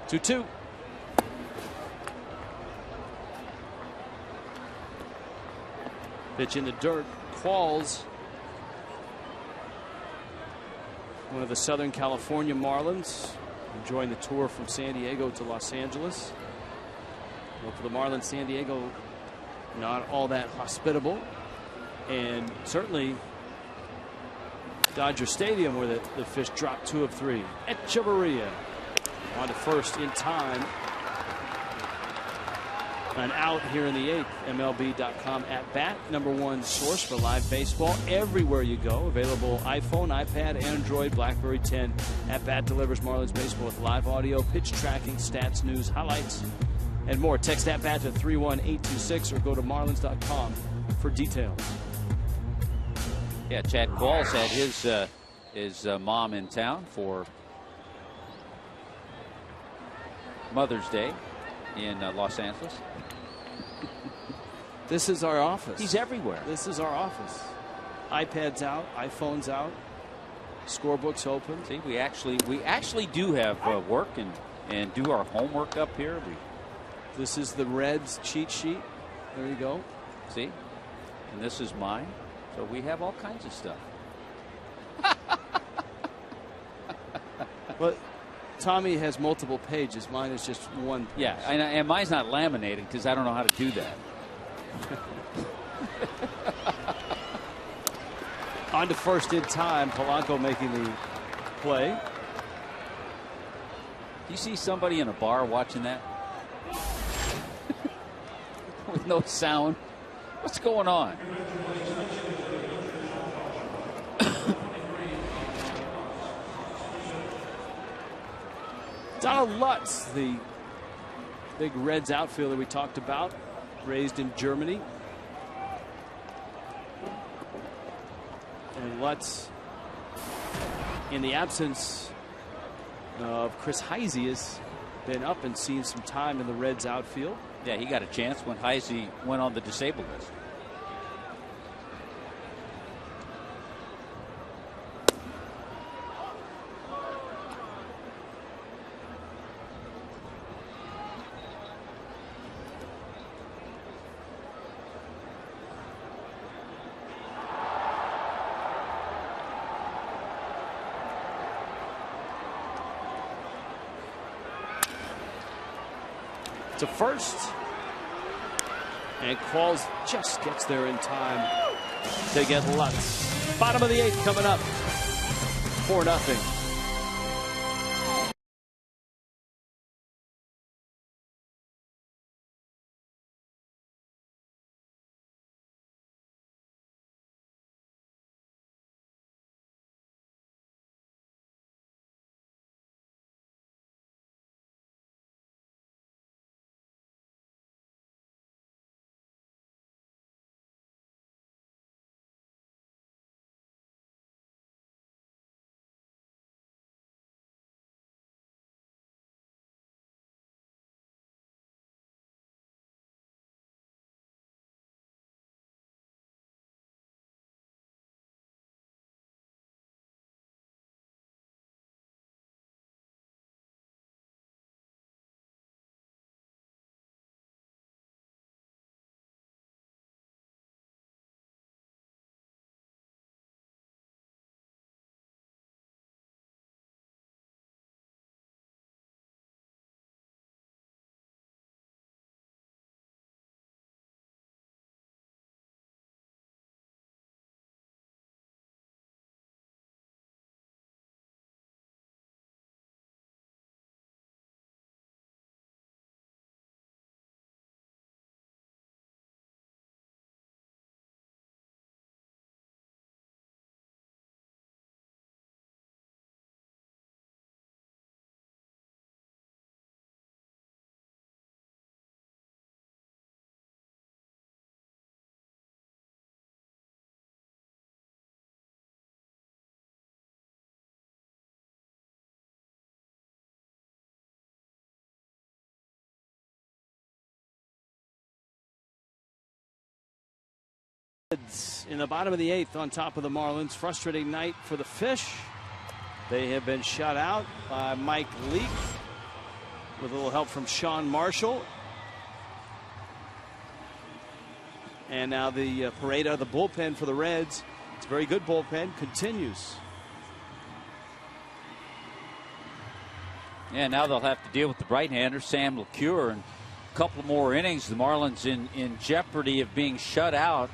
[SPEAKER 6] Two. Pitch in the dirt. Qualls, one of the Southern California Marlins, enjoying the tour from San Diego to Los Angeles. Well, for the Marlins, San Diego not all that hospitable, and certainly Dodger Stadium, where the Fish dropped 2 of 3. Echeverria on to first in time. An out here in the 8th. MLB.com at bat, #1 source for live baseball everywhere you go. Available iPhone, iPad, Android, BlackBerry 10. At bat delivers Marlins baseball with live audio, pitch tracking, stats, news, highlights, and more. Text at bat to 31826 or go to Marlins.com for details.
[SPEAKER 3] Yeah, Chad Qualls had his mom in town for Mother's Day in Los Angeles.
[SPEAKER 6] This is our office.
[SPEAKER 3] He's everywhere.
[SPEAKER 6] This is our office. iPads out, iPhones out, scorebook's open.
[SPEAKER 3] See, we actually do have work and do our homework up here.
[SPEAKER 6] This is the Reds cheat sheet. There you go.
[SPEAKER 3] See, and this is mine. So we have all kinds of stuff.
[SPEAKER 6] But Tommy has multiple pages. Mine is just one page.
[SPEAKER 3] Yeah, and mine's not laminated because I don't know how to do that.
[SPEAKER 6] On to first in time. Polanco making the play.
[SPEAKER 3] You see somebody in a bar watching that with no sound? What's going on?
[SPEAKER 6] Donald Lutz, the big Reds outfielder we talked about, raised in Germany. And Lutz in the absence of Chris Heisey, has been up and seen some time in the Reds outfield.
[SPEAKER 3] Yeah, he got a chance when Heisey went on the disabled list.
[SPEAKER 6] To first, and Qualls just gets there in time to get Lutz. Bottom of the 8th coming up, 4-0. In the bottom of the 8th on top of the Marlins. Frustrating night for the Fish. They have been shut out by Mike Leake with a little help from Sean Marshall. And now the parade out of the bullpen for the Reds. It's a very good bullpen. Continues.
[SPEAKER 3] Yeah, now they'll have to deal with the right-hander, Sam LeCure, and a couple more innings. The Marlins in jeopardy of being shut out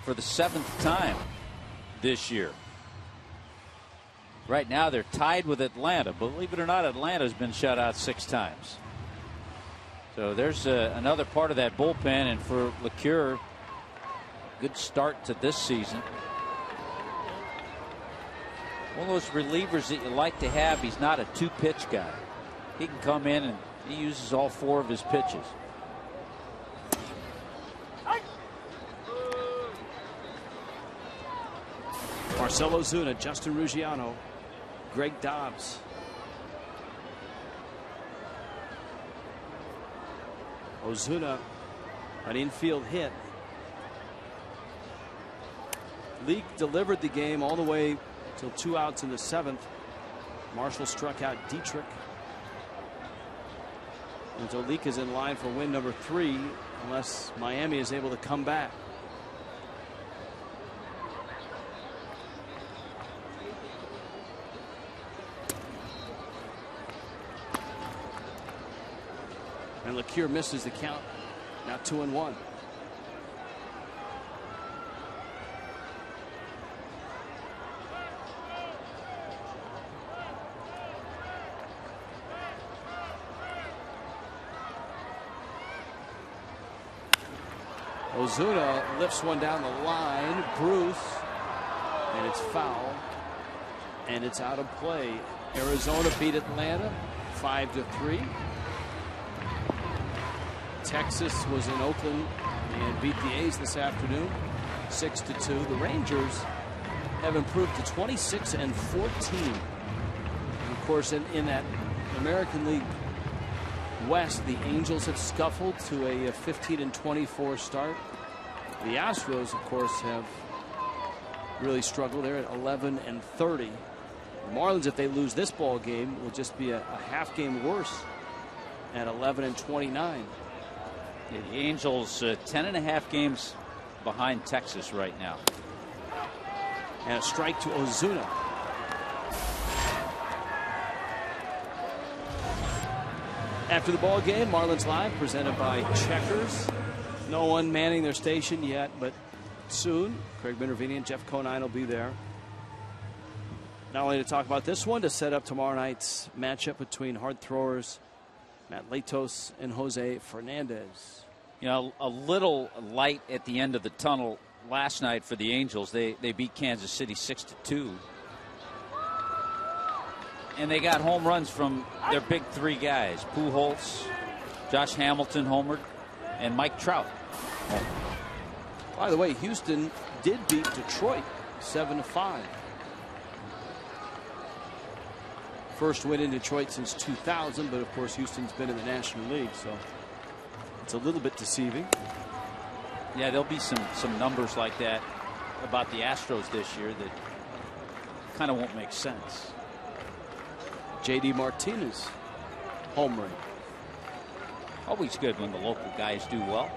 [SPEAKER 3] for the 7th time this year. Right now they're tied with Atlanta. Believe it or not, Atlanta's been shut out 6 times. So there's another part of that bullpen, and for LeCure, good start to this season. One of those relievers that you like to have. He's not a 2-pitch guy. He can come in and he uses all 4 of his pitches.
[SPEAKER 6] Marcell Ozuna, Justin Ruggiano, Greg Dobbs. Ozuna, an infield hit. Leake delivered the game all the way till 2 outs in the 7th. Marshall struck out Dietrich. And so Leake is in line for win number 3 unless Miami is able to come back. And LeCure misses the count. Now 2-1. Ozuna lifts one down the line. Bruce. And it's foul. And it's out of play. Arizona beat Atlanta 5-3. Texas was in Oakland and beat the A's this afternoon 6-2. The Rangers have improved to 26 and 14. And of course, in that American League West, the Angels have scuffled to a 15 and 24 start. The Astros, of course, have really struggled. They're at 11 and 30. The Marlins, if they lose this ball game, will just be a half game worse at 11 and 29.
[SPEAKER 3] Yeah, the Angels 10.5 games behind Texas right now.
[SPEAKER 6] And a strike to Ozuna. After the ball game, Marlins Live presented by Checkers. No one manning their station yet, but soon Craig Minervini and Jeff Conine will be there. Not only to talk about this one, to set up tomorrow night's matchup between hard throwers Matt Latos and Jose Fernandez.
[SPEAKER 3] You know, a little light at the end of the tunnel last night for the Angels. They beat Kansas City 6-2. And they got home runs from their big three guys. Pujols, Josh Hamilton homered, and Mike Trout.
[SPEAKER 6] By the way, Houston did beat Detroit 7-5. First win in Detroit since 2000, but of course Houston's been in the National League, so it's a little bit deceiving.
[SPEAKER 3] Yeah, there'll be some numbers like that about the Astros this year that kind of won't make sense.
[SPEAKER 6] J.D. Martinez, home run.
[SPEAKER 3] Always good when the local guys do well.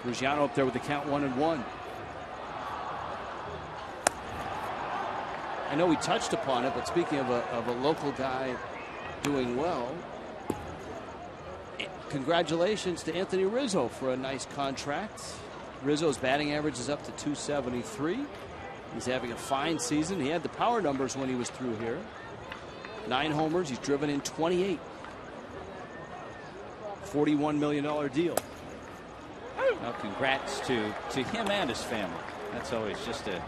[SPEAKER 6] Ruggiano up there with the count 1-1. I know we touched upon it, but speaking of a local guy doing well, congratulations to Anthony Rizzo for a nice contract. Rizzo's batting average is up to 273. He's having a fine season. He had the power numbers when he was through here. 9 homers. He's driven in 28. $41 million deal.
[SPEAKER 3] Well, congrats to him and his family. That's always just a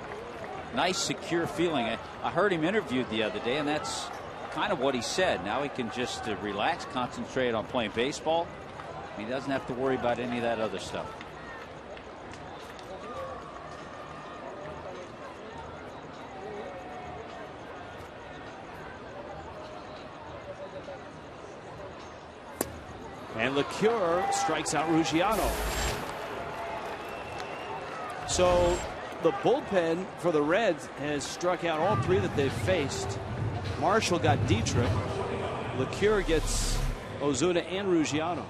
[SPEAKER 3] nice, secure feeling. I heard him interviewed the other day, and that's kind of what he said. Now he can just relax, concentrate on playing baseball. He doesn't have to worry about any of that other stuff.
[SPEAKER 6] And LeCure strikes out Ruggiano. So the bullpen for the Reds has struck out all 3 that they've faced. Marshall got Dietrich. LeCure gets Ozuna and Ruggiano.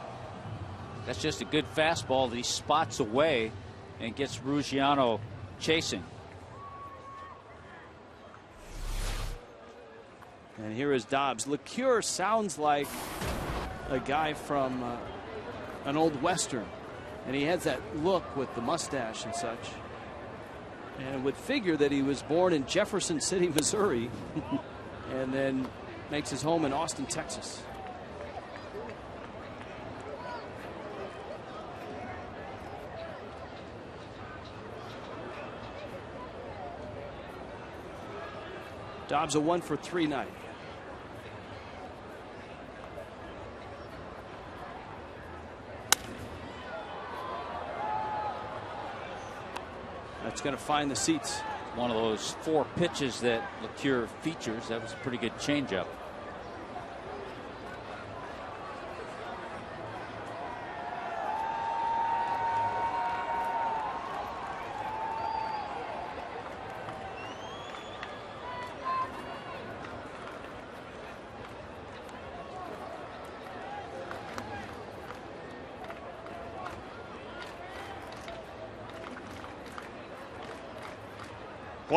[SPEAKER 3] That's just a good fastball that he spots away and gets Ruggiano chasing.
[SPEAKER 6] And here is Dobbs. LeCure sounds like a guy from an old Western. And he has that look with the mustache and such. And would figure that he was born in Jefferson City, Missouri, and then makes his home in Austin, Texas. Dobbs a 1-for-3 night. That's going to find the seats.
[SPEAKER 3] One of those 4 pitches that LeCure features. That was a pretty good changeup.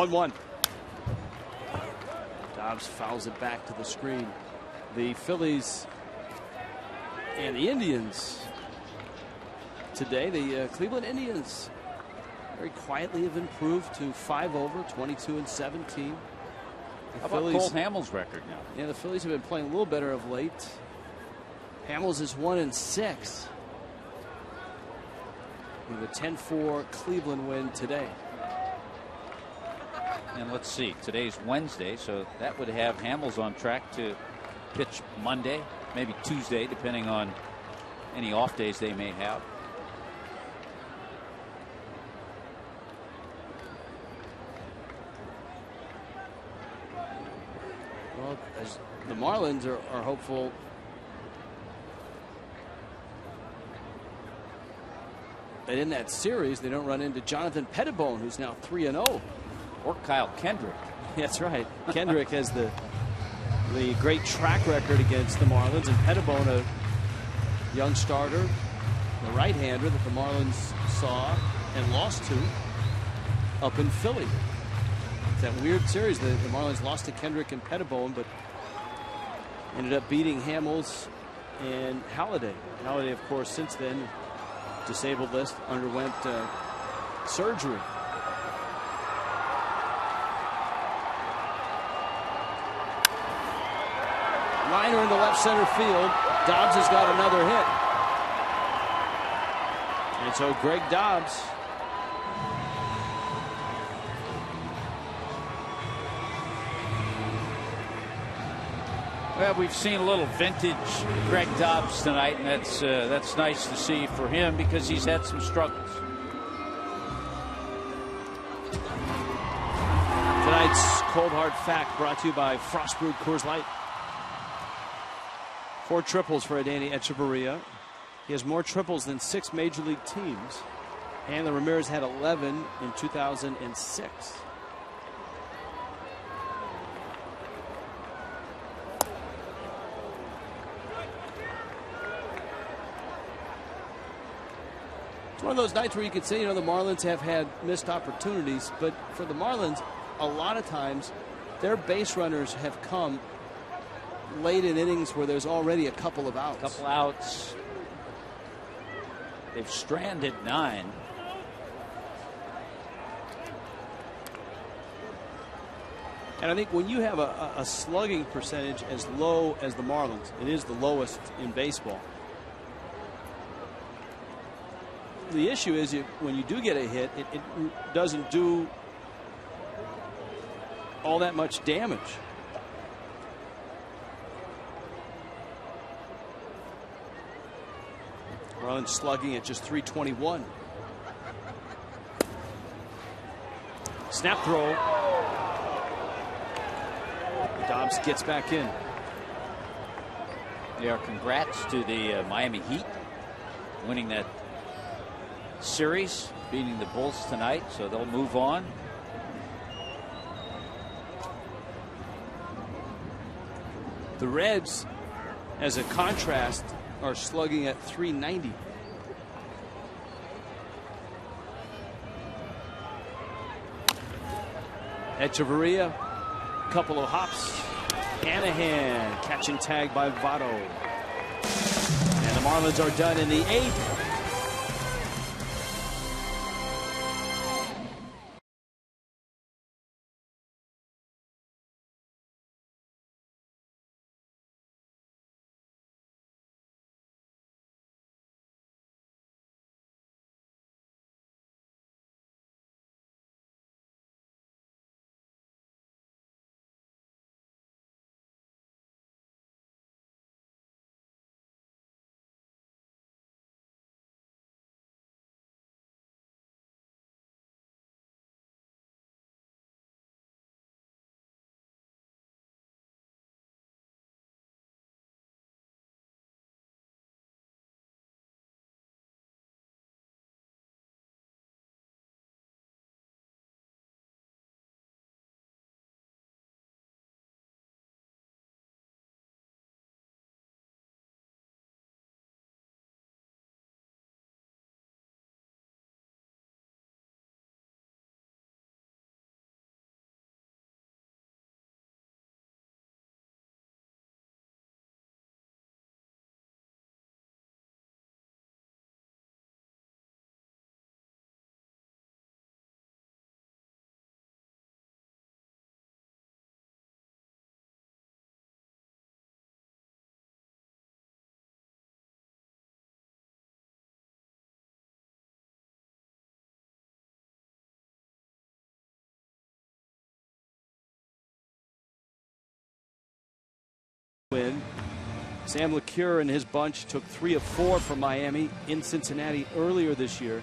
[SPEAKER 6] One. Dobbs fouls it back to the screen. The Phillies and the Indians today. The Cleveland Indians very quietly have improved to 5 over, 22 and 17.
[SPEAKER 3] How about Cole Hamels' record now?
[SPEAKER 6] Yeah, the Phillies have been playing a little better of late. Hamels is 1-6 with a 10-4 Cleveland win today.
[SPEAKER 3] And let's see, today's Wednesday, so that would have Hamels on track to pitch Monday, maybe Tuesday, depending on any off days they may have.
[SPEAKER 6] Well, as the Marlins are hopeful that in that series they don't run into Jonathan Pettibone, who's now 3-0.
[SPEAKER 3] Or Kyle Kendrick.
[SPEAKER 6] That's right. Kendrick has the great track record against the Marlins, and Pettibone, a young starter, the right-hander that the Marlins saw and lost to up in Philly. It's that weird series. The Marlins lost to Kendrick and Pettibone, but ended up beating Hamels and Halladay. Halladay, of course, since then, disabled list, underwent surgery. Liner into left center field. Dobbs has got another hit. And so Greg Dobbs
[SPEAKER 3] Well, we've seen a little vintage Greg Dobbs tonight, and that's nice to see for him because he's had some struggles.
[SPEAKER 6] Tonight's Cold Hard Fact brought to you by Frost Brewed Coors Light. 4 triples for Adeiny Echeverria. He has more triples than 6 major league teams. And Ramirez had 11 in 2006. It's one of those nights where you could say, the Marlins have had missed opportunities, but for the Marlins, a lot of times their base runners have come late in innings where there's already a couple of outs.
[SPEAKER 3] Couple outs. They've stranded 9.
[SPEAKER 6] And I think when you have a slugging percentage as low as the Marlins, it is the lowest in baseball. The issue is when you do get a hit, it doesn't do all that much damage. Marlins slugging at just .321. Snap throw. Dobbs gets back in.
[SPEAKER 3] Yeah, congrats to the Miami Heat winning that series, beating the Bulls tonight, so they'll move on.
[SPEAKER 6] The Reds, as a contrast, are slugging at .390. Echeverria, couple of hops. Hanahan, catch and tag by Votto. And the Marlins are done in the 8th. Win. Sam LeCure and his bunch took 3 of 4 from Miami in Cincinnati earlier this year.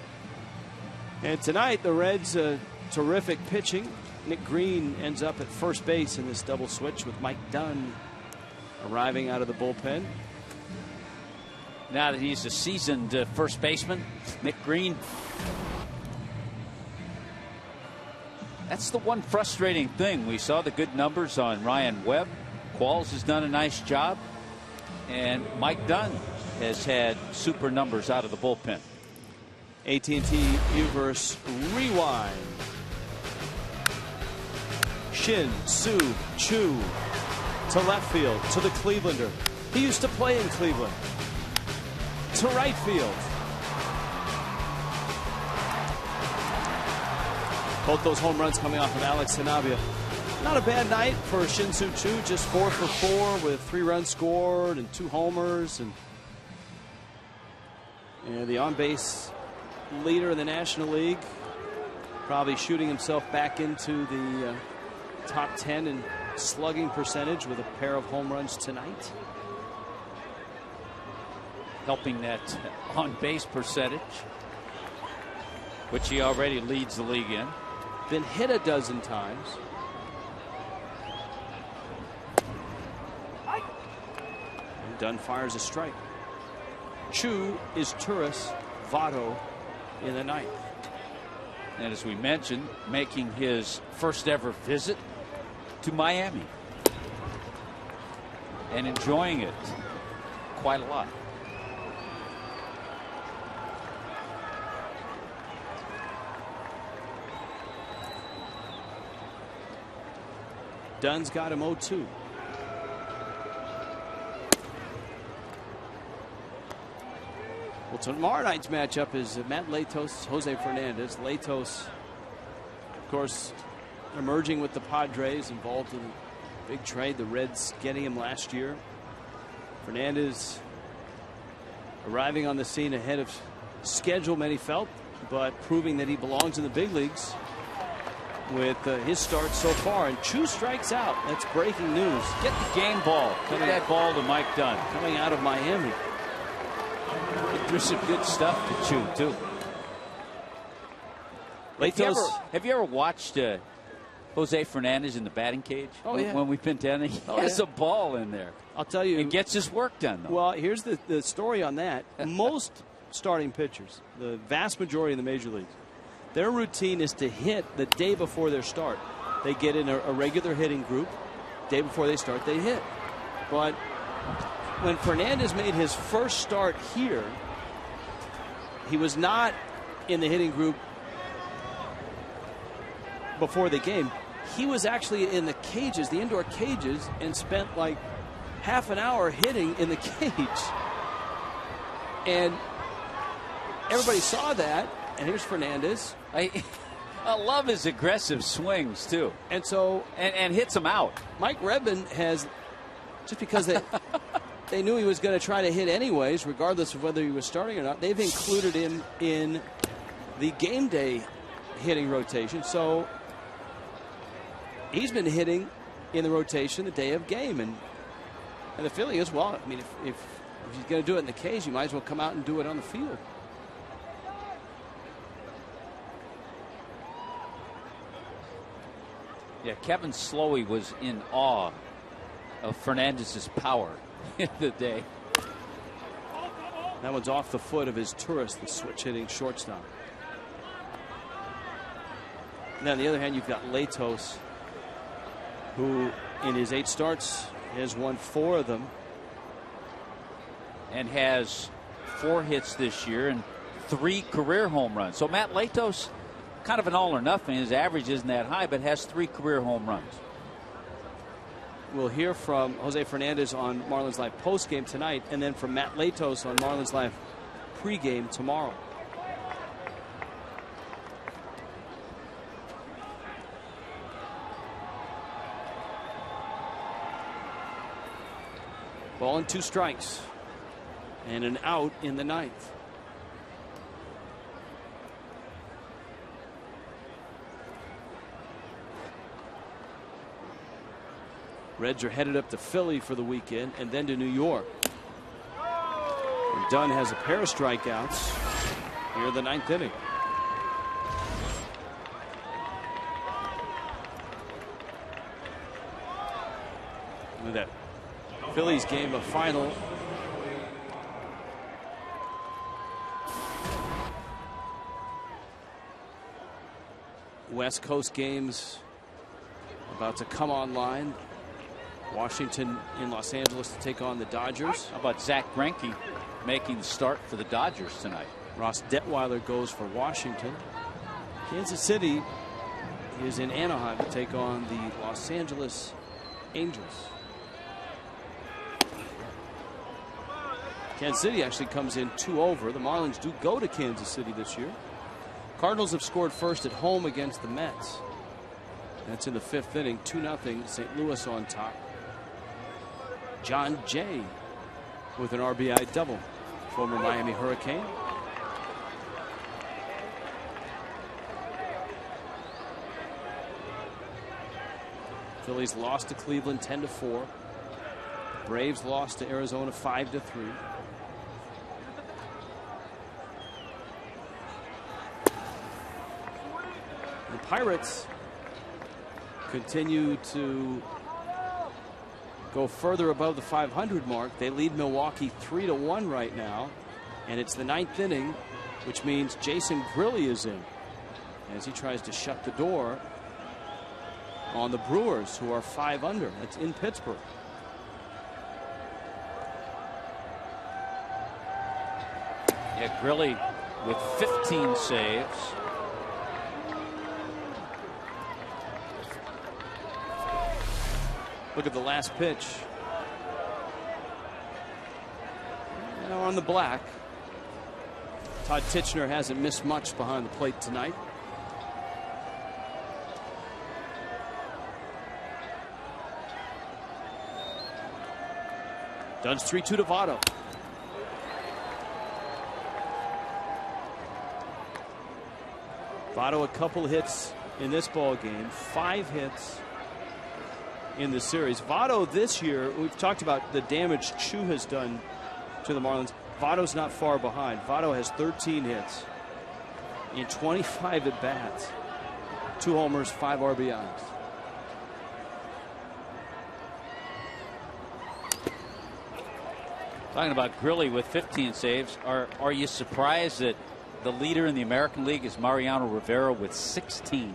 [SPEAKER 6] And tonight, the Reds, terrific pitching. Nick Green ends up at first base in this double switch with Mike Dunn arriving out of the bullpen.
[SPEAKER 3] Now that he's a seasoned first baseman, Nick Green. That's the one frustrating thing. We saw the good numbers on Ryan Webb. Qualls has done a nice job. And Mike Dunn has had super numbers out of the bullpen.
[SPEAKER 6] AT&T Uverse rewind. Shin Soo Choo to left field to the Clevelander. He used to play in Cleveland. To right field. Both those home runs coming off of Alex Sanabia. Not a bad night for Shin Soo Choo. Just 4 for 4 with 3 runs scored and 2 homers. And the on-base leader in the National League. Probably shooting himself back into the top 10 in slugging percentage with a pair of home runs tonight.
[SPEAKER 3] Helping that on-base percentage, which he already leads the league in.
[SPEAKER 6] Been hit a dozen times. And Dunn fires a strike. Chu is Turris, Votto in the ninth.
[SPEAKER 3] And as we mentioned, making his first ever visit to Miami. And enjoying it quite a lot.
[SPEAKER 6] Dunn's got him 0-2. Well, tomorrow night's matchup is Matt Latos, Jose Fernandez. Latos, of course, emerging with the Padres, involved in a big trade. The Reds getting him last year. Fernandez arriving on the scene ahead of schedule, many felt, but proving that he belongs in the big leagues with his start so far. And Chu strikes out. That's breaking news.
[SPEAKER 3] Get the game ball. Get that ball to Mike Dunn.
[SPEAKER 6] Coming out of Miami.
[SPEAKER 3] There's some good stuff to Chu, too. Have you ever watched Jose Fernandez in the batting cage?
[SPEAKER 6] Oh, yeah.
[SPEAKER 3] When we've been down there? He has a ball in there.
[SPEAKER 6] I'll tell you.
[SPEAKER 3] It gets his work done, though.
[SPEAKER 6] Well, here's the story on that. Most starting pitchers, the vast majority in the major leagues, their routine is to hit the day before their start. They get in a regular hitting group. Day before they start, they hit. But when Fernandez made his first start here, he was not in the hitting group before the game. He was actually in the cages, the indoor cages, and spent like half an hour hitting in the cage. And everybody saw that. And here's Fernandez.
[SPEAKER 3] I love his aggressive swings, too.
[SPEAKER 6] And so.
[SPEAKER 3] And hits him out.
[SPEAKER 6] Mike Redmond has, just because they knew he was going to try to hit anyways, regardless of whether he was starting or not, they've included him in the game day hitting rotation. So he's been hitting in the rotation the day of game. And the feeling is, well, I mean, if he's going to do it in the cage, you might as well come out and do it on the field.
[SPEAKER 3] Yeah, Kevin Slowey was in awe of Fernandez's power in the day.
[SPEAKER 6] That one's off the foot of his Turris, the switch hitting shortstop. Now, on the other hand, you've got Latos, who in his 8 starts has won 4 of them.
[SPEAKER 3] And has 4 hits this year and 3 career home runs. So Matt Latos, kind of an all or nothing. His average isn't that high, but has 3 career home runs.
[SPEAKER 6] We'll hear from Jose Fernandez on Marlins Live postgame tonight, and then from Matt Latos on Marlins Live pregame tomorrow. Ball and 2 strikes, and an out in the ninth. Reds are headed up to Philly for the weekend and then to New York. And Dunn has a pair of strikeouts here in the 9th inning. Phillies game a final. West Coast games about to come online. Washington in Los Angeles to take on the Dodgers.
[SPEAKER 3] How about Zach Greinke making the start for the Dodgers tonight?
[SPEAKER 6] Ross Detweiler goes for Washington. Kansas City is in Anaheim to take on the Los Angeles Angels. Kansas City actually comes in 2 over. The Marlins do go to Kansas City this year. Cardinals have scored first at home against the Mets. That's in the 5th inning, 2-0. St. Louis on top. John Jay with an RBI double. Former Miami Hurricane. Phillies lost to Cleveland 10-4. Braves lost to Arizona 5-3. The Pirates continue to go further above the 500 mark. They lead Milwaukee 3-1 right now, and it's the 9th inning, which means Jason Grilli is in as he tries to shut the door on the Brewers, who are 5 under. That's in Pittsburgh.
[SPEAKER 3] Yeah, Grilli with 15 saves.
[SPEAKER 6] Look at the last pitch. Now on the black. Todd Tichenor hasn't missed much behind the plate tonight. Dunn's 3-2 to Votto. Votto a couple hits in this ball game. 5 hits in the series. Votto this year, we've talked about the damage Chu has done to the Marlins. Votto's not far behind. Votto has 13 hits in 25 at bats. 2 homers, 5 RBIs.
[SPEAKER 3] Talking about Grilli with 15 saves, are you surprised that the leader in the American League is Mariano Rivera with 16?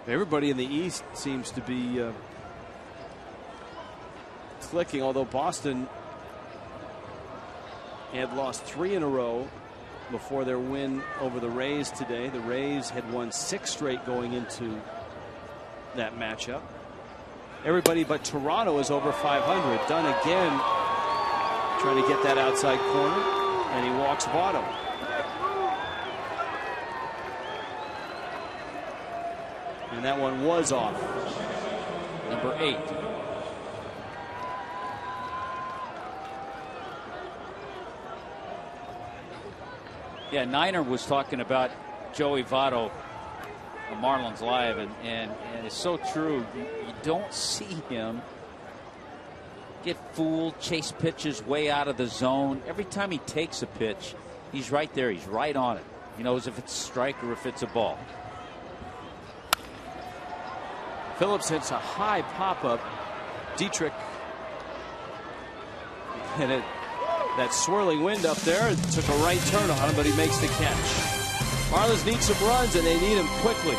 [SPEAKER 6] Everybody in the East seems to be clicking, although Boston had lost 3 in a row before their win over the Rays today. The Rays had won 6 straight going into that matchup. Everybody but Toronto is over 500. Dunn again trying to get that outside corner, and he walks Votto. And that one was off.
[SPEAKER 3] Number 8. Yeah, Niner was talking about Joey Votto on Marlins Live, and it's so true. You don't see him get fooled, chase pitches way out of the zone. Every time he takes a pitch, he's right there. He's right on it. He knows if it's a strike or if it's a ball.
[SPEAKER 6] Phillips hits a high pop-up. Dietrich hit it. That swirling wind up there took a right turn on him, but he makes the catch. Marlins need some runs, and they need them quickly.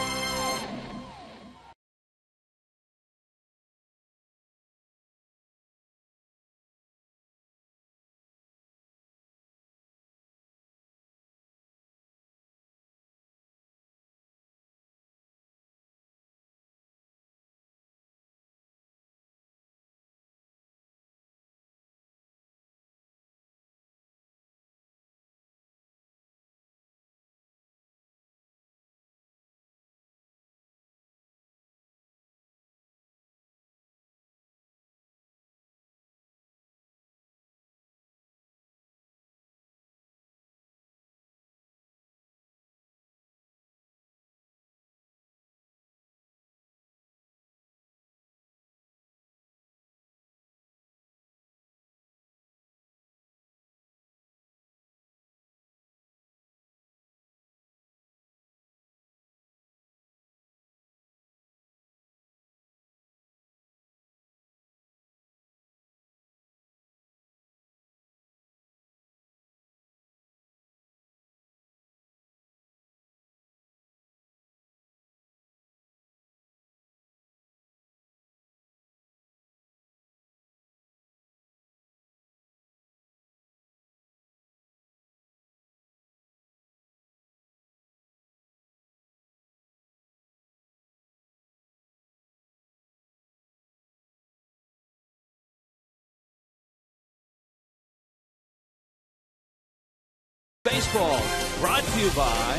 [SPEAKER 6] Baseball brought to you by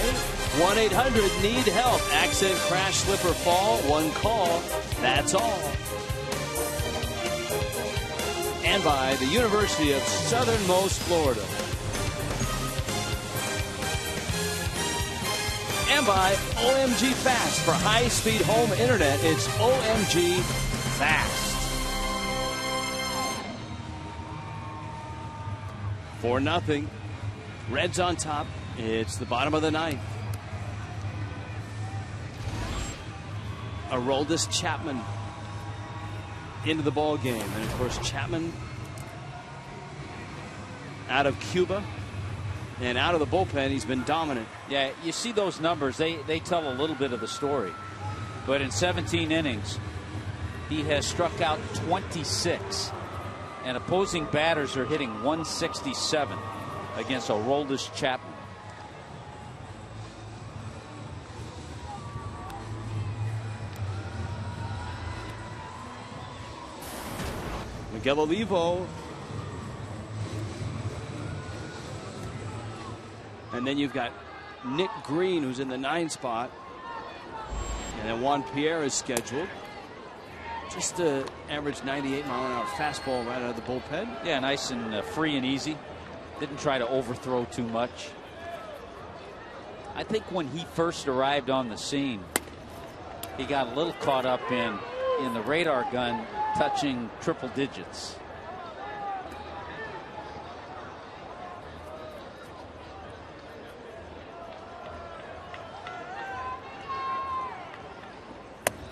[SPEAKER 6] 1-800-NEED-HELP. Accident, crash, slip, or fall. One call. That's all. And by the University of Southernmost Florida. And by OMG Fast for high-speed home internet. It's OMG Fast. 4-0. Reds on top. It's the bottom of the ninth. Aroldis Chapman into the ball game, and of course Chapman out of Cuba and out of the bullpen. He's been dominant.
[SPEAKER 3] Yeah, you see those numbers. They tell a little bit of the story. But in 17 innings, he has struck out 26, and opposing batters are hitting 167 against Aroldis Chapman.
[SPEAKER 6] Miguel Olivo. And then you've got Nick Green, who's in the 9 spot. And then Juan Pierre is scheduled. Just an average 98-mile-an-hour fastball right out of the bullpen.
[SPEAKER 3] Yeah, nice and free and easy. Didn't try to overthrow too much. I think when he first arrived on the scene, he got a little caught up in the radar gun touching triple digits.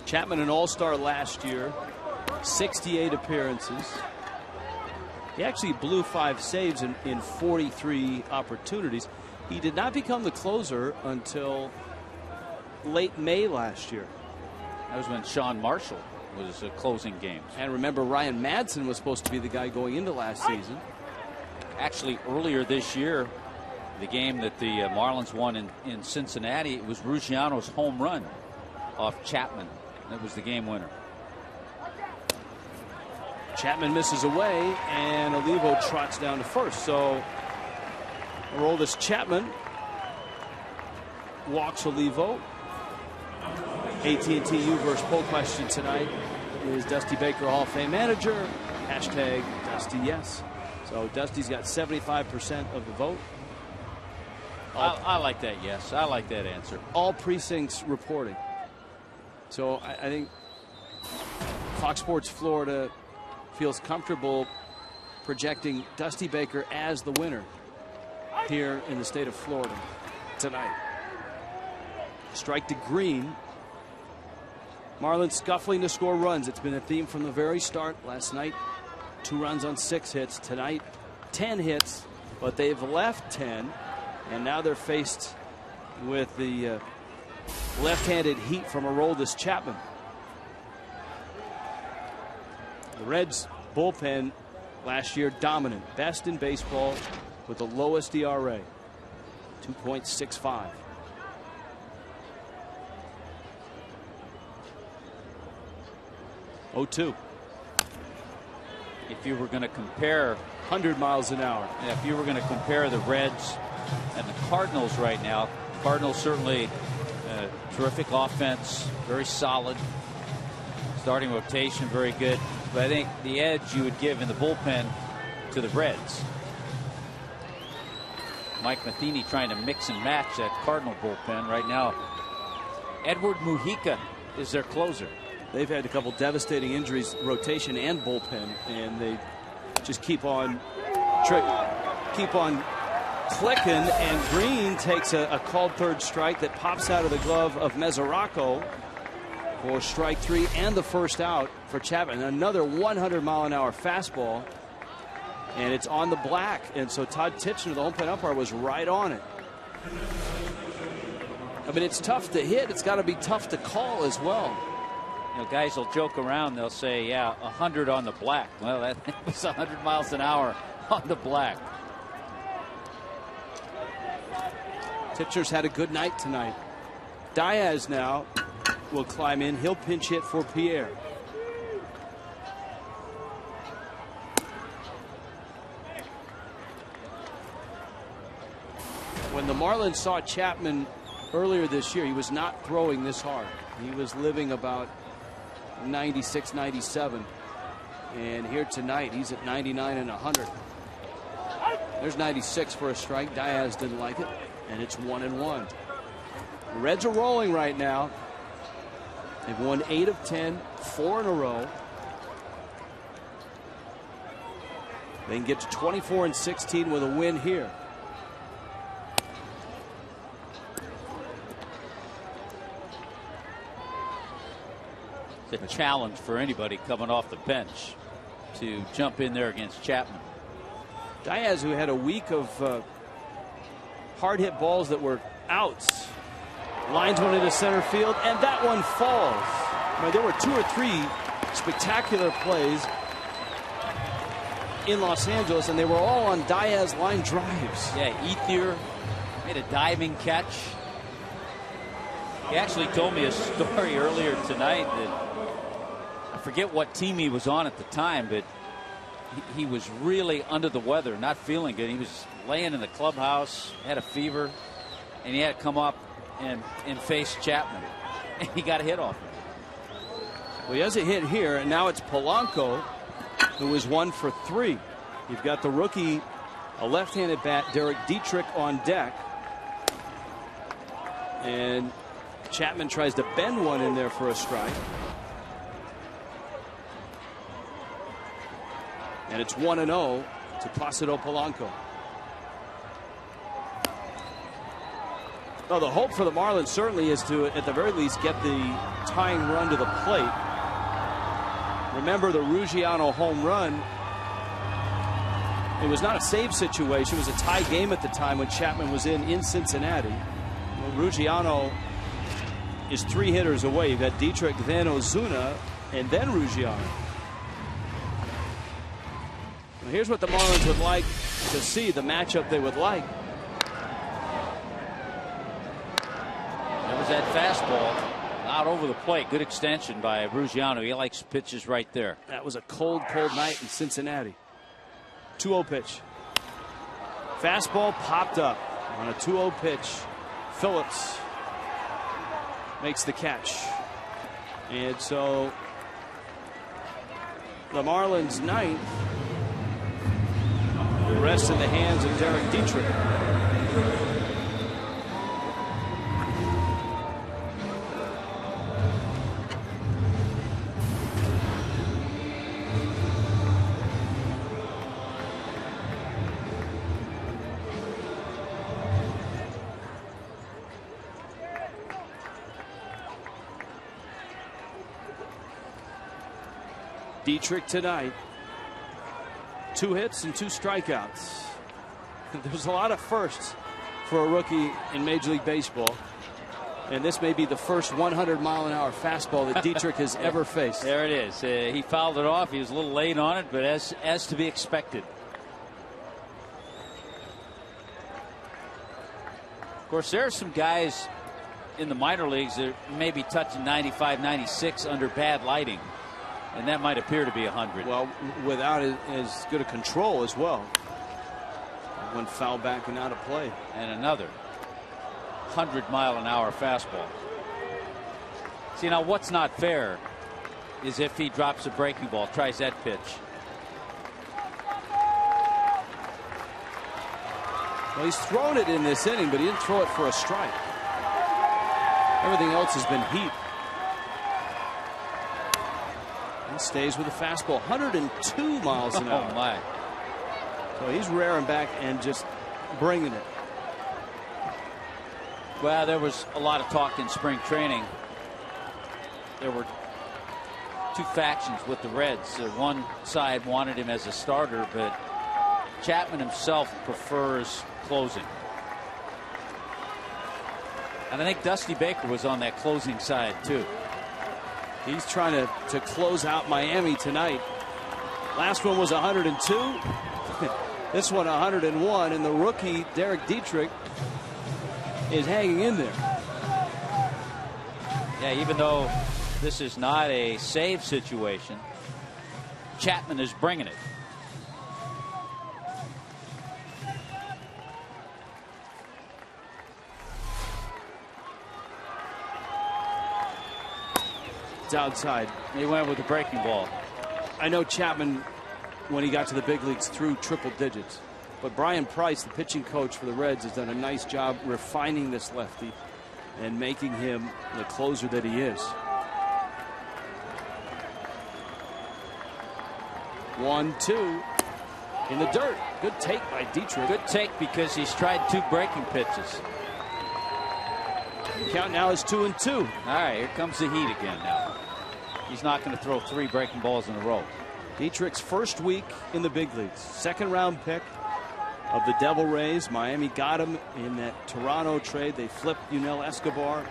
[SPEAKER 6] Chapman, an all-star last year, 68 appearances. He actually blew 5 saves in 43 opportunities. He did not become the closer until late May last year.
[SPEAKER 3] That was when Sean Marshall was closing games.
[SPEAKER 6] And remember, Ryan Madsen was supposed to be the guy going into last season.
[SPEAKER 3] Actually, earlier this year, the game that the Marlins won in Cincinnati, it was Ruggiano's home run off Chapman. That was the game winner.
[SPEAKER 6] Chapman misses away, and Olivo trots down to first. So Aroldis Chapman walks Olivo. AT&T Uverse poll question tonight: is Dusty Baker Hall of Fame manager? Hashtag Dusty yes. So Dusty's got 75% of the vote.
[SPEAKER 3] I like that yes. I like that answer.
[SPEAKER 6] All precincts reporting. So I think Fox Sports Florida feels comfortable projecting Dusty Baker as the winner here in the state of Florida tonight. Strike to Green. Marlins scuffling to score runs. It's been a theme from the very start. Last night, 2 runs on 6 hits. Tonight, 10 hits, but they've left 10, and now they're faced with the left-handed heat from Aroldis Chapman. The Reds bullpen last year dominant, best in baseball with the lowest ERA, 2.65. Oh-2.
[SPEAKER 3] If you were going to compare
[SPEAKER 6] 100 miles an hour.
[SPEAKER 3] If you were going to compare the Reds and the Cardinals right now, Cardinals certainly terrific offense, very solid. Starting rotation, very good. But I think the edge you would give in the bullpen to the Reds. Mike Matheny trying to mix and match that Cardinal bullpen right now. Edward Mujica is their closer.
[SPEAKER 6] They've had a couple devastating injuries, rotation and bullpen, and they just keep on clicking, and Green takes a called third strike that pops out of the glove of Mesoraco for strike 3 and the first out for Chapman. Another 100-mile-an-hour fastball, and it's on the black, and so Todd Titchener, the home plate umpire, was right on it. I mean, it's tough to hit. It's got to be tough to call as well.
[SPEAKER 3] You know, guys will joke around. They'll say, yeah, 100 on the black. Well, that was 100 miles an hour on the black.
[SPEAKER 6] Titcher's had a good night tonight. Diaz now will climb in. He'll pinch hit for Pierre. When the Marlins saw Chapman earlier this year, he was not throwing this hard. He was living about 96, 97. And here tonight, he's at 99 and 100. There's 96 for a strike. Diaz didn't like it, and it's 1-1. The Reds are rolling right now. They've won 8 of 10, 4 in a row. They can get to 24 and 16 with a win here.
[SPEAKER 3] It's a challenge for anybody coming off the bench to jump in there against Chapman.
[SPEAKER 6] Diaz, who had a week of hard hit balls that were outs, lines one into center field, and that one falls. I mean, there were 2 or 3 spectacular plays in Los Angeles, and they were all on Diaz line drives.
[SPEAKER 3] Yeah, Ethier made a diving catch. He actually told me a story earlier tonight that I forget what team he was on at the time, but he was really under the weather, not feeling good. He was laying in the clubhouse, had a fever, and he had to come up and face Chapman. And he got a hit off him.
[SPEAKER 6] Well, he has a hit here, and now it's Polanco, who is 1 for 3. You've got the rookie, a left-handed bat, Derek Dietrich, on deck. And Chapman tries to bend one in there for a strike. And it's 1-0 to Placido Polanco. Well, the hope for the Marlins certainly is to, at the very least, get the tying run to the plate. Remember the Ruggiano home run. It was not a save situation. It was a tie game at the time when Chapman was in Cincinnati. Well, Ruggiano is 3 hitters away. You've got Dietrich, then Ozuna, and then Ruggiano. Well, here's what the Marlins would like to see, the matchup they would like.
[SPEAKER 3] There was that fastball out over the plate. Good extension by Ruggiano. He likes pitches right there.
[SPEAKER 6] That was a cold, cold night in Cincinnati. 2-0 pitch. Fastball popped up on a 2-0 pitch. Phillips makes the catch. And so the Marlins' ninth rests in the hands of Derek Dietrich. Dietrich tonight, 2 hits and 2 strikeouts. There's a lot of firsts for a rookie in Major League Baseball, and this may be the first 100-mile-an-hour fastball that Dietrich has ever faced.
[SPEAKER 3] There it is. He fouled it off. He was a little late on it, but as to be expected. Of course, there are some guys in the minor leagues that may be touching 95, 96 under bad lighting. And that might appear to be 100.
[SPEAKER 6] Well, without as good a control as well. One foul back and out of play.
[SPEAKER 3] And another 100-mile-an-hour fastball. See, now what's not fair is if he drops a breaking ball, tries that pitch.
[SPEAKER 6] Well, he's thrown it in this inning, but he didn't throw it for a strike. Everything else has been heat. Stays with a fastball, 102 miles an hour.
[SPEAKER 3] Oh my.
[SPEAKER 6] So he's rearing back and just bringing it.
[SPEAKER 3] Well, there was a lot of talk in spring training. There were 2 factions with the Reds. One side wanted him as a starter, but Chapman himself prefers closing. And I think Dusty Baker was on that closing side too.
[SPEAKER 6] He's trying to close out Miami tonight. Last one was 102. This one 101, and the rookie Derek Dietrich is hanging in there.
[SPEAKER 3] Yeah, even though this is not a save situation, Chapman is bringing it.
[SPEAKER 6] It's outside.
[SPEAKER 3] He went with the breaking ball.
[SPEAKER 6] I know Chapman, when he got to the big leagues, threw triple digits. But Brian Price, the pitching coach for the Reds, has done a nice job refining this lefty and making him the closer that he is. 1-2 in the dirt. Good take by Dietrich.
[SPEAKER 3] Good take because he's tried 2 breaking pitches.
[SPEAKER 6] The count now is 2-2.
[SPEAKER 3] All right, here comes the heat again now. He's not going to throw 3 breaking balls in a row.
[SPEAKER 6] Dietrich's first week in the big leagues. 2nd round pick of the Devil Rays. Miami got him in that Toronto trade. They flipped Yunel Escobar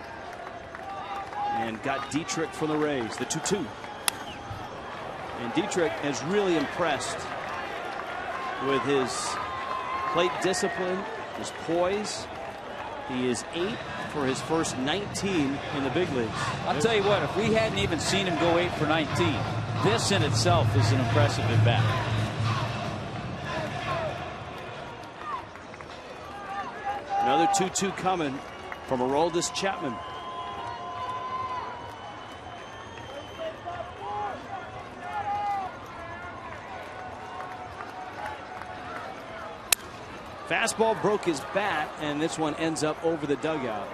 [SPEAKER 6] and got Dietrich from the Rays. The 2-2. And Dietrich has really impressed with his plate discipline, his poise. He is 8 for his first 19 in the big leagues.
[SPEAKER 3] I'll tell you what, if we hadn't even seen him go 8 for 19, this in itself is an impressive at bat.
[SPEAKER 6] Another 2-2 coming from Aroldis Chapman. Fastball broke his bat, and this one ends up over the dugout.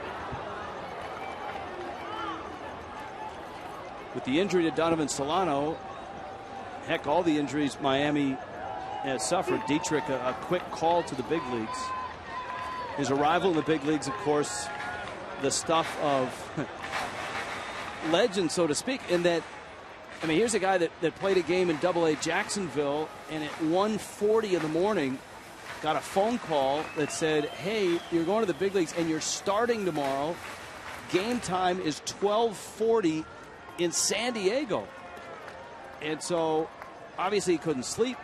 [SPEAKER 6] With the injury to Donovan Solano, heck, all the injuries Miami has suffered, Dietrich a quick call to the big leagues. His arrival in the big leagues, of course, the stuff of legend, so to speak, in that, I mean, here's a guy that played a game in Double-A Jacksonville, and at 1:40 in the morning, got a phone call that said, hey, you're going to the big leagues and you're starting tomorrow. Game time is 12:40 in San Diego. And so obviously he couldn't sleep,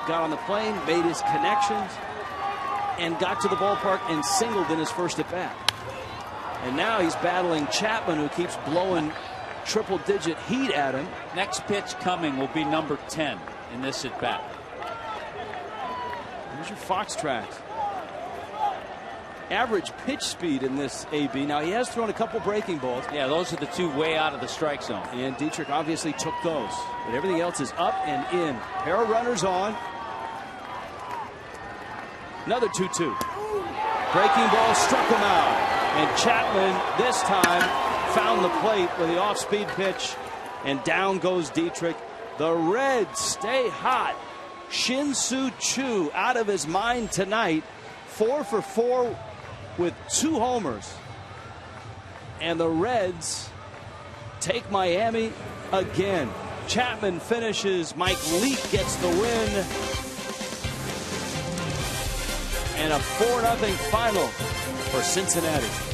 [SPEAKER 6] got on the plane, made his connections, and got to the ballpark and singled in his first at bat. And now he's battling Chapman, who keeps blowing triple-digit heat at him.
[SPEAKER 3] Next pitch coming will be number 10 in this at bat.
[SPEAKER 6] Here's your Fox tracks. Average pitch speed in this AB. Now, he has thrown a couple breaking balls.
[SPEAKER 3] Yeah, those are the 2 way out of the strike zone.
[SPEAKER 6] And Dietrich obviously took those. But everything else is up and in. Pair of runners on. Another 2-2. Breaking ball struck him out. And Chapman this time found the plate with the off-speed pitch. And down goes Dietrich. The Reds stay hot. Shin-Soo Choo out of his mind tonight. 4 for 4 with 2 homers. And the Reds take Miami again. Chapman finishes. Mike Leake gets the win. And a 4-0 final for Cincinnati.